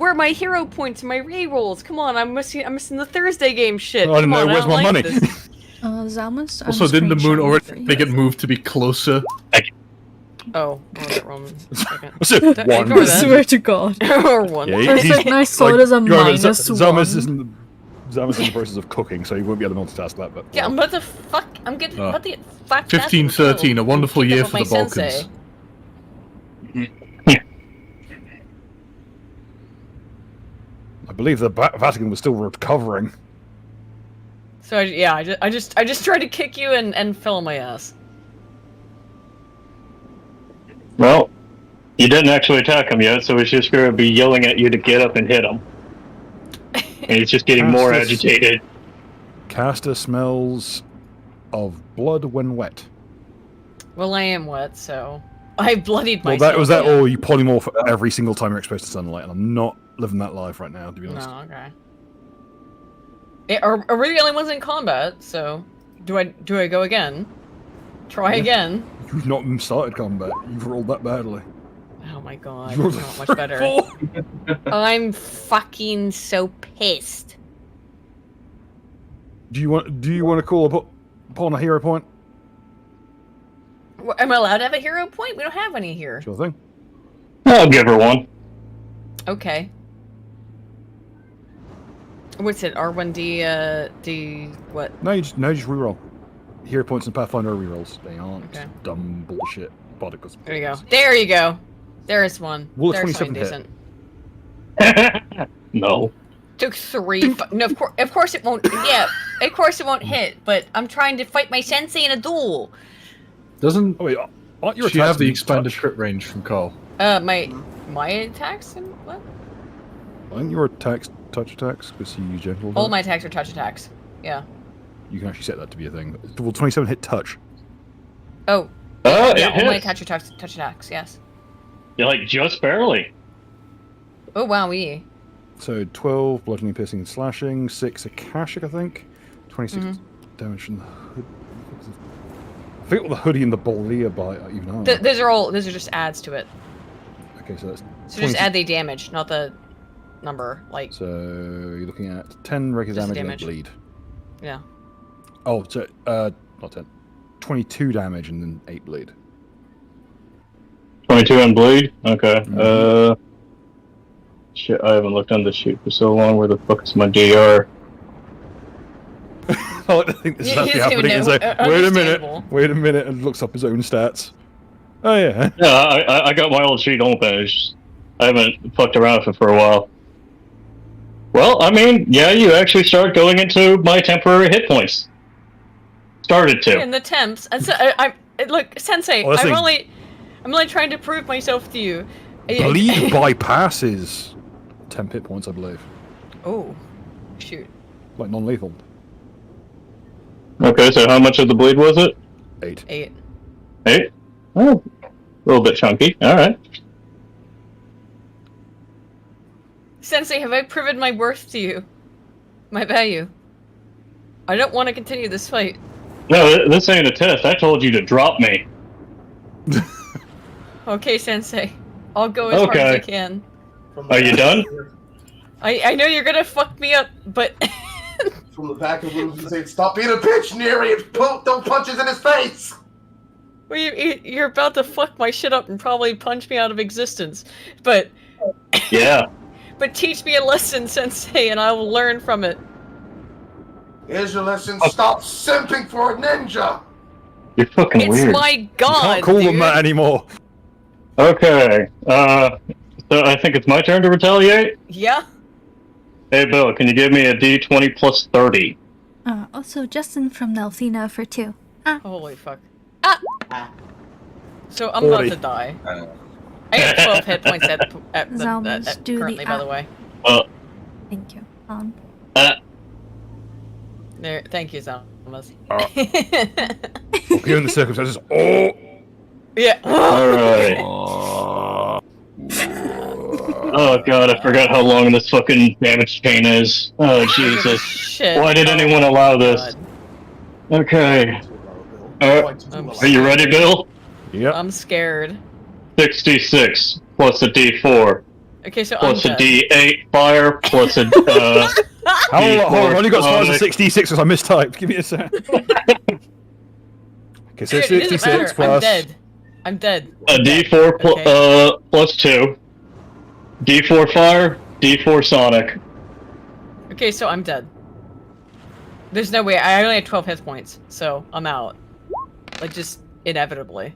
are my hero points and my re-rolls? Come on, I'm missing the Thursday game shit. I don't know, where's my money? Zalmus? Also, didn't the moon already get moved to be closer? Oh, roll that wrong. Second. One. Ignore I that. swear to God. Or one. Yeah, I said I saw it as a minus one. Zamas is in the process of cooking, so he won't be able to multitask that. But Yeah, I'm about to fuck. I'm getting about to get fucked. 1513, a wonderful year for the Balkans. I believe the Vatican was still recovering. So I just tried to kick you and fell on my ass. Well, you didn't actually attack him yet, so he's just going to be yelling at you to get up and hit him. And he's just getting more agitated. Caster smells of blood when wet. Well, I am wet, so I bloodied myself. Well, was that or you polymorph every single time you're exposed to sunlight, and I'm not living that life right now, to be honest. No, okay. Are we the only ones in combat? So, do I go again? Try again? You've not started combat. You've rolled that badly. Oh my god, it's not much better. I'm fucking so pissed. Do you want to call upon a hero point? Am I allowed to have a hero point? We don't have any here. Sure thing. I'll give her one. Okay. What's it? R1D, D, what? No, you just reroll. Hero points in Pathfinder are rerolls. They aren't Okay. dumb bullshit. Particles. There you go. There you go. There's one. Will a There's 27 something hit? decent. No. Took 3. No, of course it won't. Yeah, of course it won't hit. But I'm trying to fight my sensei in a duel. Doesn't Oh wait, aren't your you have attacks the expanded touch? crit range from Carl? My attacks and what? Aren't your attacks touch attacks? Because you use gentle. All my attacks are touch attacks. Yeah. You can actually set that to be a thing. Will 27 hit touch? Oh. Oh, Yeah, it all my hits. touch attacks. Yes. You're like just barely. Oh wow, we. So 12 bludgeoning, piercing, and slashing. 6 akashic, I think. 26 damage from the hood. I think what the hoodie and the bolia by even are. Those are just adds to it. Okay, so that's. So just add the damage, not the number. Like. So you're looking at 10 regular Just the damage and 8 damage. bleed. Yeah. Oh, so not 10. 22 damage and then 8 bleed. 22 and bleed? Okay. Shit, I haven't looked on this sheet for so long. Where the fuck is my DR? I think this is actually happening. It's like, wait a minute, and looks up his own stats. Oh yeah. Yeah, I got my old sheet open. I haven't fucked around with it for a while. Well, I mean, yeah, you actually start going into my temporary hit points. Started to. In the temps, and so look, Sensei. Oh, I'm only trying to prove myself to you. Bleed bypasses 10 hit points, I believe. Oh, shoot. Like non-lethal. Okay, so how much of the bleed was it? 8. 8. 8? Oh, a little bit chunky. Alright. Sensei, have I proven my worth to you? My value? I don't want to continue this fight. No, this ain't a test. I told you to drop me. Okay, Sensei. I'll go as hard as I can. Are you done? I know you're gonna fuck me up, but... From the back of rooms, you say, "Stop being a bitch, Neri, and don't punches in his face!" Well, you're about to fuck my shit up and probably punch me out of existence. But... Yeah. But teach me a lesson, Sensei, and I will learn from it. Here's your lesson, stop simping for a ninja! You're fucking It's weird. my god, You can't call them that anymore. Okay, so I think it's my turn to retaliate? Yeah? Hey Bill, can you give me a D20 plus 30? Also Justin from Nelthina for 2. Holy fuck. Ah! So I'm about to die. I have 12 hit points Zalmas, do currently, the by the way. Thank you. There, thank you, Zalmas. Given the circumstances, oh! Yeah. Alright. Oh god, I forgot how long this fucking damage chain is. Oh Jesus. Shit. Why did anyone allow this? God. Okay. Are you ready, Bill? Yep. I'm scared. 66 plus a D4 Okay, so plus I'm a dead. D8 fire plus a Hold on, I only got as far as a sonic. 66 because I mistyped. Give me a sec. Okay, so Dude, it doesn't 66 matter. I'm plus. dead. I'm dead. A D4 plus 2. D4 fire, D4 sonic. Okay, so I'm dead. There's no way. I only have 12 hit points, so I'm out. Like, just inevitably.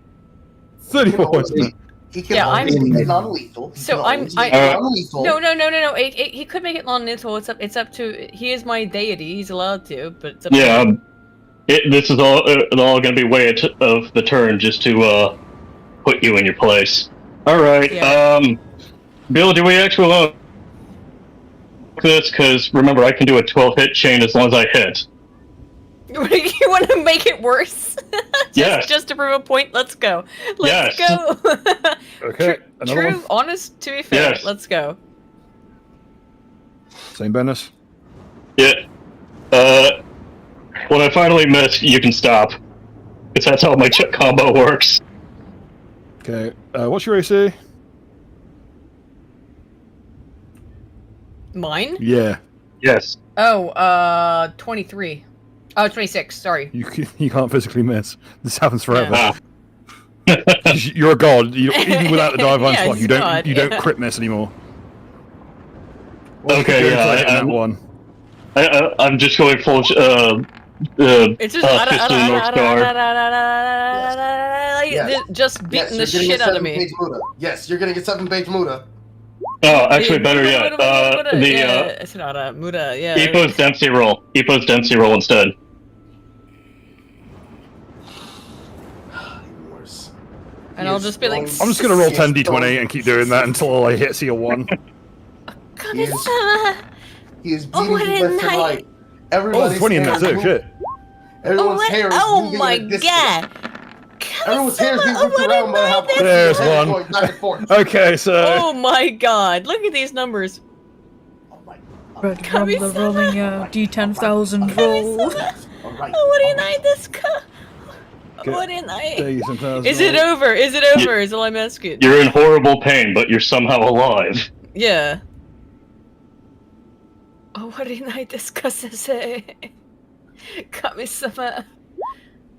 34 points. He can Yeah, always I'm- make it non-lethal. So I'm. non-lethal. No. He could make it non-lethal. It's up to. He is my deity. He's allowed to, but it's up Yeah, to him. this is all going to be way of the turn just to put you in your place. All right. Yeah. Bill, do we actually want this? Because remember, I can do a 12-hit chain as long as I hit. You want to make it worse? Yes. Just to prove a point. Let's go. Let's Yes. go. Okay, another True, one. honest. To be fair, Yes. let's go. Same bonus. Yeah. When I finally miss, you can stop. Because that's how my combo works. Okay, what's your AC? Mine? Yeah. Yes. Oh, 23. Oh, 26. Sorry. You can't physically miss. This happens forever. Ah. You're a god. Even without the divine Yeah, slot, he's God, you don't yeah. crit miss anymore. Okay, that one. I'm just going full. It's just Fist of the North Star. just beating the shit out of me. Yes, you're getting a 7-page Muda. Oh, actually, better yet. It's not a Muda. Yeah. Epo's Dempsey roll. Epo's Dempsey roll instead. Worse. And I'll just be like, I'm just gonna roll 10d20 and keep doing that until I hit CO1. He is Oh, beating what you a left and night. right. Oh, Everybody's 20 in hair that is too, moving. shit. Everyone's hair is moving my in a distance. god! Everyone's hair is being whipped around by how quickly There's your hair is one. going back and forth. Okay, so... Oh my god! Look at these numbers. Red Rumbler rolling a D10,000 roll. Alright. Oh, what a night this cup. Okay. What a night. Decent thousand. Is it over? Is it over? Is all I'm asking. You're in horrible pain, but you're somehow alive. Yeah. Oh, what a night this say. Kami-sama.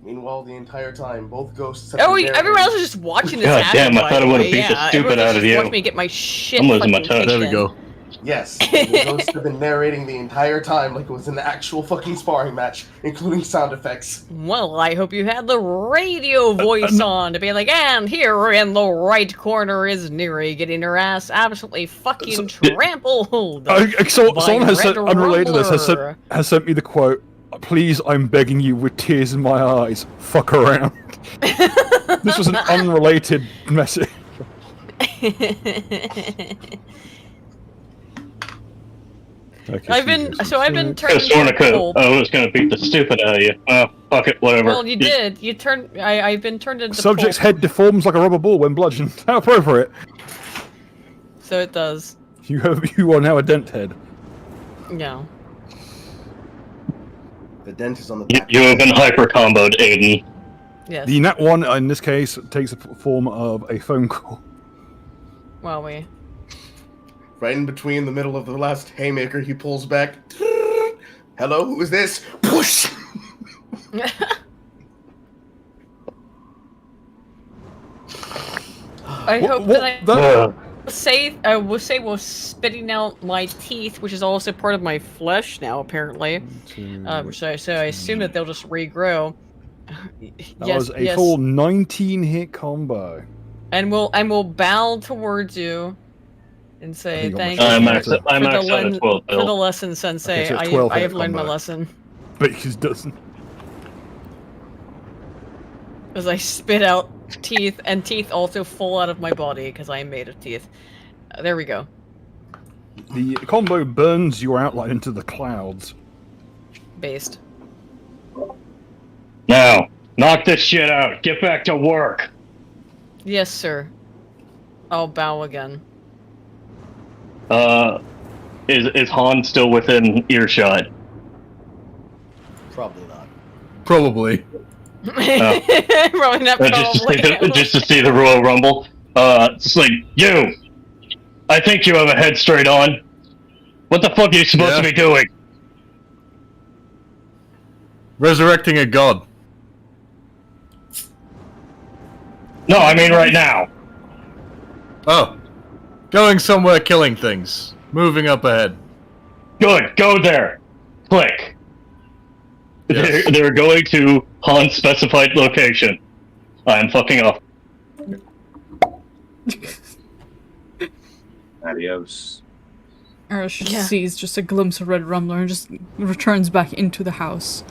Meanwhile, the entire time, both ghosts have Oh, been everyone else is just watching this God happen. damn, I by thought the I would've way. beat the Yeah, stupid everyone's out of just you. watching me get my shit I'm losing my fucking touch. kicked There we in. go. Yes, the ghosts have been narrating the entire time like it was an actual fucking sparring match, including sound effects. Well, I hope you had the radio voice on to be like, and here in the right corner is Neri getting her ass absolutely fucking trampled. So, by someone has Red sent, unrelated to this, Rumbler. has sent me the quote, "Please, I'm begging you with tears in my eyes, fuck around." This was an unrelated message. Okay, I've been turned Sornica, cold. I was gonna beat the stupid out of you. Fuck it, whatever. Well, you did. You turned. I've been turned into Subject's pulp. head deforms like a rubber ball when bludgeoned. How appropriate. So it does. You are now a dent head. No. The dent is on the You, back. you have been hyper comboed, Aiden. Yes. The nat one in this case takes the form of a phone call. Well, we. Right in between the middle of the last haymaker, he pulls back. Hello, who is this? Push! I hope that I will say we're spitting out my teeth, which is also part of my flesh now, apparently. So I assume that they'll just regrow. That was a full 19-hit combo. And we'll bow towards you and say thank you I'm for maxed out at 12, for the Bill. lesson, Sensei. Okay, so 12 I have hit learned my combo. lesson. But he doesn't. As I spit out teeth, and teeth also fall out of my body because I am made of teeth. There we go. The combo burns your outline into the clouds. Based. Now, knock this shit out. Get back to work. Yes, sir. I'll bow again. Is Han still within earshot? Probably not. Probably. Probably not. Just to see the Royal Rumble. It's like, you! I think you have a head straight on. What the fuck are you supposed to be doing? Resurrecting a god. No, I mean right now. Oh. Going somewhere, killing things. Moving up ahead. Good, go there. Click. Yes. They're going to unspecified location. I'm fucking off. Adios. Arash sees just a glimpse of Red Rumbler and just returns back into the house.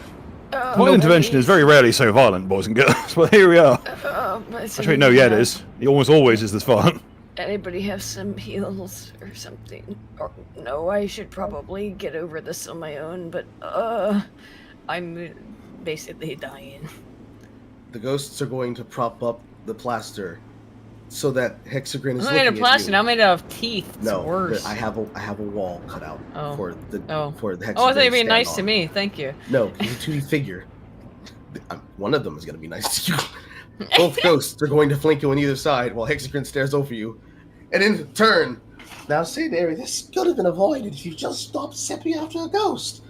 My intervention is very rarely so violent, boys and girls, but here we are. Actually, no, yeah, it is. It almost always is this violent. Anybody have some heals or something? Or, no, I should probably get over this on my own, but, I'm basically dying. The ghosts are going to prop up the plaster so that Hexagrin is I'm looking made at of plaster, you. now I'm made out of teeth. It's No, worse. I have a wall cut out for the Hexagrin. Oh, I thought you'd be stand nice on. to me. Thank you. No, he's a 2D figure. One of them is going to be nice to you. Both ghosts are going to flank you on either side while Hexagrin stares over you. And in turn, now say, Mary, this could have been avoided if you just stopped stepping after a ghost.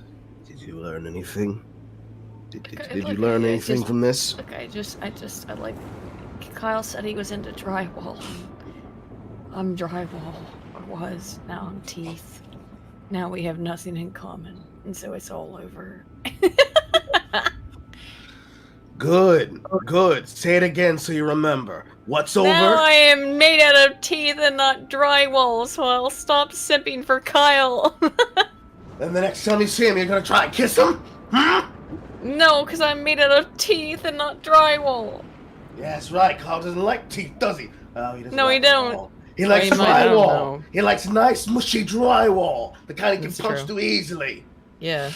Did you learn anything? Did you learn anything from this? Look, I like... Kyle said he was into drywall. I'm drywall. Or was. Now I'm teeth. Now we have nothing in common. And so it's all over. Good, good. Say it again so you remember. What's over? Now I am made out of teeth and not drywall, so I'll stop simping for Kyle. And the next time you see him, you're gonna try and kiss him? Hmm? No, because I'm made out of teeth and not drywall. Yeah, that's right. Kyle doesn't like teeth, does he? Oh, he doesn't. No, he like don't. drywall. He likes drywall. He likes nice, mushy drywall. The kind he can punch too easily. Yeah.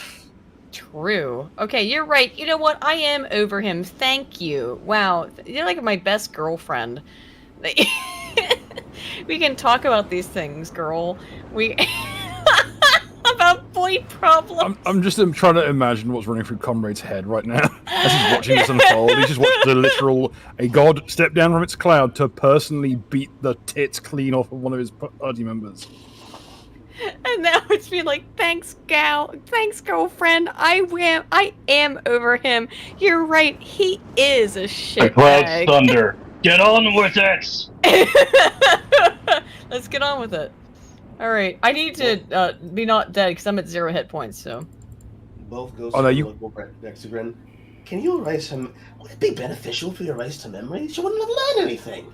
True. Okay, you're right. You know what? I am over him. Thank you. Wow. You're like my best girlfriend. We can talk about these things, girl. We... about boy problems. I'm just trying to imagine what's running through Comrade's head right now as he's watching this unfold. He's just watched a god step down from its cloud to personally beat the tits clean off of one of his party members. And now it's me like, thanks, girlfriend. I am over him. You're right. He is a shitbag. Cloud thunder. Get on with it. Let's get on with it. All right. I need to be not dead because I'm at 0 hit points. So. Both ghosts. Oh no, you. Hexagrin. Can you erase him? Would it be beneficial for you to erase her memory? She wouldn't have learned anything.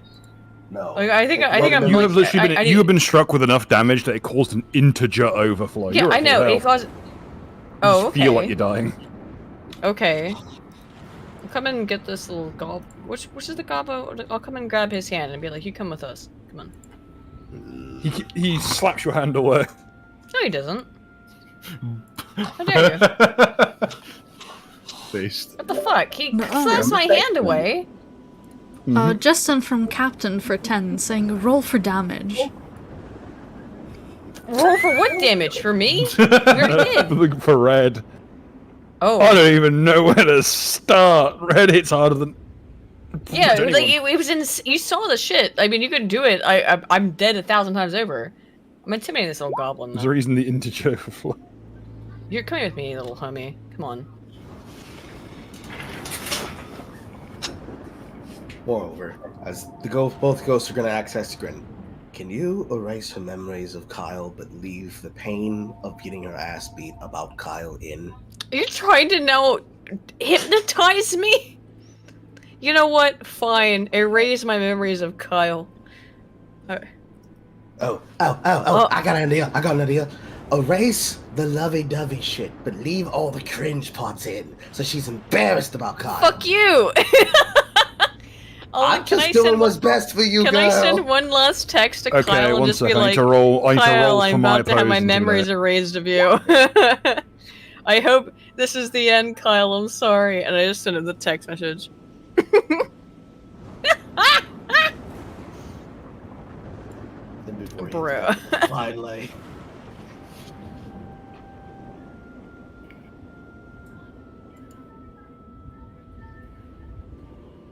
No. I think I'm. You have literally been. You have been struck with enough damage that it caused an integer overflow. Yeah, I know. It caused. Oh, okay. Feel like you're dying. Okay. I'll come and get this little gob. Which is the gobbo? I'll come and grab his hand and be like, "You come with us. Come on." He slaps your hand away. No, he doesn't. How dare you? Based. What the fuck? He slaps my hand away. Justin from Captain for 10 saying roll for damage. Roll for what damage? For me? You're hid. For Red. Oh. I don't even know where to start. Red hits harder than. Yeah, like it was in. You saw the shit. I mean, you could do it. I'm dead 1,000 times over. I'm intimidating this little goblin. There's a reason the integer overflow. You're coming with me, little homie. Come on. Moreover, as both ghosts are going to access Grin, can you erase her memories of Kyle but leave the pain of getting her ass beat about Kyle in? You're trying to now hypnotize me? You know what? Fine. Erase my memories of Kyle. Oh, I got an idea. Erase the lovey-dovey shit, but leave all the cringe parts in, so she's embarrassed about Kyle. Fuck you! I'm just doing what's best for you, girl. Can I send one last text to Kyle and just be like, Kyle, I'm about to have my memories erased of you. I hope this is the end, Kyle. I'm sorry. And I just sent him the text message. Bro. Finally.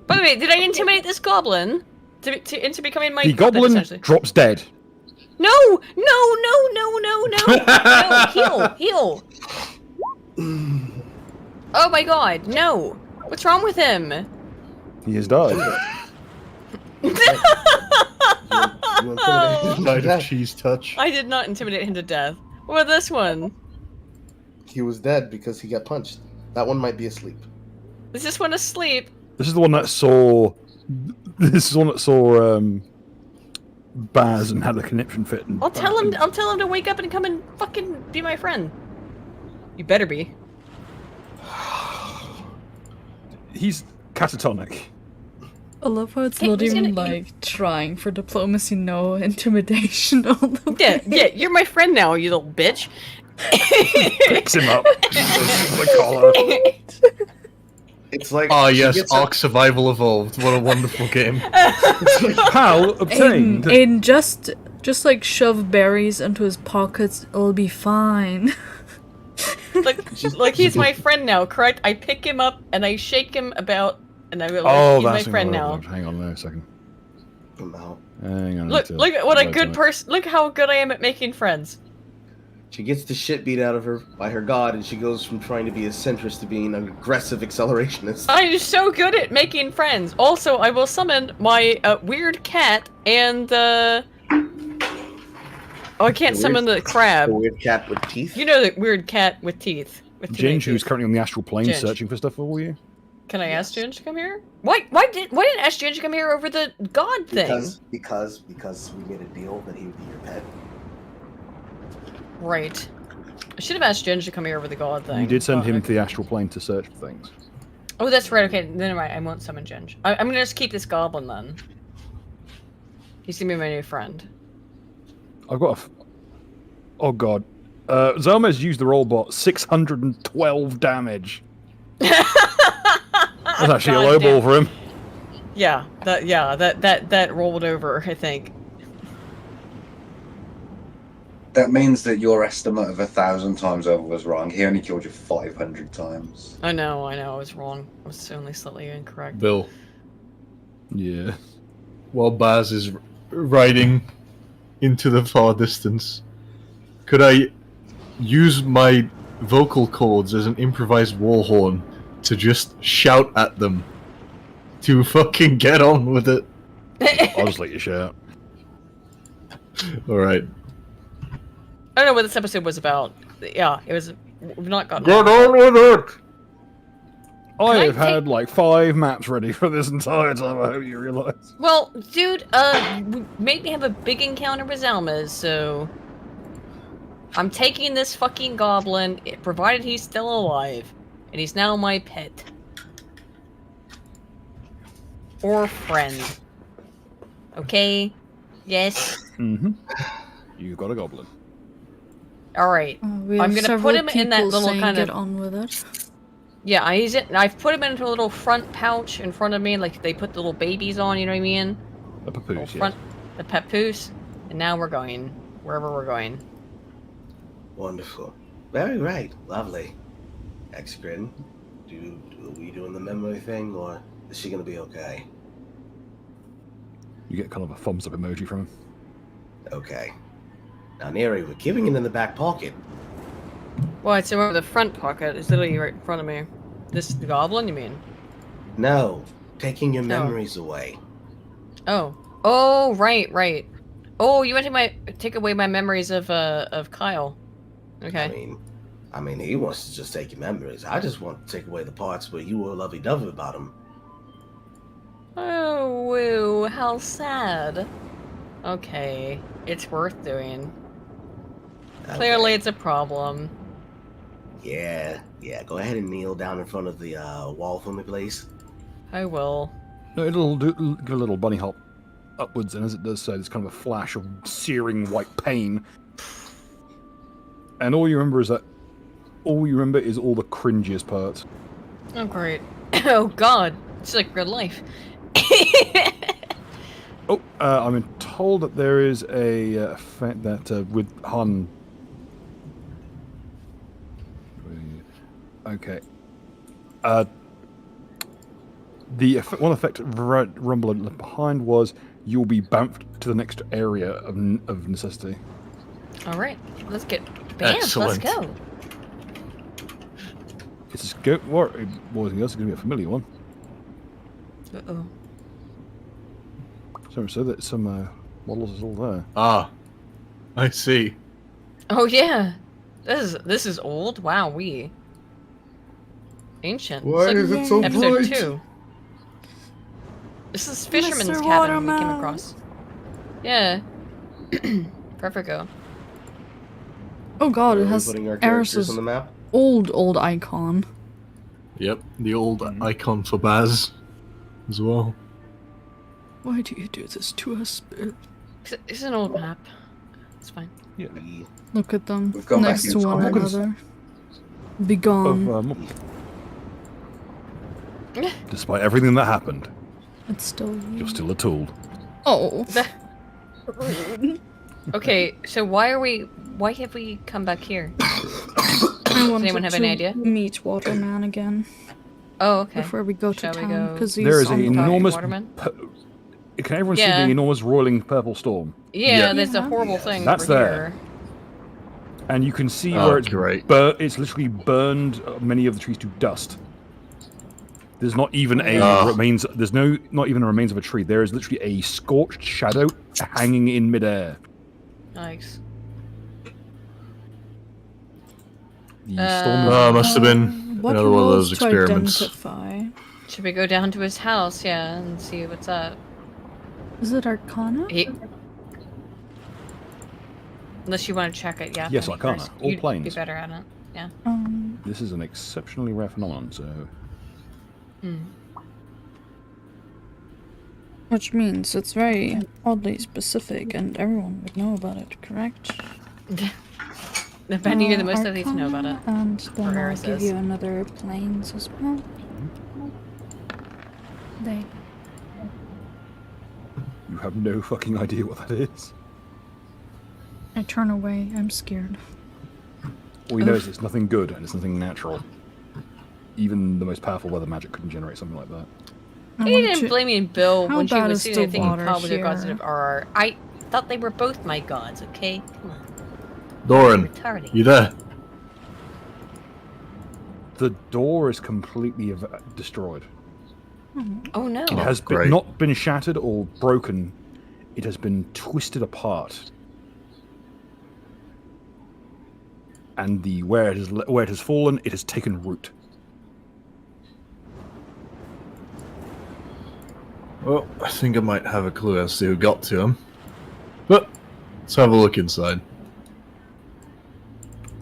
By the way, did I intimidate this goblin into becoming my The goblin drops dead. No! No, heal! Oh my god, no! What's wrong with him? He has died. You intimidated him to Side of death. cheese touch. I did not intimidate him to death. What about this one? He was dead because he got punched. That one might be asleep. Is this one asleep? This is the one that saw. This is the one that saw Baz and had a conniption fit. And, I'll tell him to wake up and come and fucking be my friend. You better be. He's catatonic. I love how it's Hey, not who's even gonna- like trying for diplomacy, no intimidation all the way. Yeah, you're my friend now, you little bitch. Picks him up. The collar. It's like Ah, she yes, gets Ark Survival Evolved. What a wonderful game. How obtained? In just like shove berries into his pockets, it'll be fine. like he's my friend now, correct? I pick him up and I shake him about, and I go, Oh, he's my that's friend now. Hang on a second. No. Hang on. Look at what a good person. Look how good I am at making friends. She gets the shit beat out of her by her god, and she goes from trying to be a centrist to being an aggressive accelerationist. I'm so good at making friends. Also, I will summon my weird cat and oh, I can't summon the crab. The weird cat with teeth. You know the weird cat with teeth. With two Ginge, who's teeth. currently on the astral plane Ginge. searching for stuff for you. Can I ask Ginge to come here? Why didn't ask Ginge to come here over the god thing? Because we made a deal that he would be your pet. Right. I should have asked Ginge to come here over the god thing. You did send him but- to the astral plane to search for things. Oh, that's right. Okay, then right. I won't summon Ginge. I'm gonna just keep this goblin then. He's gonna be my new friend. I've got a. Oh god. Zelma's used the roll bot 612 damage. That's actually a low ball for him. Yeah, that rolled over, I think. That means that your estimate of 1,000 times over was wrong. He only killed you 500 times. I know, I was wrong. I was only slightly incorrect. Bill, Yeah. while Baz is riding into the far distance, could I use my vocal cords as an improvised war horn to just shout at them to fucking get on with it? I'll just let you shout. Alright. I don't know what this episode was about. Yeah, it was. We've not gotten. Get on with it! I I have had like 5 maps ready for this entire time, I hope you realise. Well, dude, we made me have a big encounter with Zelma's, so I'm taking this fucking goblin, provided he's still alive, and he's now my pet or friend. Okay? Yes. Mm-hmm. You got a goblin. All right. We I'm have gonna several put him in that people little saying kind get of. on with it. Yeah, I've put him into a little front pouch in front of me, like they put the little babies on. You know what I mean? A papoose, Front, the papoose, and now we're going wherever we're going. Wonderful. Very right. Lovely. X-Grin, are we doing the memory thing, or is she gonna be okay? You get kind of a thumbs up emoji from him. Okay. Now, Neri, we're keeping it in the back pocket. Well, it's over the front pocket. It's literally right in front of me. This the goblin, you mean? No, taking your memories away. Oh. Oh, right. Oh, you want to take away my memories of Kyle. Okay. I mean, he wants to just take your memories. I just want to take away the parts where you were lovey-dovey about him. Oh, woo, how sad. Okay, it's worth doing. Clearly it's a problem. Yeah, go ahead and kneel down in front of the wall for me, please. I will. No, it'll give a little bunny hop upwards, and as it does so, there's kind of a flash of searing white pain. And all you remember is all the cringiest parts. Oh, great. Oh, God. It's like real life. Oh, I'm told that there is a effect that with Hun. Okay. One effect Rumble left behind was you'll be bounced to the next area of necessity. All right, let's get bam. Excellent. Let's go. It's go. What? Boys and girls, it's going to be a familiar one. Uh-oh. So that some models is all there. Ah, I see. Oh yeah, this is old. Wow, ancient. Why It's is it so episode bright? 2. This is Fisherman's Mr. Cabin we came Waterman. across. Yeah. Forever ago. Oh god, it Are we has putting our characters Eris's on the map? old icon. Yep, the old icon for Baz as well. Why do you do this to us? It's an old map. It's fine. Yeah. Look at them We've gone back next to into one Hawkins. another. Be gone. Despite everything that happened, It's still you. you're still a tool. Oh. Okay, so why have we come back here? I wanted anyone have to any idea? meet Waterman again Oh, okay. before we go to Shall we town go- because he's There is on an the enormous. Waterman? Can everyone see Yeah. the enormous roiling purple storm? Yeah, Yeah. there's a horrible thing That's over there. here. And you can see Oh, where it's great. it's literally burned many of the trees to dust. There's not even a Ah. remains. There's not even a remains of a tree. There is literally a scorched shadow hanging in midair. Nice. The storm. Must have been What another one of roles those to experiments. identify? Should we go down to his house, yeah, and see what's up? Is it Arcana? Unless you want to check it, yeah. Yes, maybe Arcana. first. All You'd planes. be better at it, yeah. This is an exceptionally rare phenomenon. So Which means it's very oddly specific and everyone would know about it, correct? Depending on the most likely to know about it. Arcana, and then I'll Eris give is. you another planes as well. They. you have no fucking idea what that is. I turn away. I'm scared. All you know is it's nothing good and it's nothing natural. Even the most powerful weather magic couldn't generate something like that. I You want didn't to- blame me and Bill How when she bad was is sitting the there thinking water probably the gods here? of RR. I thought they were both my gods, okay? Come on. Doran, Retarded. you there? The door is completely destroyed. Oh no. It has great. not been shattered or broken. It has been twisted apart. And where it has fallen, it has taken root. Well, I think I might have a clue as to who got to him. But let's have a look inside.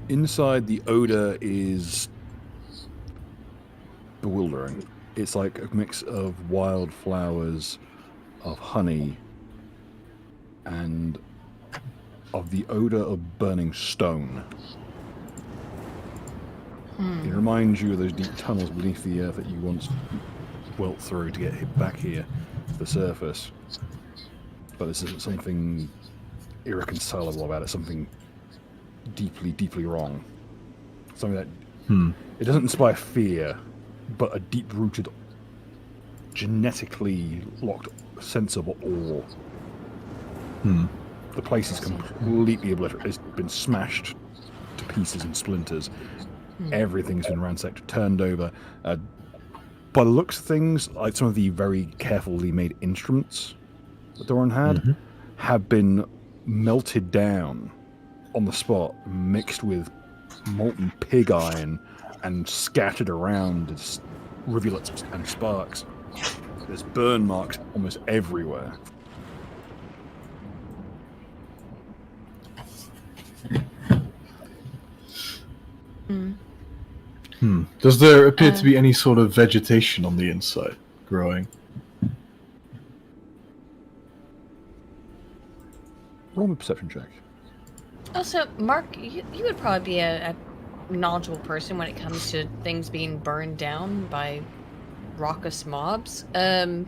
Inside, the odor is bewildering. It's like a mix of wildflowers, of honey, and of the odor of burning stone. It reminds you of those deep tunnels beneath the earth that you once dwelt through to get back here to the surface. But there's something irreconcilable about it, something deeply, deeply wrong. Something that it doesn't inspire fear, but a deep-rooted, genetically locked sense of awe. The place is completely obliterated. It's been smashed to pieces and splinters. Everything's been ransacked, turned over. By the looks of things, like some of the very carefully made instruments that Doran had have been melted down on the spot, mixed with molten pig iron and scattered around as rivulets and sparks. There's burn marks almost everywhere. Does there appear to be any sort of vegetation on the inside growing? Roll me a perception check. Also, Mark, you would probably be a knowledgeable person when it comes to things being burned down by raucous mobs. You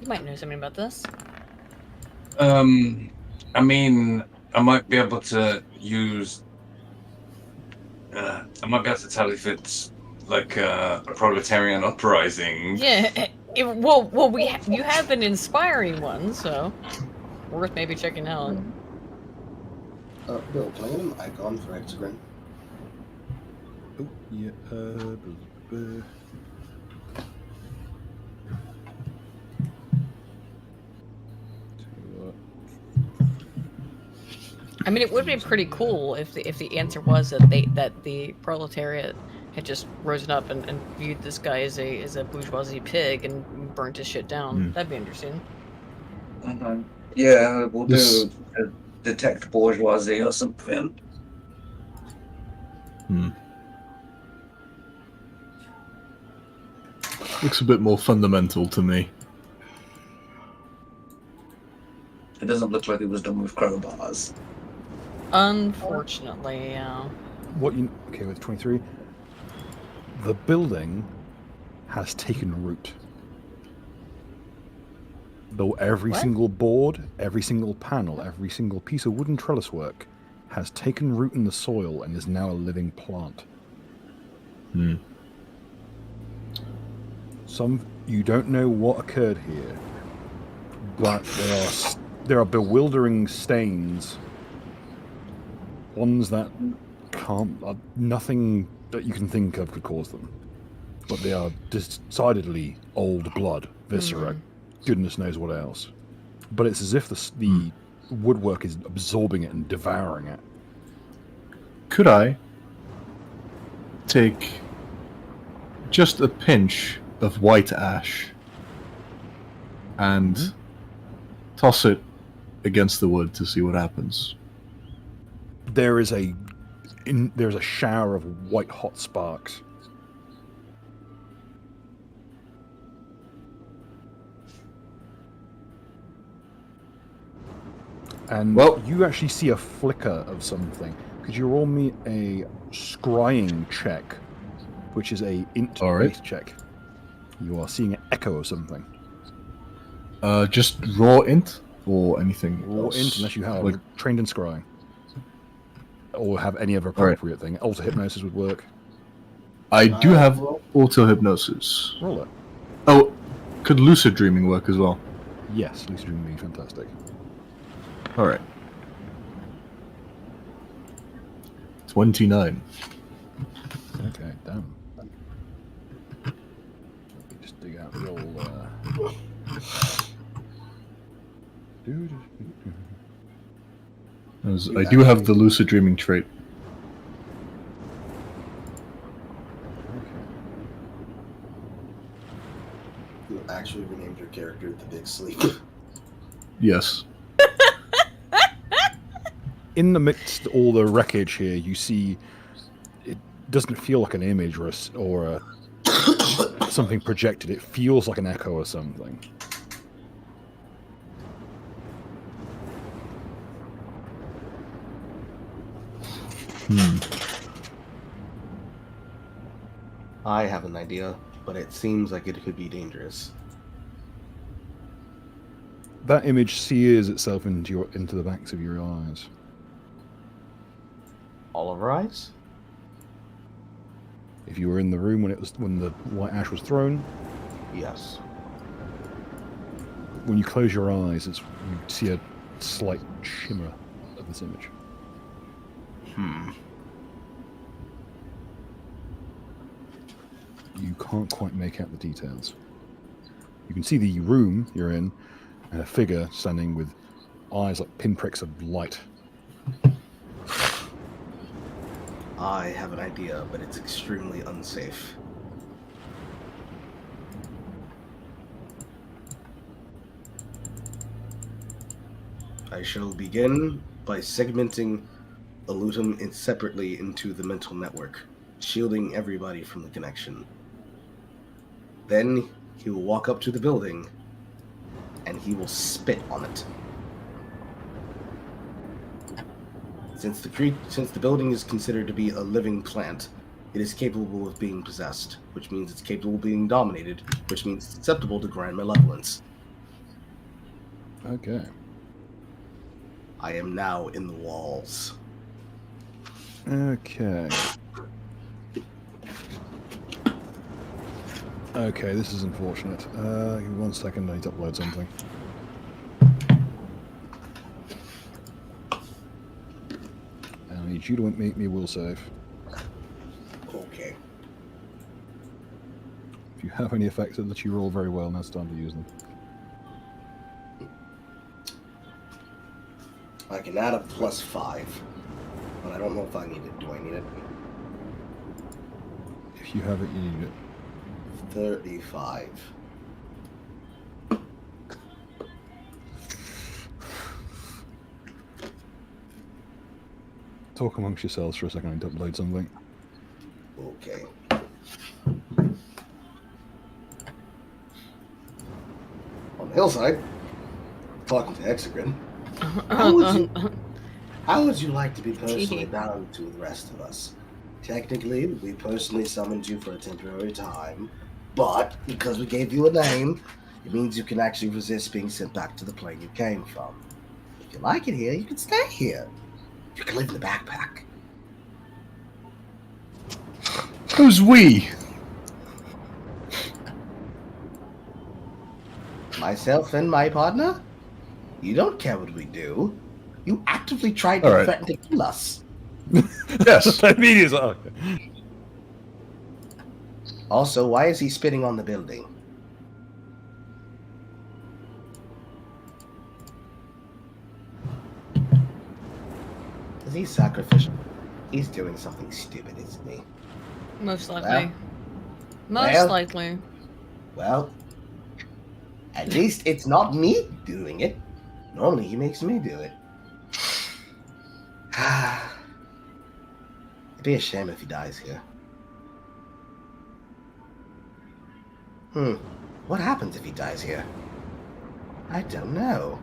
might know something about this. I mean, I might be able to use. I might be able to tell if it's like a proletarian uprising. Yeah. You have been inspiring one, so worth maybe checking out. Bill, can I get an icon for Hexagram? Oh, yeah. I mean, it would be pretty cool if the answer was that the proletariat had just risen up and viewed this guy as a bourgeoisie pig and burnt his shit down. That'd be interesting. Yeah, we'll do a detect bourgeoisie or something. Looks a bit more fundamental to me. It doesn't look like it was done with crowbars. Unfortunately, yeah. Okay, with 23, the building has taken root. Though every single board, every single panel, every single piece of wooden trellis work has taken root in the soil and is now a living plant. You don't know what occurred here, but there are bewildering stains. Ones that nothing that you can think of could cause them. But they are decidedly old blood, viscera, goodness knows what else. But it's as if the woodwork is absorbing it and devouring it. Could I take just a pinch of white ash and toss it against the wood to see what happens? There's a shower of white hot sparks. And you actually see a flicker of something. Could you roll me a scrying check, which is a int-based check? You are seeing an echo of something. Just raw int or anything raw else? Int, unless you have trained in scrying. Or have any other appropriate thing. Auto hypnosis would work. I do have auto hypnosis. Roll it. Oh, could lucid dreaming work as well? Yes, lucid dreaming would be fantastic. Alright. 29. Okay, damn. Just dig out the old... I do have the lucid dreaming trait. You actually renamed your character the Big Sleep. Yes. In the midst of all the wreckage here, you see it doesn't feel like an image or something projected. It feels like an echo or something. I have an idea, but it seems like it could be dangerous. That image sears itself into the backs of your eyes. All of our eyes? If you were in the room when the white ash was thrown, yes. When you close your eyes, you see a slight shimmer of this image. You can't quite make out the details. You can see the room you're in, and a figure standing with eyes like pinpricks of light. I have an idea, but it's extremely unsafe. I shall begin by segmenting Elutum separately into the mental network, shielding everybody from the connection. Then he will walk up to the building, and he will spit on it. Since the building is considered to be a living plant, it is capable of being possessed, which means it's capable of being dominated, which means it's susceptible to grand malevolence. Okay. I am now in the walls. Okay. Okay, this is unfortunate. Give me 1 second, I need to upload something. I need you to make me will save. Okay. If you have any effects that let you roll very well, now's the time to use them. I can add a +5, but I don't know if I need it. Do I need it? If you have it, you need it. 35. Talk amongst yourselves for a second and upload something. Okay. On the hillside, talking to Hexagon. How would you like to be personally bound to the rest of us? Technically, we personally summoned you for a temporary time, but because we gave you a name, it means you can actually resist being sent back to the plane you came from. If you like it here, you can stay here. You can live in the backpack. Who's we? Myself and my partner? You don't care what we do. You actively tried to threaten to kill us. Yes. I mean, he's okay. Also, why is he spitting on the building? Is he sacrificial? He's doing something stupid, isn't he? Most likely. Most likely. Well, at least it's not me doing it. Normally he makes me do it. It'd be a shame if he dies here. What happens if he dies here? I don't know.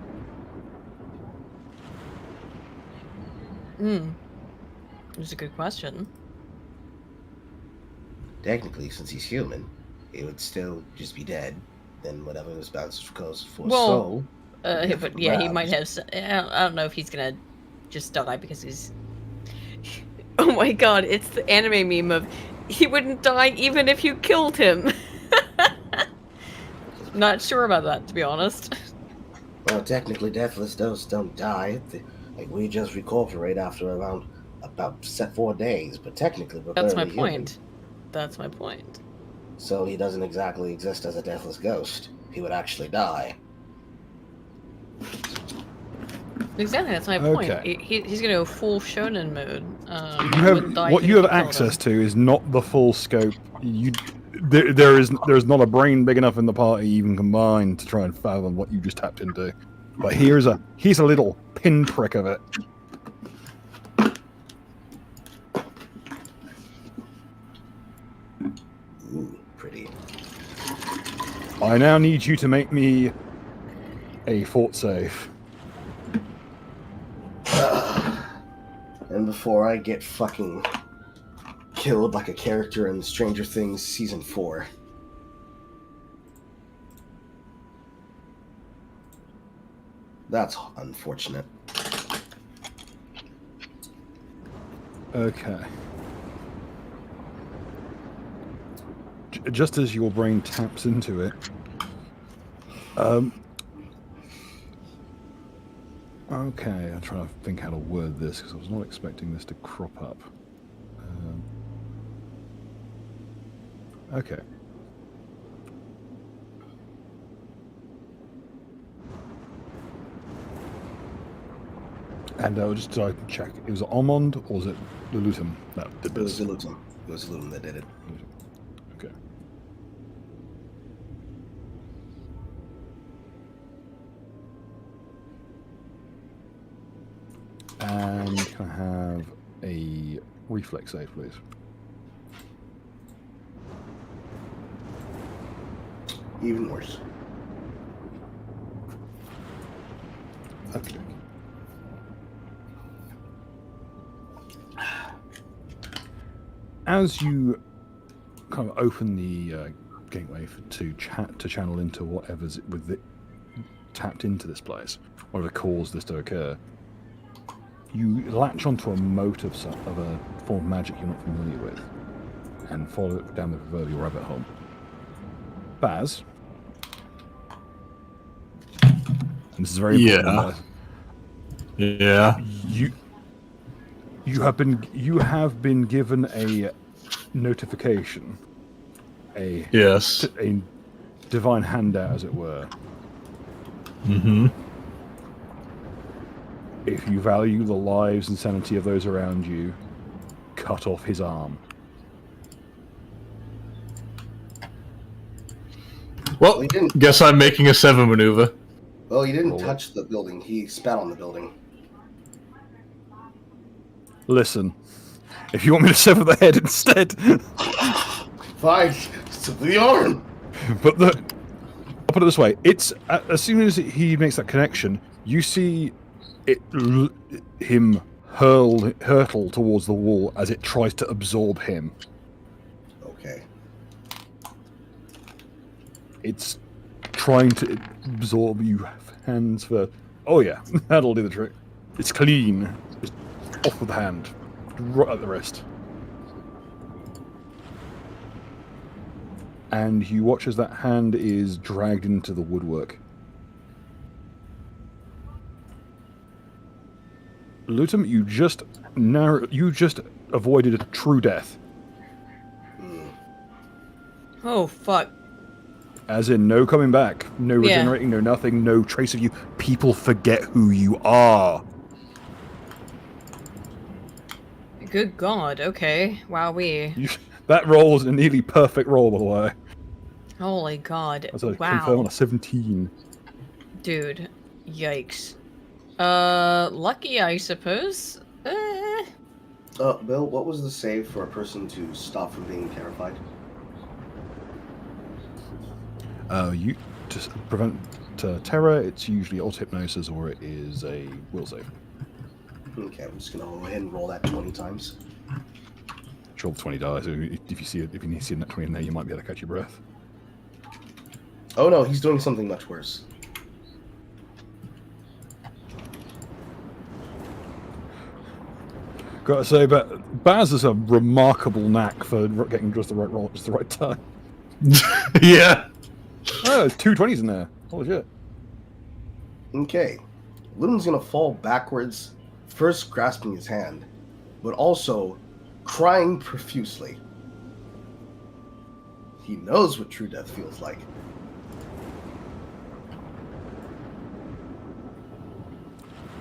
That's a good question. Technically, since he's human, he would still just be dead. Then whatever was bounced goes for Well, soul. but yeah, he might have. I don't know if he's gonna just die because he's. Oh my god! It's the anime meme of he wouldn't die even if you killed him. Not sure about that, to be honest. Well, technically, deathless ghosts don't die. Like we just recuperate after around about 4 days, but technically we're That's my barely point. human. That's my point. So he doesn't exactly exist as a deathless ghost. He would actually die. Exactly, that's my point. Okay. He's gonna go full shonen mode. What you have access to is not the full scope. There is not a brain big enough in the party even combined to try and fathom what you just tapped into. But here's a little pinprick of it. Ooh, pretty. I now need you to make me a fort save. And before I get fucking killed like a character in Stranger Things Season 4. That's unfortunate. Okay. Just as your brain taps into it, okay, I'm trying to think how to word this because I was not expecting this to crop up. Okay. And just so I can check, it was Almond or was it Lulutum that did this? It was Lulutum. It was Lulutum that did it. Okay. And can I have a reflex save, please? Even worse. Okay. As you kind of open the gateway to channel into whatever's with it tapped into this place, whatever caused this to occur, you latch onto a mote of a form of magic you're not familiar with, and follow it down the proverbial rabbit hole. Baz, and this is very important. Yeah. You have been given a notification, a divine handout, as it were. Mm-hmm. if you value the lives and sanity of those around you, cut off his arm. Well, guess I'm making a 7 maneuver. Well, he didn't touch the building. He spat on the building. Listen, if you want me to sever the head instead... Fine, sever the arm! But I'll put it this way. It's as soon as he makes that connection, you see him hurtle towards the wall as it tries to absorb him. Okay. It's trying to absorb you hands first. Oh yeah, that'll do the trick. It's clean. Just off with the hand. Right at the wrist. And you watch as that hand is dragged into the woodwork. Lutum, you just avoided a true death. Oh, fuck. As in, no coming back, no regenerating, no nothing, no trace of you. People forget who you are. Good God, okay. Wowee. That roll was a nearly perfect roll, by the way. Holy God. That's a wow. confirm on a 17. Dude, yikes. Lucky, I suppose? Bill, what was the save for a person to stop from being terrified? You to prevent terror, it's usually auto-hypnosis or it is a will save. Okay, I'm just gonna go ahead and roll that 20 times. Roll 20 dice. If you see a net 20 in there, you might be able to catch your breath. Oh no, he's doing something much worse. Gotta say, but Baz has a remarkable knack for getting just the right roll at just the right time. Yeah. Oh, there's 2 20s in there. Holy shit. Okay. Luton's gonna fall backwards, first grasping his hand, but also crying profusely. He knows what true death feels like.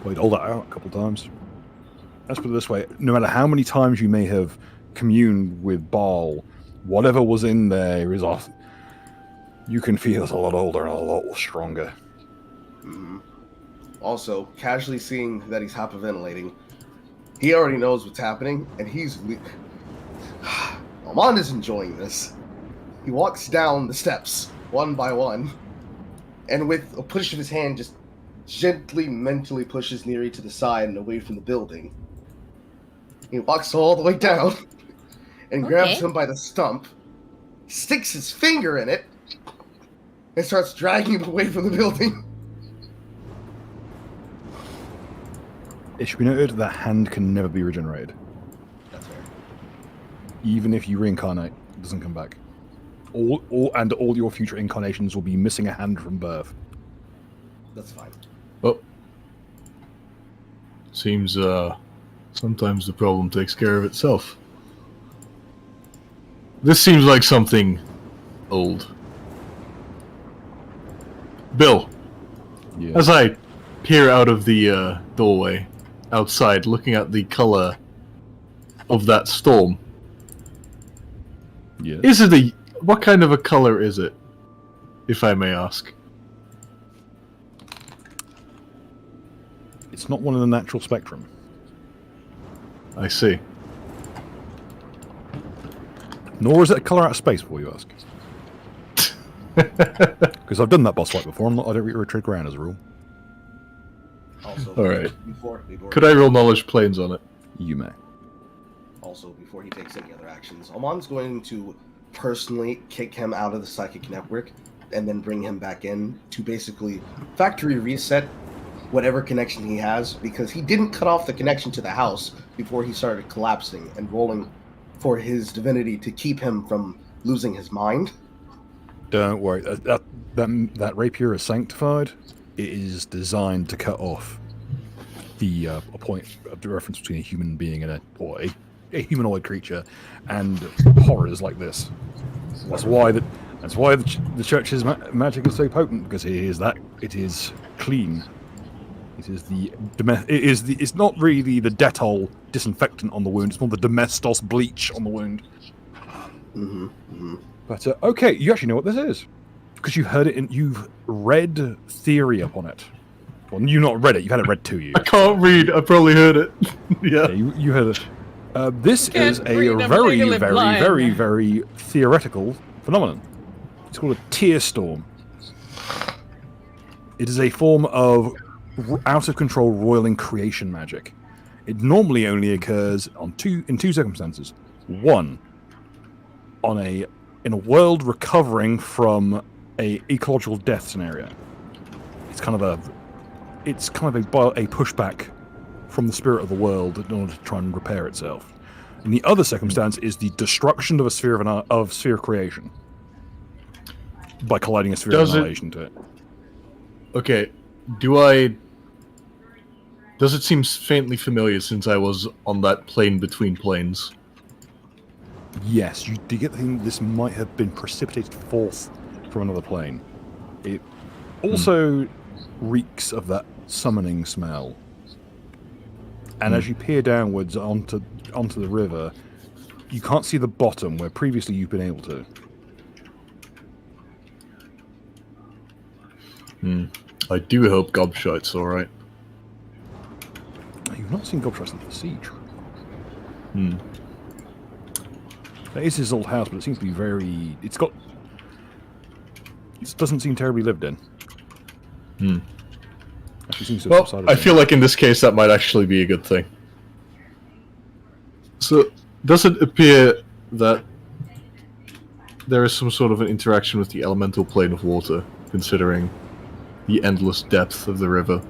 Well, hold that out a couple times. Let's put it this way. No matter how many times you may have communed with Baal, whatever was in there is off. You can feel it's a lot older and a lot stronger. Mm-hmm. Also, casually seeing that he's hyperventilating, he already knows what's happening, and he's... Armand is enjoying this. He walks down the steps, one by one, and with a push of his hand, just gently, mentally pushes Neri to the side and away from the building. He walks all the way down, and grabs him by the stump, sticks his finger in it, and starts dragging him away from the building. It should be noted that hand can never be regenerated. That's fair. Even if you reincarnate, it doesn't come back. All your future incarnations will be missing a hand from birth. That's fine. Well, seems sometimes the problem takes care of itself. This seems like something old. Bill, as I peer out of the doorway outside, looking at the color of that storm, is it what kind of a color is it, if I may ask? It's not one in the natural spectrum. I see. Nor is it a color out of space, before you ask. Because I've done that boss fight before. I don't retread ground as a rule. Also, alright. Before Could I roll knowledge planes on it? You may. Also, before he takes any other actions, Amon's going to personally kick him out of the psychic network and then bring him back in to basically factory reset whatever connection he has, because he didn't cut off the connection to the house before he started collapsing and rolling for his divinity to keep him from losing his mind. Don't worry. That rapier is sanctified. It is designed to cut off the point of the reference between a human being and a humanoid creature and horrors like this. That's why the church's magic is so potent, because it is clean. It is it's not really the Dettol disinfectant on the wound. It's more the Domestos bleach on the wound. But okay, you actually know what this is because you heard it. You've read theory upon it. Well, you've not read it. You've had it read to you. I can't read. I probably heard it. Yeah, you heard it. This is a very theoretical phenomenon. It's called a tear storm. It is a form of out-of-control roiling creation magic. It normally only occurs in two circumstances. One, in a world recovering from a ecological death scenario. It's kind of a pushback from the spirit of the world in order to try and repair itself. And the other circumstance is the destruction of a sphere of sphere creation by colliding a sphere of annihilation to it. Okay, does it seem faintly familiar since I was on that plane between planes? Yes, you do get the thing this might have been precipitated forth from another plane. It also reeks of that summoning smell. And as you peer downwards onto the river, you can't see the bottom where previously you've been able to. I do hope Gobshite's alright. You've not seen Gobshite since the siege. That is his old house, but it seems to be very... It doesn't seem terribly lived in. Actually seems to have subsided. I feel like in this case that might actually be a good thing. So, does it appear that there is some sort of an interaction with the elemental plane of water, considering the endless depth of the river?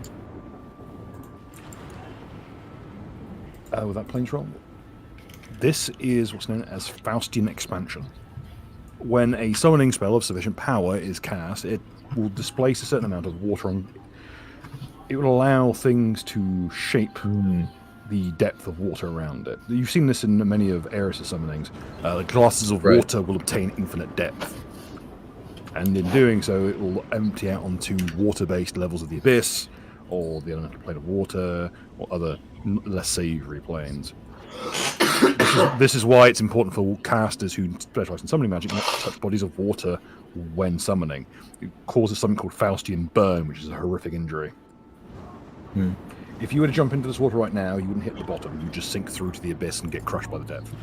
With that plane's roll? This is what's known as Faustian expansion. When a summoning spell of sufficient power is cast, it will displace a certain amount of water on... It will allow things to shape the depth of water around it. You've seen this in many of Eris' summonings. The glasses of water will obtain infinite depth. And in doing so, it will empty out onto water-based levels of the Abyss, or the elemental plane of water, or other less savory planes. This is why it's important for casters who specialize in summoning magic not to touch bodies of water when summoning. It causes something called Faustian burn, which is a horrific injury. If you were to jump into this water right now, you wouldn't hit the bottom. You'd just sink through to the abyss and get crushed by the depth.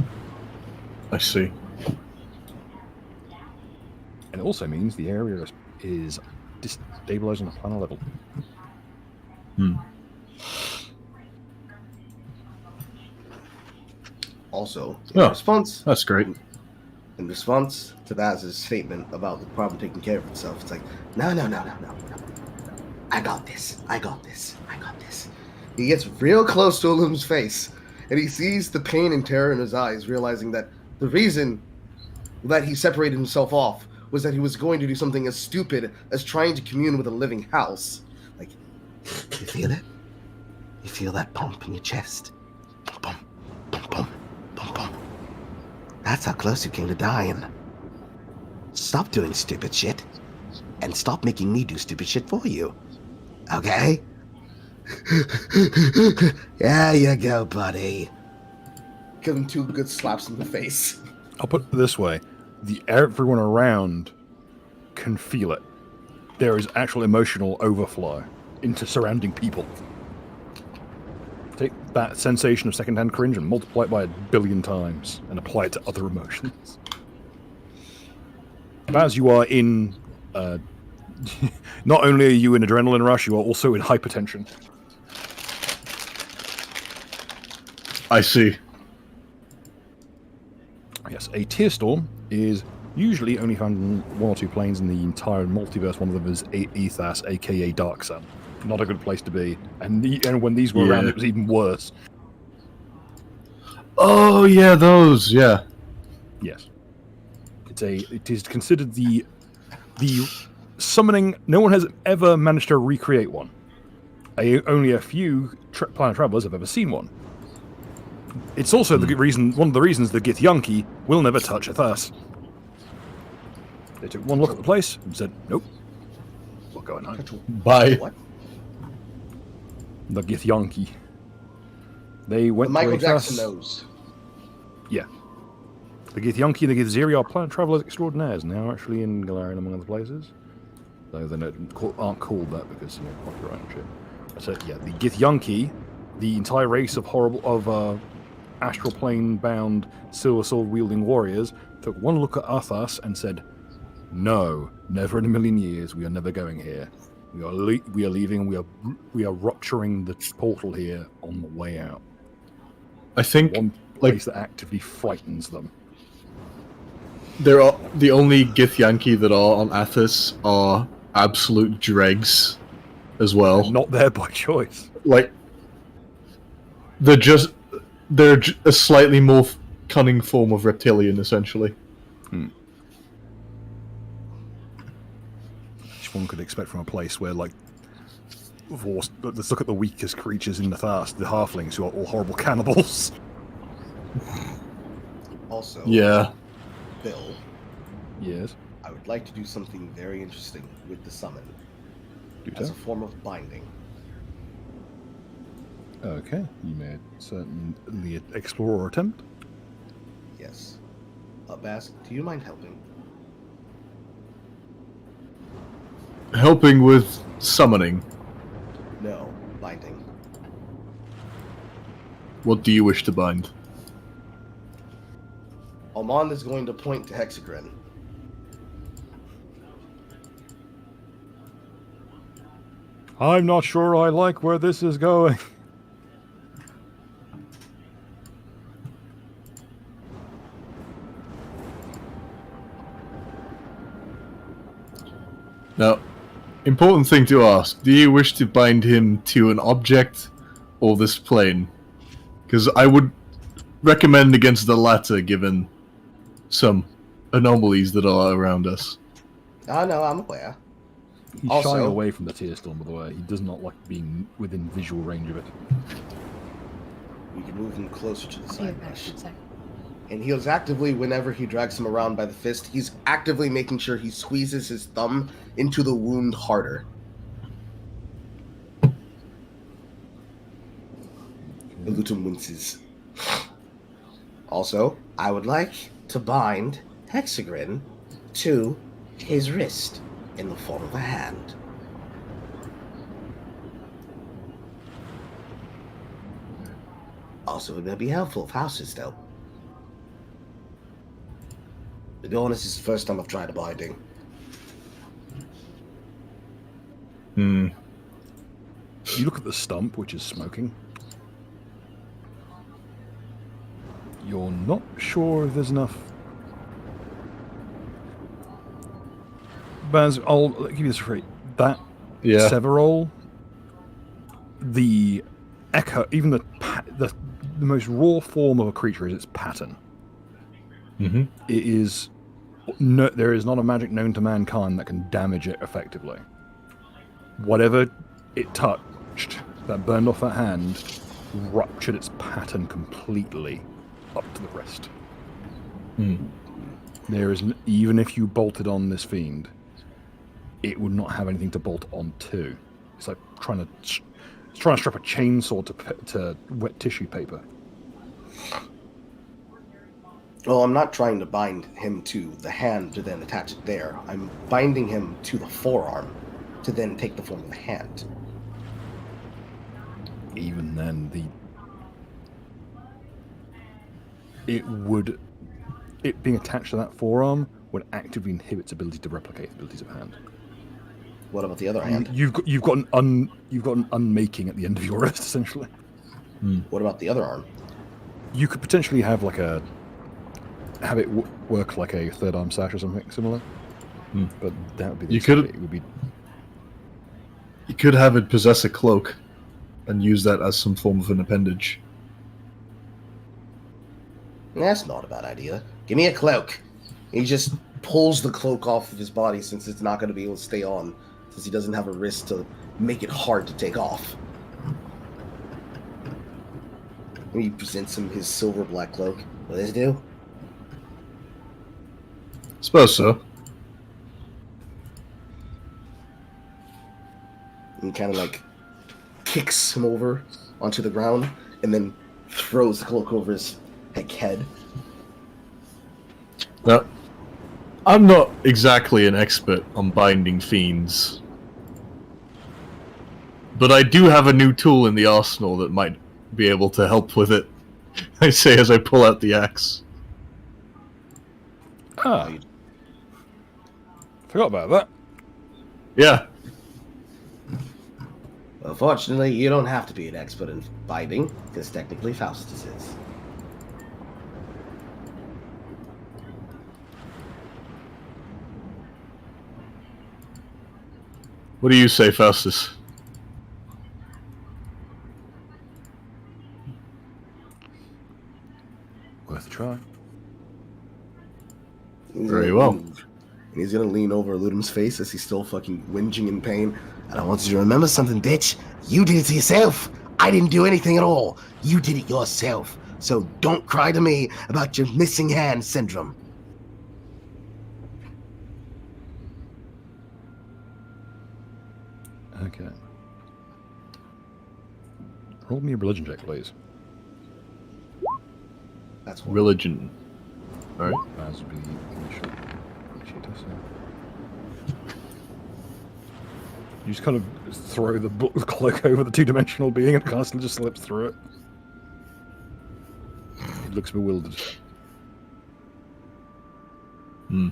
I see. And it also means the area is destabilized on a planar level. Also, in response... That's great. In response to Baz's statement about the problem taking care of itself, it's like, no. I got this. He gets real close to Illum's face, and he sees the pain and terror in his eyes, realizing that the reason that he separated himself off was that he was going to do something as stupid as trying to commune with a living house. Like, you feel it? You feel that pump in your chest? Boom, boom, boom, boom, boom. That's how close you came to dying. Stop doing stupid shit, and stop making me do stupid shit for you. Okay? There you go, buddy. Give him 2 good slaps in the face. I'll put it this way. Everyone around can feel it. There is actual emotional overflow into surrounding people. Take that sensation of secondhand cringe and multiply it by 1 billion times and apply it to other emotions. As you are in... not only are you in adrenaline rush, you are also in hypertension. I see. Yes, a tear storm is usually only found in 1 or 2 planes in the entire multiverse. One of them is Ethas, aka Dark Sun. Not a good place to be. And when these were around, it was even worse. Oh yeah, those. Yeah. Yes. It is considered the summoning. No one has ever managed to recreate one. Only a few planet travelers have ever seen one. It's also one of the reasons the Githyanki will never touch Ethas. They took one look at the place and said, "Nope, we're going home." Bye. What? The Githyanki. They went The Michael to Jackson knows. Yeah. The Githyanki and the Githziri are planet travelers extraordinaires, now actually in Galarian among other places. Though they aren't called that because, copyright and shit. So, yeah, the Githyanki, the entire race of astral plane bound, silver sword wielding warriors, took one look at us and said, "No, never in a million years. We are never going here. We are leaving. We are rupturing the portal here on the way out." I think one place that actively frightens them. There are the only Githyanki that are on Athos are absolute dregs, as well. They're not there by choice. Like they're a slightly more cunning form of reptilian, essentially. Which one could expect from a place where, like, let's look at the weakest creatures in the Thast, the halflings, who are all horrible cannibals. Also, yeah. Bill. Yes. I would like to do something very interesting with the summon. As a form of binding. Okay, you may certainly explore or attempt. Yes. Bask, do you mind helping? Helping with summoning? No, binding. What do you wish to bind? Almond is going to point to Hexagrin. I'm not sure I like where this is going. Now, important thing to ask, do you wish to bind him to an object or this plane? Because I would recommend against the latter, given some anomalies that are around us. Oh, no, I'm aware. He's shying away from the tear storm, by the way. He does not like being within visual range of it. We can move him closer to the side rush. And he's actively, whenever he drags him around by the fist, he's actively making sure he squeezes his thumb into the wound harder. Lutum winces. Also, I would like to bind Hexagrin to his wrist in the form of a hand. Also, it may be helpful if House is still. To be honest, this is the first time I've tried a binding. You look at the stump, which is smoking. You're not sure if there's enough. Baz, I'll give you this for free. That Severol, the echo, even the most raw form of a creature is its pattern. Mm-hmm. It is there is not a magic known to mankind that can damage it effectively. Whatever it touched that burned off that hand ruptured its pattern completely up to the wrist. There is even if you bolted on this fiend, it would not have anything to bolt on to. It's like trying to strap a chainsaw to wet tissue paper. Well, I'm not trying to bind him to the hand to then attach it there. I'm binding him to the forearm to then take the form of the hand. Even then, it being attached to that forearm would actively inhibit its ability to replicate the abilities of hand. What about the other hand? You've got an unmaking at the end of your wrist, essentially. What about the other arm? You could potentially have have it work like a third arm sash or something similar. But that would be You could have it possess a cloak and use that as some form of an appendage. That's not a bad idea. Give me a cloak. He just pulls the cloak off of his body since it's not going to be able to stay on, since he doesn't have a wrist to make it hard to take off. And he presents him his silver black cloak. What does it do? Suppose so. And kind of like kicks him over onto the ground and then throws the cloak over his head. Now, I'm not exactly an expert on binding fiends, but I do have a new tool in the arsenal that might be able to help with it. I say as I pull out the axe. Ah. Forgot about that. Yeah. Well, fortunately, you don't have to be an expert in binding, because technically Faustus is. What do you say, Faustus? Worth a try. Very well. And he's gonna lean over Ludum's face as he's still fucking whinging in pain. And I want you to remember something, bitch. You did it to yourself. I didn't do anything at all. You did it yourself. So don't cry to me about your missing hand syndrome. Okay. Roll me a religion check, please. That's religion. Alright. As would be the initial initiator, so. You just kind of throw the cloak over the two-dimensional being and it kind of just slips through it. It looks bewildered. Hmm.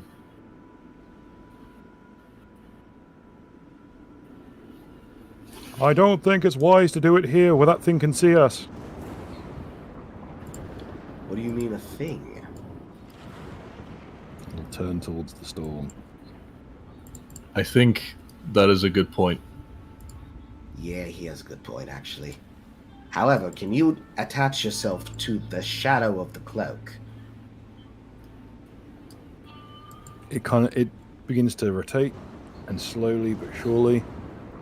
I don't think it's wise to do it here where that thing can see us. What do you mean a thing? It'll turn towards the storm. I think that is a good point. Yeah, he has a good point, actually. However, can you attach yourself to the shadow of the cloak? It begins to rotate, and slowly but surely,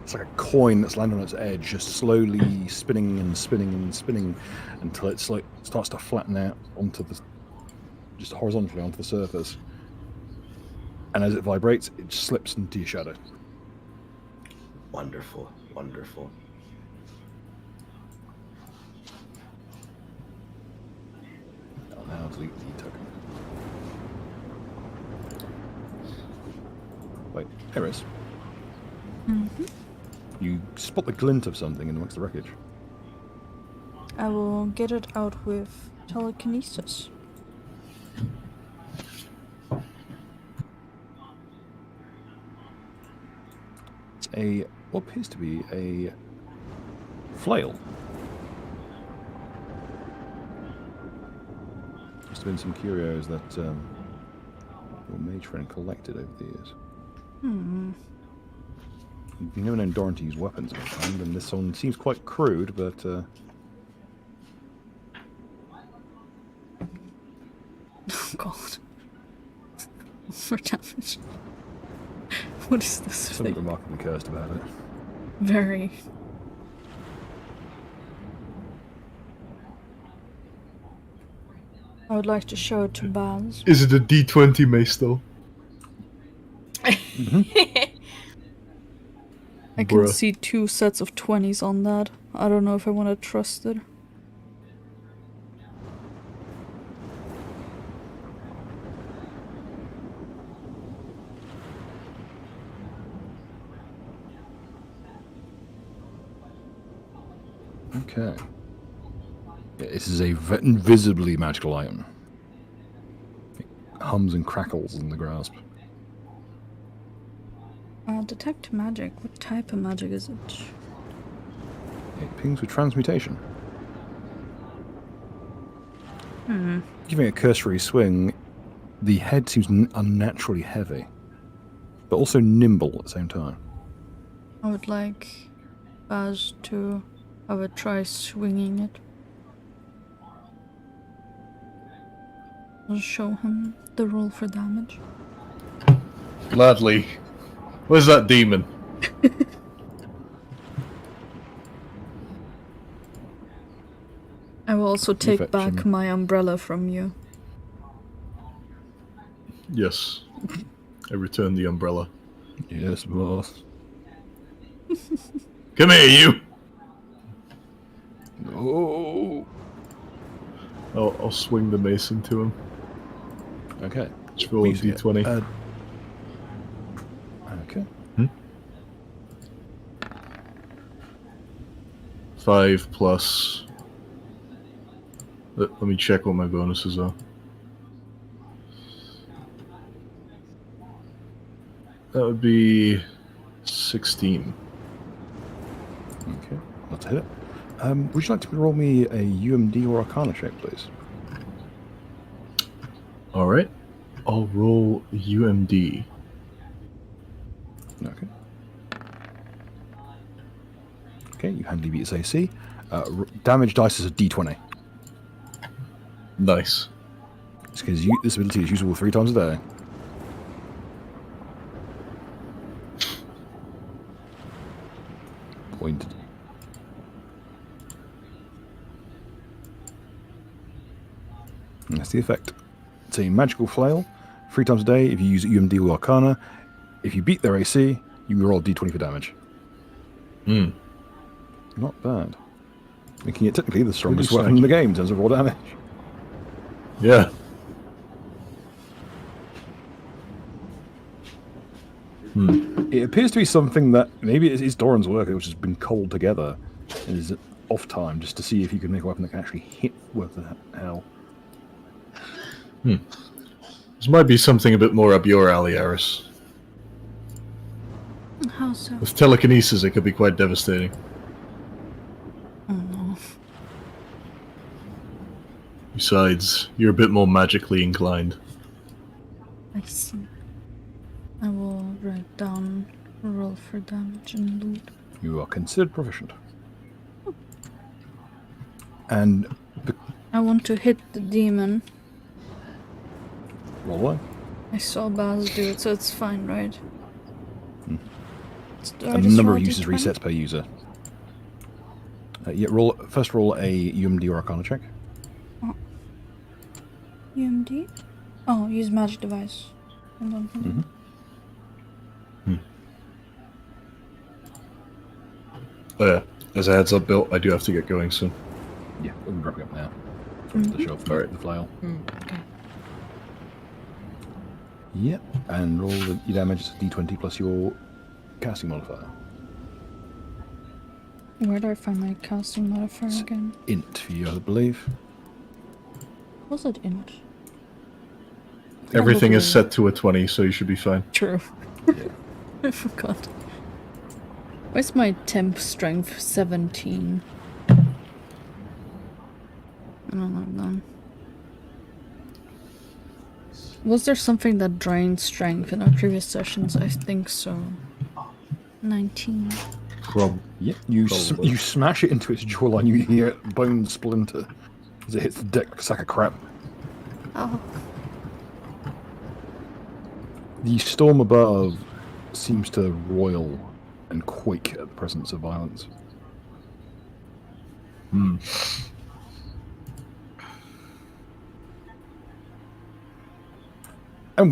it's like a coin that's landed on its edge, just slowly spinning and spinning and spinning until it's like starts to flatten out onto the, just horizontally onto the surface. And as it vibrates, it slips into your shadow. Wonderful, wonderful. I'll now delete the token. Wait, Eris. Mm-hmm. You spot the glint of something amongst the wreckage. I will get it out with telekinesis. It's a what appears to be a flail. Must have been some curios that your mage friend collected over the years. Hmm. You've never known Doran to use weapons of any kind, and this one seems quite crude, but Oh god. For damage. What is this something thing? remarkably cursed about it. Very. I would like to show it to Baz. Is it a D20 mace though? I can Bruh. see 2 sets of 20s on that. I don't know if I want to trust it. Okay. Yeah, this is a invisibly magical item. It hums and crackles in the grasp. Detect magic. What type of magic is it? It pings with transmutation. Hmm. Giving a cursory swing, the head seems unnaturally heavy, but also nimble at the same time. I would like Baz to have a try swinging it. I'll show him the roll for damage. Gladly. Where's that demon? I will also take fetch back him. my umbrella from you. Yes. I return the umbrella. Yes, boss. Come here, you! Oh. I'll swing the mace into him. Okay. Just roll a d20. Okay. 5 plus... Let me check what my bonuses are. That would be 16. Okay, let's hit it. Would you like to roll me a UMD or Arcana check, please? Alright. I'll roll UMD. Okay. Okay, you handily beat its AC. Damage dice is a d20. Nice. It's because this ability is usable 3 times a day. Pointed. And that's the effect. It's a magical flail, 3 times a day if you use UMD or Arcana. If you beat their AC, you roll d20 for damage. Hmm. Not bad. Making it technically the strongest weapon in the game in terms of raw damage. Yeah. It appears to be something that maybe it is Doran's work, which has been cobbled together. It is off time just to see if you can make a weapon that can actually hit worth the hell. This might be something a bit more up your alley, Aris. How so? With telekinesis, it could be quite devastating. Oh no. Besides, you're a bit more magically inclined. I see. I will write down roll for damage and loot. You are considered proficient. And I want to hit the demon. roll away. I saw Baz do it, so it's fine, right? A number of uses resets per user. Yeah, first roll a UMD or Arcana check. UMD? Oh, use magic device. Hold on. Oh yeah, as a heads up, Bill, I do have to get going soon. Yeah, we'll be wrapping up now. The show for the flail. Okay. Yep, and roll your damage as a d20 plus your casting modifier. Where do I find my casting modifier again? Int for you, I believe. Was it int? Everything is set to a 20, so you should be fine. True. I forgot. Where's my temp strength? 17. I don't know then. Was there something that drained strength in our previous sessions? I think so. 19. Yep, you smash it into its jawline, you hear bone splinter as it hits the deck like a sack of crap. Oh. The storm above seems to roil and quake at the presence of violence. And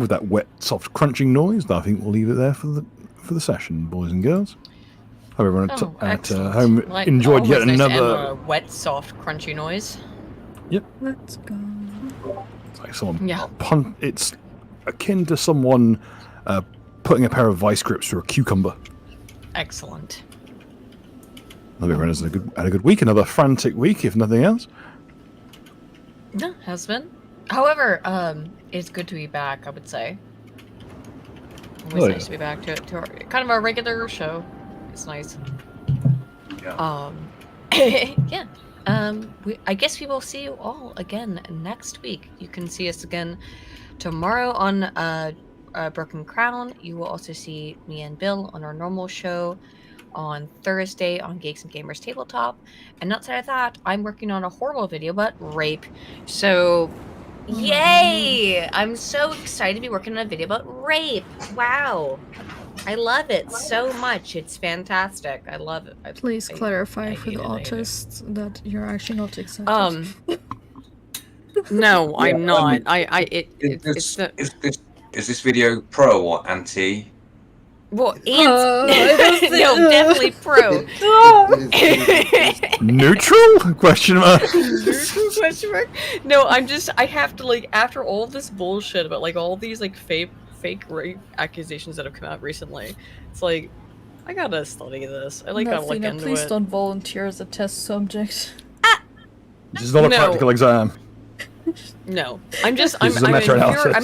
with that wet, soft, crunching noise, I think we'll leave it there for the session, boys and girls. Hope everyone at home enjoyed yet another wet, soft, crunchy noise. Yep. Let's go. It's like someone it's akin to someone putting a pair of vice grips through a cucumber. Excellent. Hope everyone has had a good week, another frantic week, if nothing else. Yeah, has been. However, it's good to be back, I would say. Always nice to be back to our, kind of our regular show. It's nice. Yeah. Yeah. I guess we will see you all again next week. You can see us again tomorrow on Broken Crown. You will also see me and Bill on our normal show on Thursday on Geeks and Gamers Tabletop. And outside of that, I'm working on a horrible video about rape. So, yay! I'm so excited to be working on a video about rape. Wow. I love it so much. It's fantastic. I love it. Please clarify for the autists that you're actually not excited. No, I'm not. Is this video pro or anti? Well, no, definitely pro. Neutral? Question mark. Neutral question mark? No, I have to, like, after all this bullshit about, like, all these, like, fake rape accusations that have come out recently, it's like, I gotta study this. I, like, gotta look into please it. don't volunteer as a test subject. This is not a practical exam. No. I'm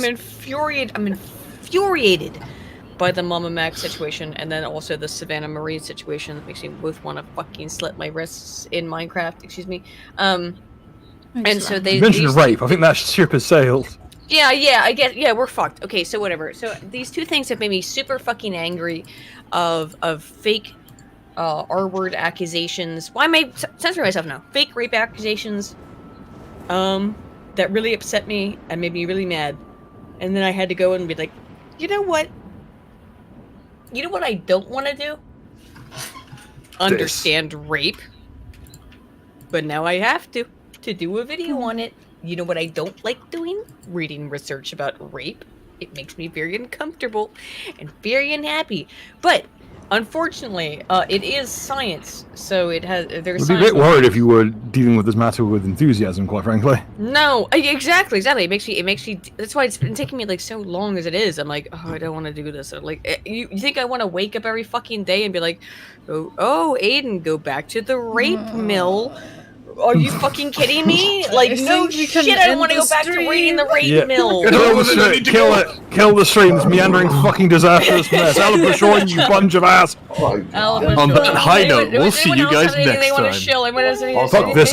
infuriated by the Mama Mac situation, and then also the Savannah Marie situation that makes me both want to fucking slit my wrists in Minecraft, excuse me. And so they... You mentioned rape, I think that ship has sailed. Yeah, I get... Yeah, we're fucked. Okay, so whatever. So these two things have made me super fucking angry of fake R-word accusations. Why am I censoring myself now? Fake rape accusations that really upset me and made me really mad. And then I had to go and be like, you know what? You know what I don't want to do? Understand rape. But now I have to do a video on it. You know what I don't like doing? Reading research about rape. It makes me very uncomfortable and very unhappy. But unfortunately, it is science, so it has. There's. I'd be a bit worried if you were dealing with this matter with enthusiasm, quite frankly. No, exactly. It makes me. That's why it's been taking me like so long as it is. I'm like, oh, I don't want to do this. Like, you think I want to wake up every fucking day and be like, oh, Aiden, go back to the rape mill. Are you fucking kidding me? Like, no shit, I don't want to go back to reading the rape mill. Kill the stream, this meandering fucking disastrous mess. Alabashore, you bunch of ass. On that high note, we'll see you guys next time. Fuck this.